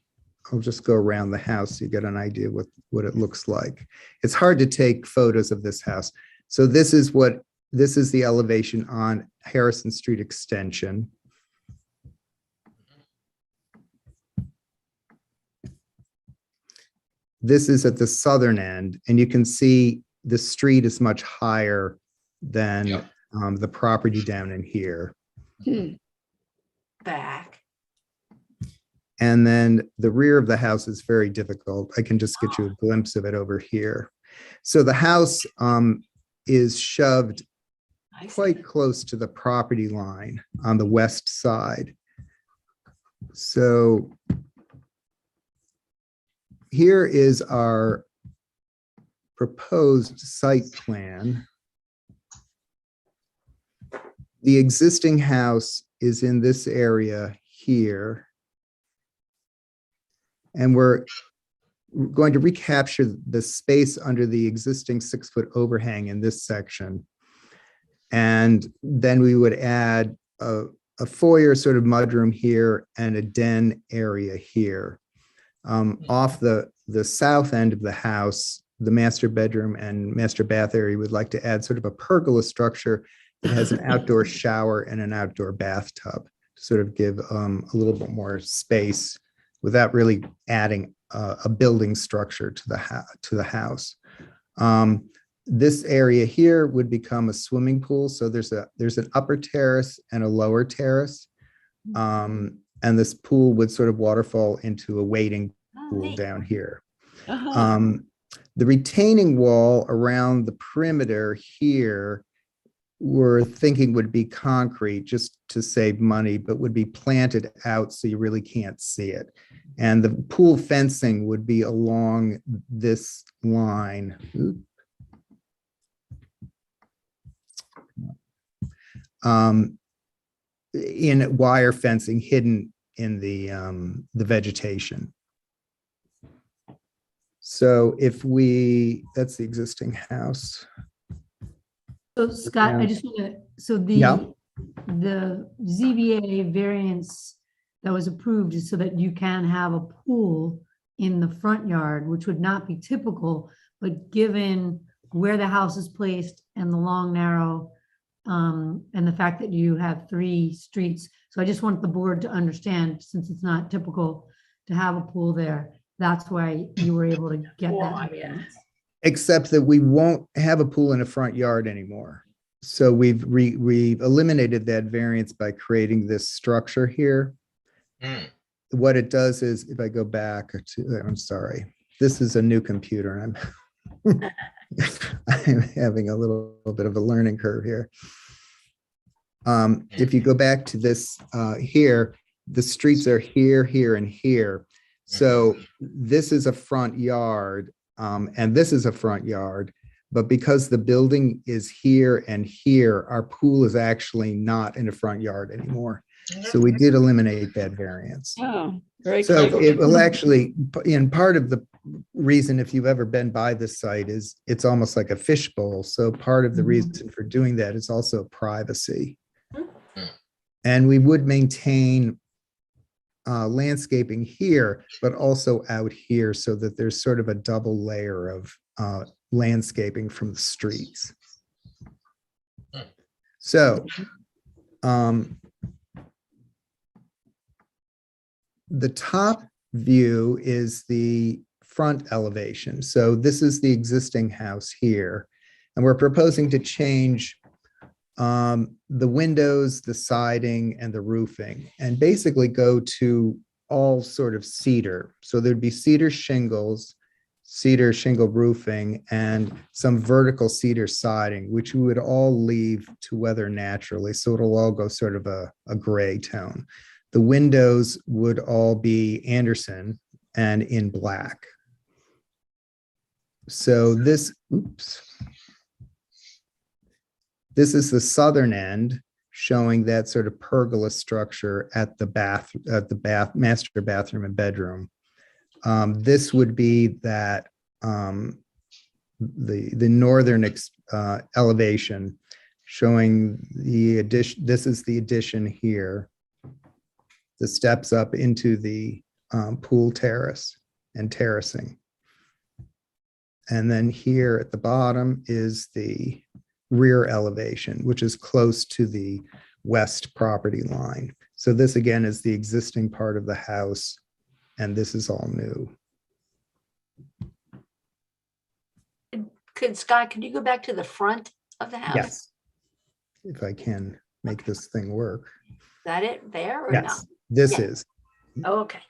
I'll just go around the house so you get an idea what it looks like. It's hard to take photos of this house. So this is the elevation on Harrison Street Extension. This is at the southern end, and you can see the street is much higher than the property down in here. Back. And then the rear of the house is very difficult. I can just get you a glimpse of it over here. So the house is shoved quite close to the property line on the west side. So here is our proposed site plan. The existing house is in this area here. And we're going to recapture the space under the existing 6-foot overhang in this section. And then we would add a foyer sort of mudroom here and a den area here. Off the south end of the house, the master bedroom and master bath area would like to add sort of a pergola structure that has an outdoor shower and an outdoor bathtub to sort of give a little bit more space without really adding a building structure to the house. This area here would become a swimming pool. So there's an upper terrace and a lower terrace. And this pool would sort of waterfall into a wading pool down here. The retaining wall around the perimeter here, we're thinking would be concrete just to save money, but would be planted out so you really can't see it. And the pool fencing would be along this line. In wire fencing hidden in the vegetation. So if that's the existing house. So Scott, I just want to, so the ZBA variance that was approved is so that you can have a pool in the front yard, which would not be typical, but given where the house is placed and the long, narrow, and the fact that you have 3 streets. So I just want the board to understand, since it's not typical to have a pool there, that's why you were able to get that. Except that we won't have a pool in a front yard anymore. So we've eliminated that variance by creating this structure here. What it does is, if I go back to, I'm sorry, this is a new computer and I'm having a little bit of a learning curve here. If you go back to this here, the streets are here, here, and here. So this is a front yard, and this is a front yard. But because the building is here and here, our pool is actually not in a front yard anymore. So we did eliminate that variance. Oh, very So clever. it will actually, in part of the reason, if you've ever been by this site, is it's almost like a fishbowl. So part of the reason for doing that is also privacy. And we would maintain landscaping here, but also out here so that there's sort of a double layer of landscaping from the streets. So the top view is the front elevation. So this is the existing house here. And we're proposing to change the windows, the siding, and the roofing, and basically go to all sort of cedar. So there'd be cedar shingles, cedar shingle roofing and some vertical cedar siding, which we would all leave to weather naturally. So it'll all go sort of a gray tone. The windows would all be Anderson and in black. So this, oops. This is the southern end, showing that sort of pergola structure at the master bathroom and bedroom. This would be that the northern elevation, showing the addition. This is the addition here. The steps up into the pool terrace and terracing. And then here at the bottom is the rear elevation, which is close to the west property line. So this again is the existing part of the house, and this is all new. Scott, could you go back to the front of the house? Yes. If I can make this thing work. Is that it there or Yes, not? this Yeah. is. Oh, okay.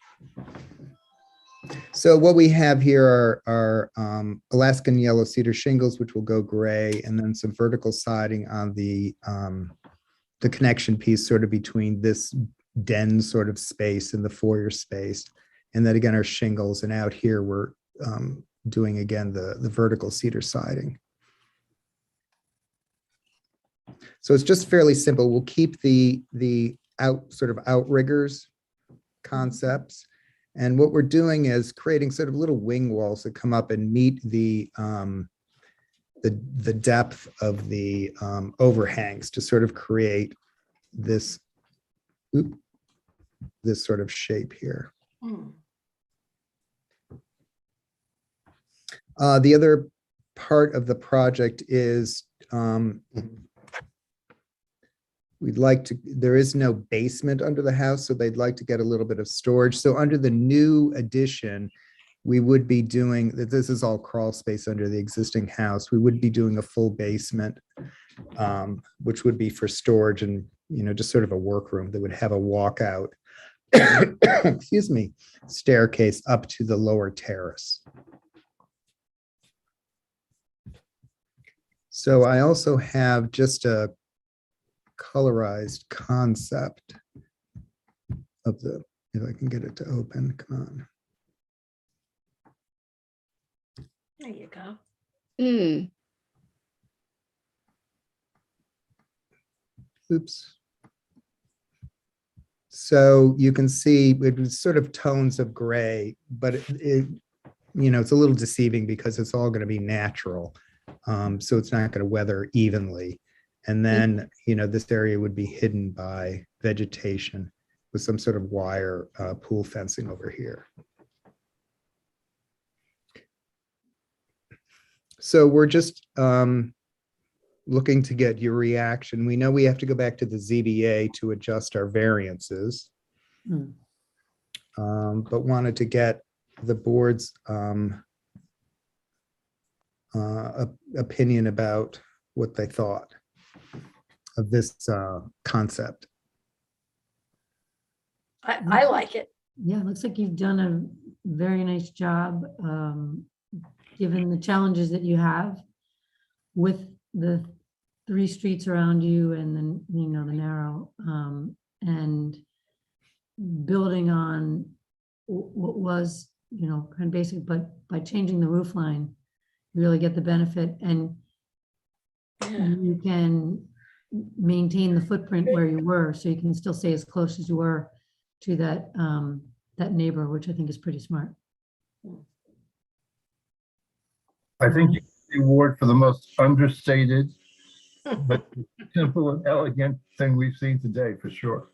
So what we have here are Alaskan yellow cedar shingles, which will go gray, and then some vertical siding on the connection piece sort of between this den sort of space and the foyer space. And then again, our shingles, and out here we're doing again the vertical cedar siding. So it's just fairly simple. We'll keep the sort of outriggers concepts. And what we're doing is creating sort of little wing walls that come up and meet the depth of the overhangs to sort of create this sort of shape here. The other part of the project is there is no basement under the house, so they'd like to get a little bit of storage. So under the new addition, we would be doing, this is all crawl space under the existing house. We would be doing a full basement, which would be for storage and, just sort of a workroom that would have a walkout, excuse me, staircase up to the lower terrace. So I also have just a colorized concept of if I can get it to open, come on. There you go. Oops. So you can see it was sort of tones of gray, but it's a little deceiving because it's all going to be natural. So it's not going to weather evenly. And then, this area would be hidden by vegetation with some sort of wire pool fencing over here. So we're just looking to get your reaction. We know we have to go back to the ZBA to adjust our variances, but wanted to get the board's opinion about what they thought of this concept. I like it. Yeah, it looks like you've done a very nice job, given the challenges that you have with the 3 streets around you and then, the narrow, and building on what was, kind of basic, but by changing the roof line, you really get the benefit, and you can maintain the footprint where you were, so you can still stay as close as you were to that that neighbor, which I think is pretty smart. I think you get the award for the most understated, but simple and elegant thing we've seen today, for sure.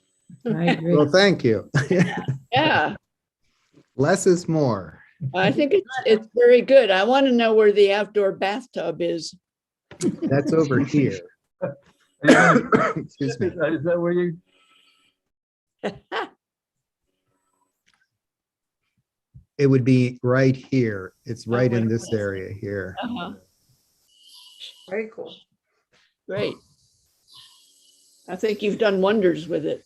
I agree. Well, thank you. Yeah, Less is more. I think it's very good. I want to know where the outdoor bathtub is. That's over here. Excuse me. Is that where you? It would be right here. It's right in this area here. Very cool. Great. I think you've done wonders with it.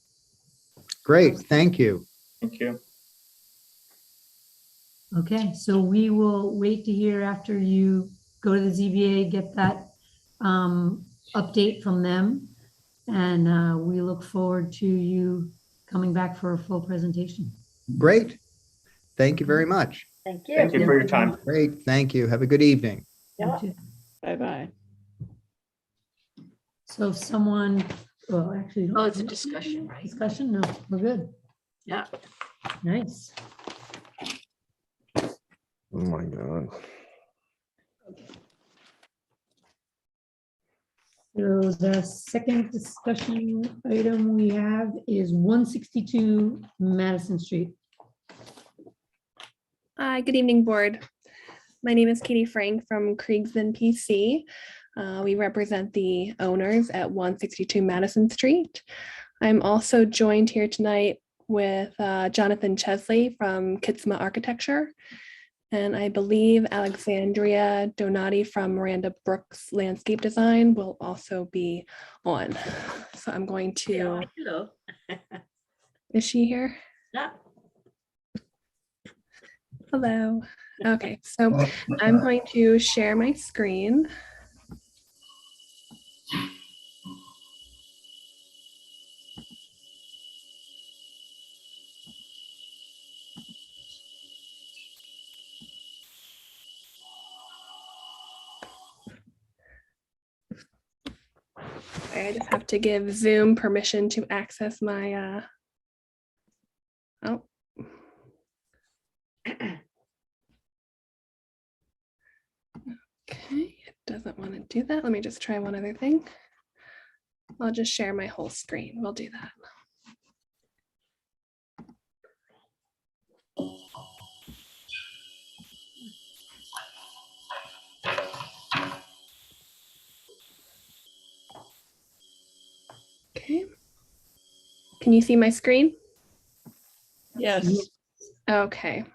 Great, thank you. Thank you. Okay, so we will wait to hear after you go to the ZBA, get that update from them. And we look forward to you coming back for a full presentation. Great. Thank you very much. Thank you. Thank you for your time. Great. Thank you. Have a good evening. Yeah. Bye-bye. So if someone, well, actually. Oh, it's a discussion, right? Discussion? No, we're good. Yeah. Nice. Oh my God. So the second discussion item we have is 162 Madison Street. Hi, good evening, board. My name is Katie Frank from Kriegsman PC. We represent the owners at 162 Madison Street. I'm also joined here tonight with Jonathan Chesley from Kitsma Architecture. And I believe Alexandria Donati from Miranda Brooks Landscape Design will also be on. So I'm going to, Hello. is she here? Yeah. Hello. Okay, so I'm going to share my screen. I just have to give Zoom permission to access my, oh. Okay, it doesn't want to do that. Let me just try one other thing. I'll just share my whole screen. We'll do that. Okay. Can you see my screen? Yes. Okay.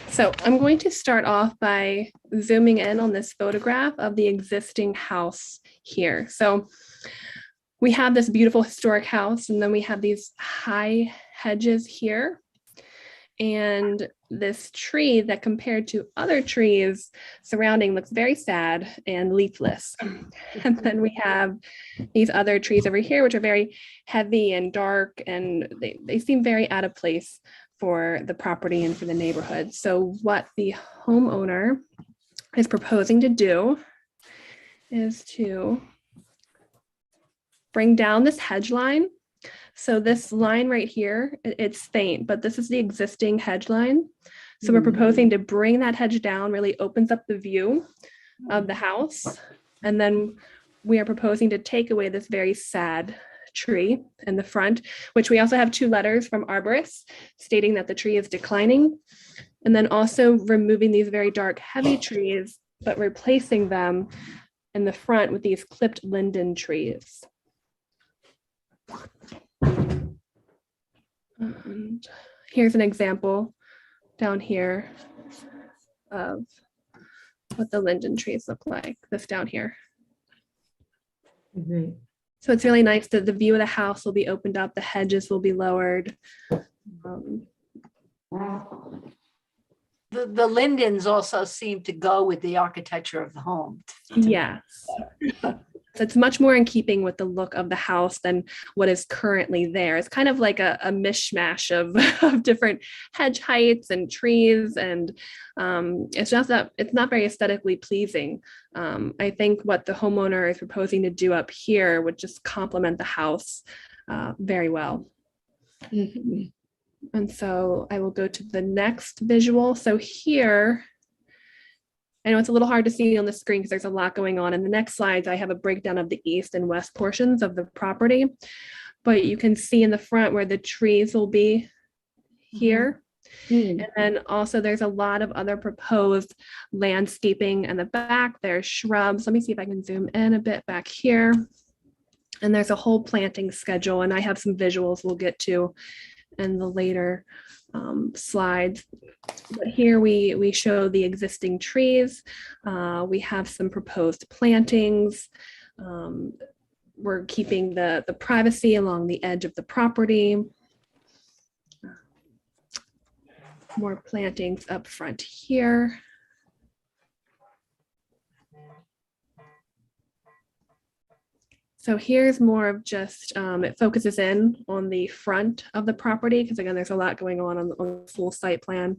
So I'm going to start off by zooming in on this photograph of the existing house here. So we have this beautiful historic house, and then we have these high hedges here. And this tree that compared to other trees surrounding looks very sad and leafless. And then we have these other trees over here, which are very heavy and dark, and they seem very out of place for the property and for the neighborhood. So what the homeowner is proposing to do is to bring down this hedge line. So this line right here, it's faint, but this is the existing hedge line. So we're proposing to bring that hedge down, really opens up the view of the house. And then we are proposing to take away this very sad tree in the front, which we also have 2 letters from arborists stating that the tree is declining. And then also removing these very dark, heavy trees, but replacing them in the front with these clipped linden trees. And here's an example down here of what the linden trees look like, this down here. Great. So it's really nice that the view of the house will be opened up, the hedges will be lowered. The lindens also seem to go with the architecture of the home. Yes. So it's much more in keeping with the look of the house than what is currently there. It's kind of like a mishmash of different hedge heights and trees, and it's just that it's not very aesthetically pleasing. I think what the homeowner is proposing to do up here would just complement the house very well. And so I will go to the next visual. So here, I know it's a little hard to see on the screen because there's a lot going on. In the next slides, I have a breakdown of the east and west portions of the property, but you can see in the front where the trees will be here. And then also there's a lot of other proposed landscaping in the back. There's shrubs. Let me see if I can zoom in a bit back here. And there's a whole planting schedule, and I have some visuals we'll get to in the later slides. But here we show the existing trees. We have some proposed plantings. We're keeping the privacy along the edge of the property. more plantings up front here. So here's more of just, it focuses in on the front of the property, because again, there's a lot going on the full site plan.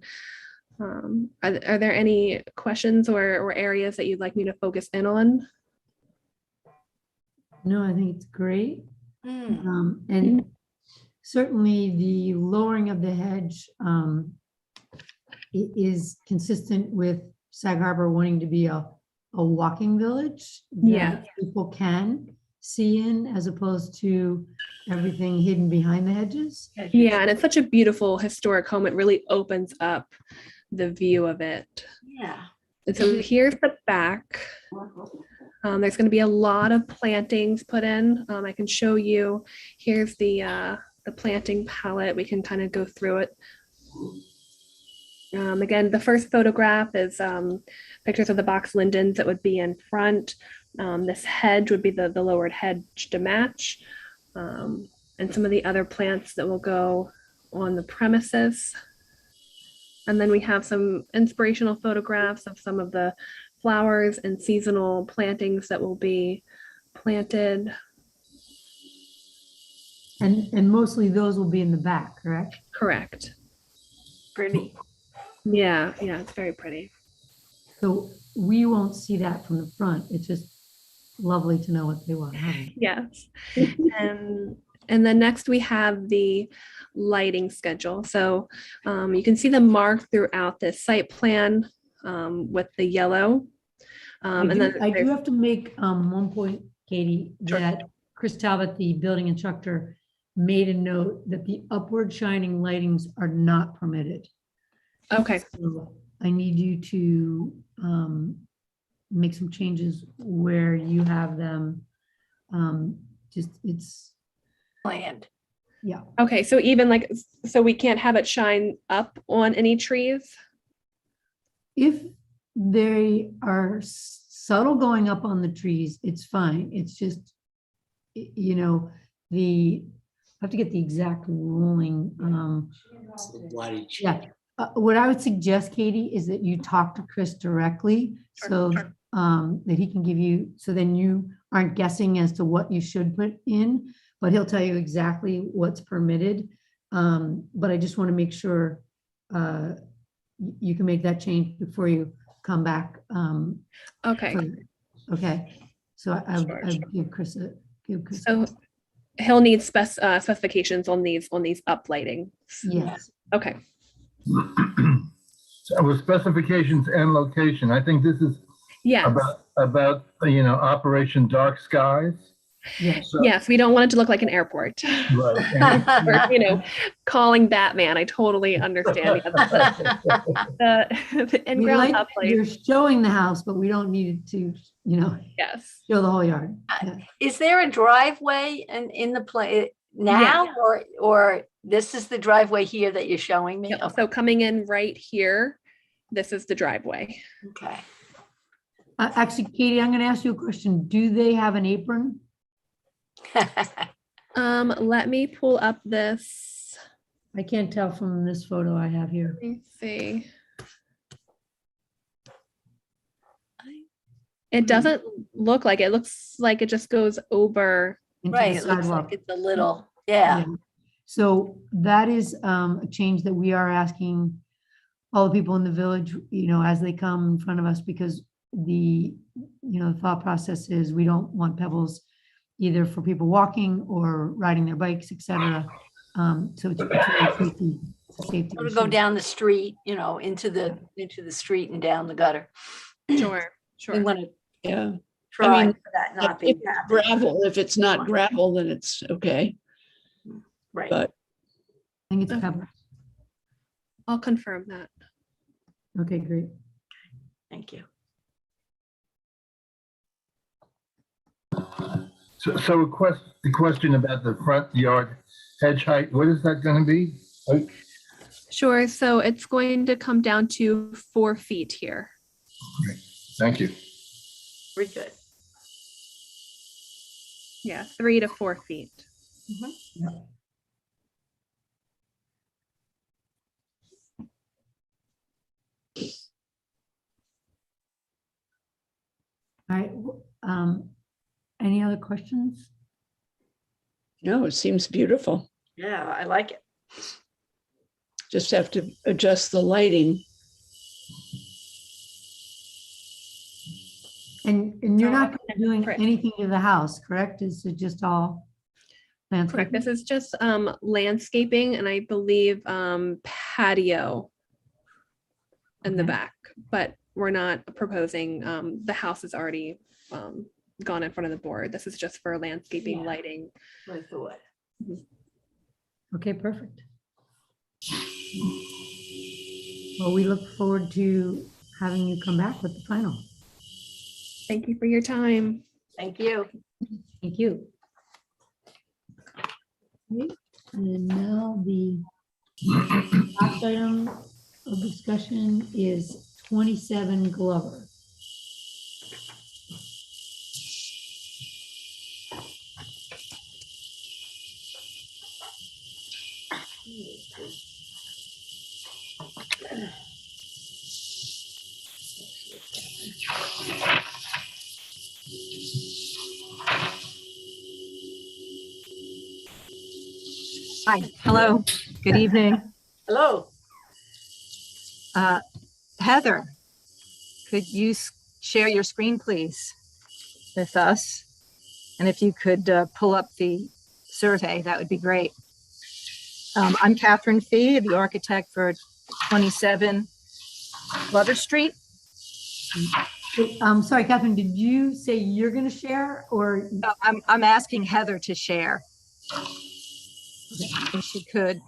Are there any questions or areas that you'd like me to focus in on? No, I think it's great. And certainly the lowering of the hedge is consistent with Sag Harbor wanting to be a walking village that people can see in, as opposed to everything hidden behind the hedges. Yeah, and it's such a beautiful historic home. It really opens up the view of it. Yeah. And so here's the back. There's going to be a lot of plantings put in. I can show you. Here's the planting palette. We can kind of go through it. Again, the first photograph is pictures of the box lindens that would be in front. This hedge would be the lowered hedge to match. And some of the other plants that will go on the premises. And then we have some inspirational photographs of some of the flowers and seasonal plantings that will be planted. And mostly those will be in the back, correct? Correct. Pretty. Yeah, it's very pretty. So we won't see that from the front. It's just lovely to know what they want to have. Yes. And then next we have the lighting schedule. So you can see them marked throughout this site plan with the yellow. I do have to make one point, Katie, that Chris Talbot, the building instructor, made a note that the upward shining lightings are not permitted. Okay. So I need you to make some changes where you have them. It's planned. Yeah. Okay, so even like, so we can't have it shine up on any trees? If they are subtle going up on the trees, it's fine. It's just, you know, I have to get the exact ruling. Yeah. What I would suggest, Katie, is that you talk to Chris directly, so that he can give you, so then you aren't guessing as to what you should put in, but he'll tell you exactly what's permitted. But I just want to make sure you can make that change before you come back. Okay. Okay. So I'll give Chris So he'll need specifications on these uplighting. Yes. Okay. So with specifications and location, I think this is about Operation Dark Skies. Yes. Yes, we don't want it to look like an airport. Right. Or, calling Batman. I totally understand. The in-ground uplight. You're showing the house, but we don't need it to, yes, show the whole yard. Yeah. Is there a driveway in the play now, or this is the driveway here that you're showing me? Yep. So coming in right here, this is the driveway. Okay. Actually, Katie, I'm going to ask you a question. Do they have an apron? Let me pull up this. I can't tell from this photo I have here. Let me see. It doesn't look like it. Looks like it just goes over. Right. It looks like it's a little, yeah. So that is a change that we are asking all the people in the village, as they come in front of us, because the thought process is we don't want pebbles either for people walking or riding their bikes, etc. So it's a safety To go down the street, into the street and down the gutter. Sure. We want to try I mean, for that not if being it's gravel, if it's not gravel, then it's okay. right. But I think it's pebbles. I'll confirm that. Okay, great. Thank you. So the question about the front yard hedge height, what is that going to be? Sure. So it's going to come down to 4 feet here. Great. Thank you. Very good. Yeah, 3 to 4 feet. Yeah. All right, any other questions? No, it seems beautiful. Yeah, I like it. Just have to adjust the lighting. And you're not doing anything to the house, correct? Is it just all Correct. landscape? This is just landscaping and I believe patio in the back, but we're not proposing, the house is already gone in front of the board. This is just for landscaping, lighting. I thought. Okay, perfect. Well, we look forward to having you come back with the final. Thank you for your time. Thank you. Thank you. Okay, and now the last item of discussion is 27 Glover. Hi, hello, good evening. Hello. Heather, could you share your screen, please, with us? And if you could pull up the survey, that would be great. I'm Catherine Fee, the architect for 27 Glover Street. I'm sorry, Catherine, did you say you're going to share or? No, I'm asking Heather to share. If she could.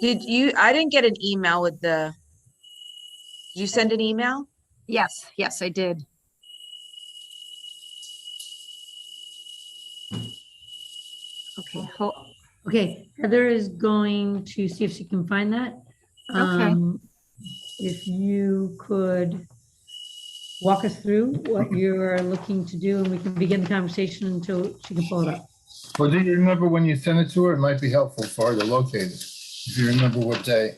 Did you, I didn't get an email with the, did you send an email? Yes, yes, I did. Okay, okay, Heather is going to see if she can find that. Okay. If you could walk us through what you're looking to do and we can begin the conversation until she can pull it up. Well, do you remember when you sent it to her? It might be helpful for her to locate it, if you remember what day.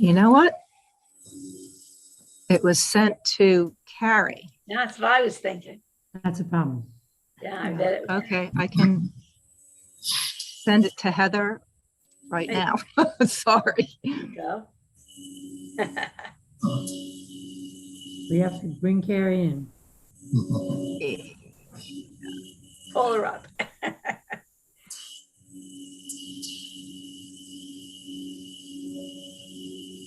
You know what? It was sent to Carrie. That's what I was thinking. That's a problem. Yeah, I bet it. Okay, I can send it to Heather right now. Sorry. Go. We have to bring Carrie in. Pull her up.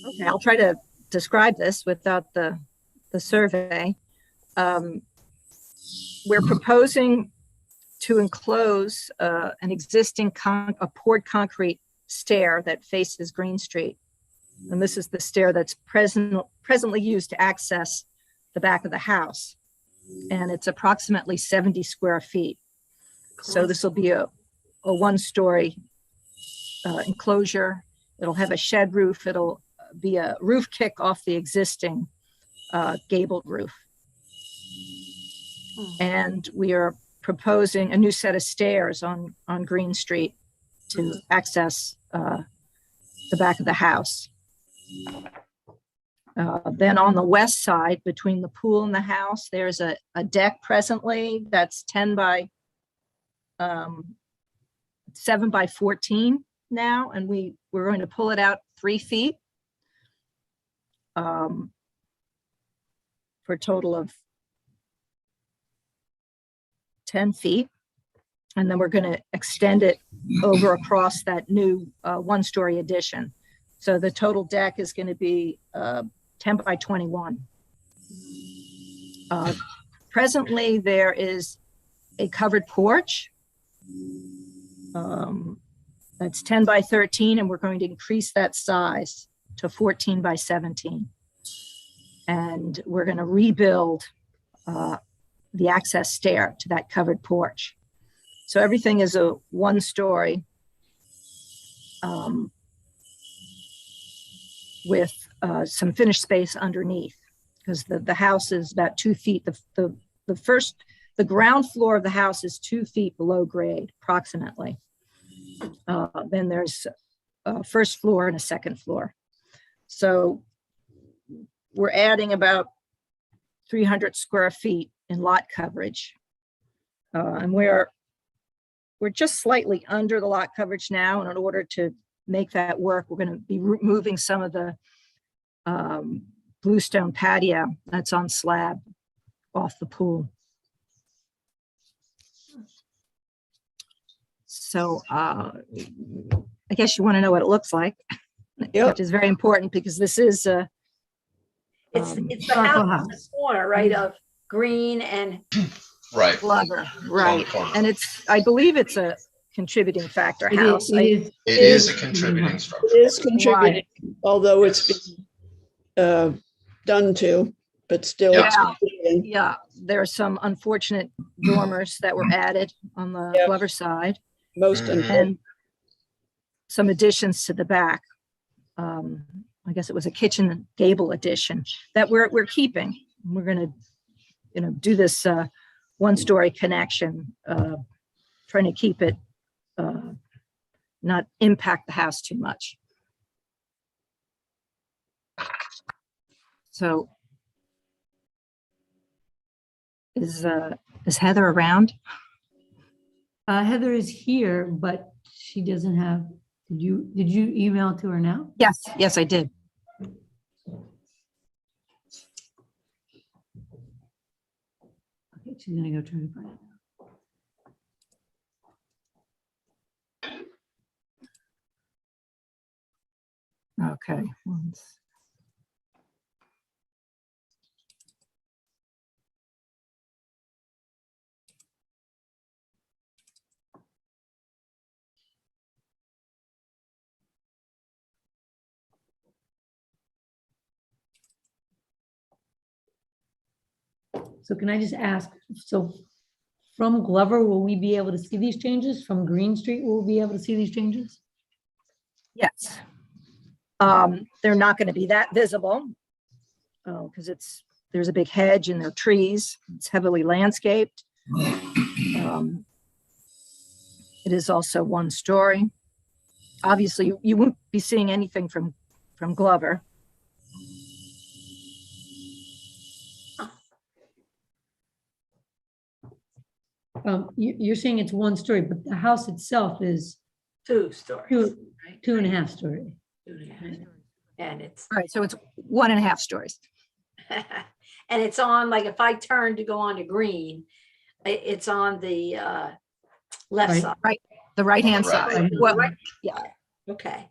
Okay, I'll try to describe this without the survey. We're proposing to enclose an existing a poured concrete stair that faces Green Street. And this is the stair that's presently used to access the back of the house. And it's approximately 70 square feet. So this will be a one-story enclosure. It'll have a shed roof. It'll be a roof kick off the existing gabled roof. And we are proposing a new set of stairs on Green Street to access the back of the house. Then on the west side, between the pool and the house, there's a deck presently that's 10 by 7 by 14 now, and we're going to pull it out 3 feet for a total of 10 feet. And then we're going to extend it over across that new one-story addition. So the total deck is going to be 10 by 21. Presently, there is a covered porch that's 10 by 13, and we're going to increase that size to 14 by 17. And we're going to rebuild the access stair to that covered porch. So everything is a one-story with some finished space underneath, because the house is about 2 feet. The ground floor of the house is 2 feet below grade, approximately. Then there's a first floor and a second floor. So we're adding about 300 square feet in lot coverage. And we're just slightly under the lot coverage now. And in order to make that work, we're going to be removing some of the bluestone patio that's on slab off the pool. So I guess you want to know what it looks like, which is very important because this is it's the house in the corner, right, of Green and Right. Glover, right. And I believe it's a contributing factor house. It is a contributing structure. It is contributing, although it's been done to, but still. Yeah, there are some unfortunate dormers that were added on the Glover side. Most and some additions to the back. I guess it was a kitchen gable addition that we're keeping. We're going to, do this one-story connection, trying to keep it not impact the house too much. So is Heather around? Heather is here, but she doesn't have, did you email to her now? Yes, I did. Okay, she's gonna go try to find it. Okay. So can I just ask, so from Glover, will we be able to see these changes? From Green Street, will we be able to see these changes? Yes. They're not going to be that visible because there's a big hedge and there are trees. It's heavily landscaped. It is also one story. Obviously, you won't be seeing anything from Glover. You're saying it's one story, but the house itself is 2 stories. Two and a half story. And it's all right, so it's 1.5 stories. and it's on, like, if I turn to go on to Green, it's on the left side. Right, the right-hand side. Well, yeah. Okay.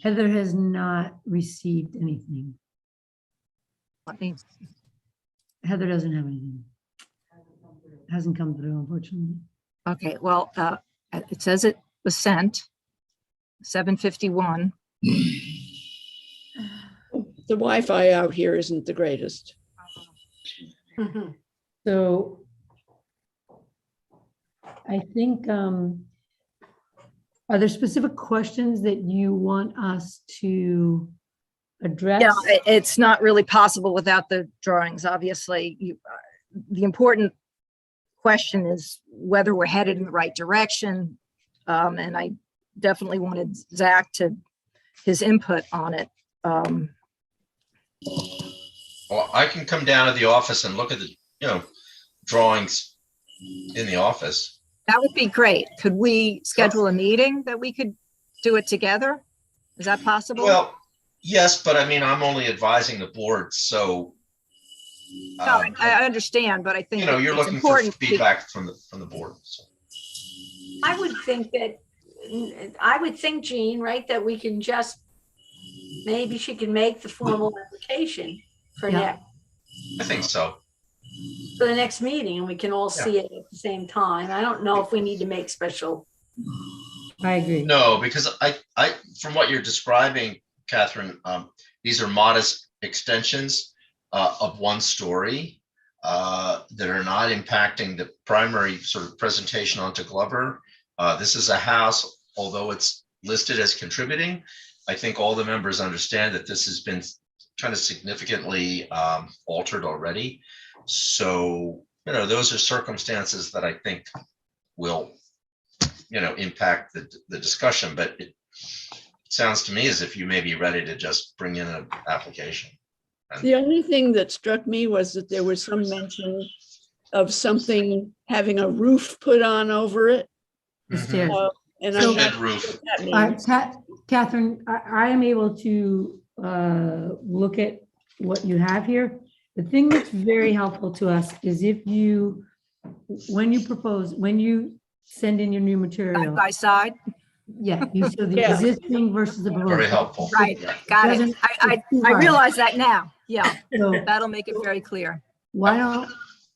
Heather has not received anything. Heather doesn't have anything. It hasn't come through, unfortunately. Okay, well, it says it was sent 7:51. The Wi-Fi out here isn't the greatest. So I think, are there specific questions that you want us to address? Yeah, it's not really possible without the drawings, obviously. The important question is whether we're headed in the right direction. And I definitely wanted Zach his input on it. Well, I can come down to the office and look at the, drawings in the office. That would be great. Could we schedule a meeting that we could do it together? Is that possible? Well, yes, but I mean, I'm only advising the board, so. No, I understand, but I think you're it's looking for important feedback from the board. So. I would think that I would think, Jean, right, that we can just, maybe she can make the formal application for Yeah. I think so. for the next meeting, and we can all see it at the same time. I don't know if we need to make special. I agree. No, because from what you're describing, Catherine, these are modest extensions of 1 story that are not impacting the primary sort of presentation onto Glover. This is a house, although it's listed as contributing. I think all the members understand that this has been kind of significantly altered already. So, those are circumstances that I think will, impact the discussion, but it sounds to me as if you may be ready to just bring in an application. The only thing that struck me was that there was some mention of something having a roof put on over it. The stairs. And So- I'm not Shed sure roof. what that means. Catherine, I am able to look at what you have here. The thing that's very helpful to us is if you, when you send in your new material. Side by side. Yeah, you show the Yeah. existing versus the proposed. Very helpful. Right, got it. Doesn't- I it's too hard. realize that now. Yeah, So that'll make it very clear. why don't,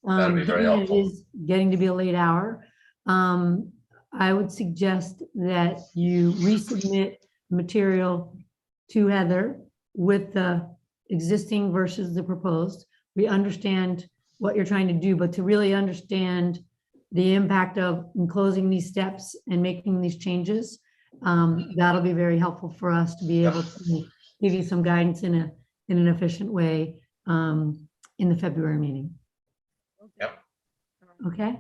That'd be very given it helpful. is getting to be a late hour, I would suggest that you resubmit material to Heather with the existing versus the proposed. We understand what you're trying to do, but to really understand the impact of enclosing these steps and making these changes, that'll be very helpful for us to be able to give you some guidance in an efficient way in the February meeting. Yep. Okay?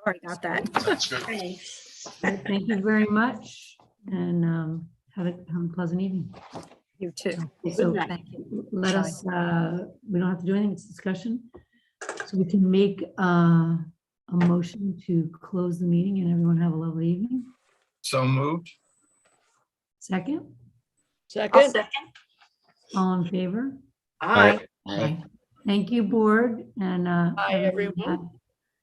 Sorry about that. That's good. Thanks. Thank you very much, and have a pleasant evening. You too. So Thank you. let us, we don't have to do anything, it's discussion. So we can make a motion to close the meeting and everyone have a lovely evening. So moved. Second, Second, all in favor? Aye. Aye. Thank you, board, and Bye, everyone.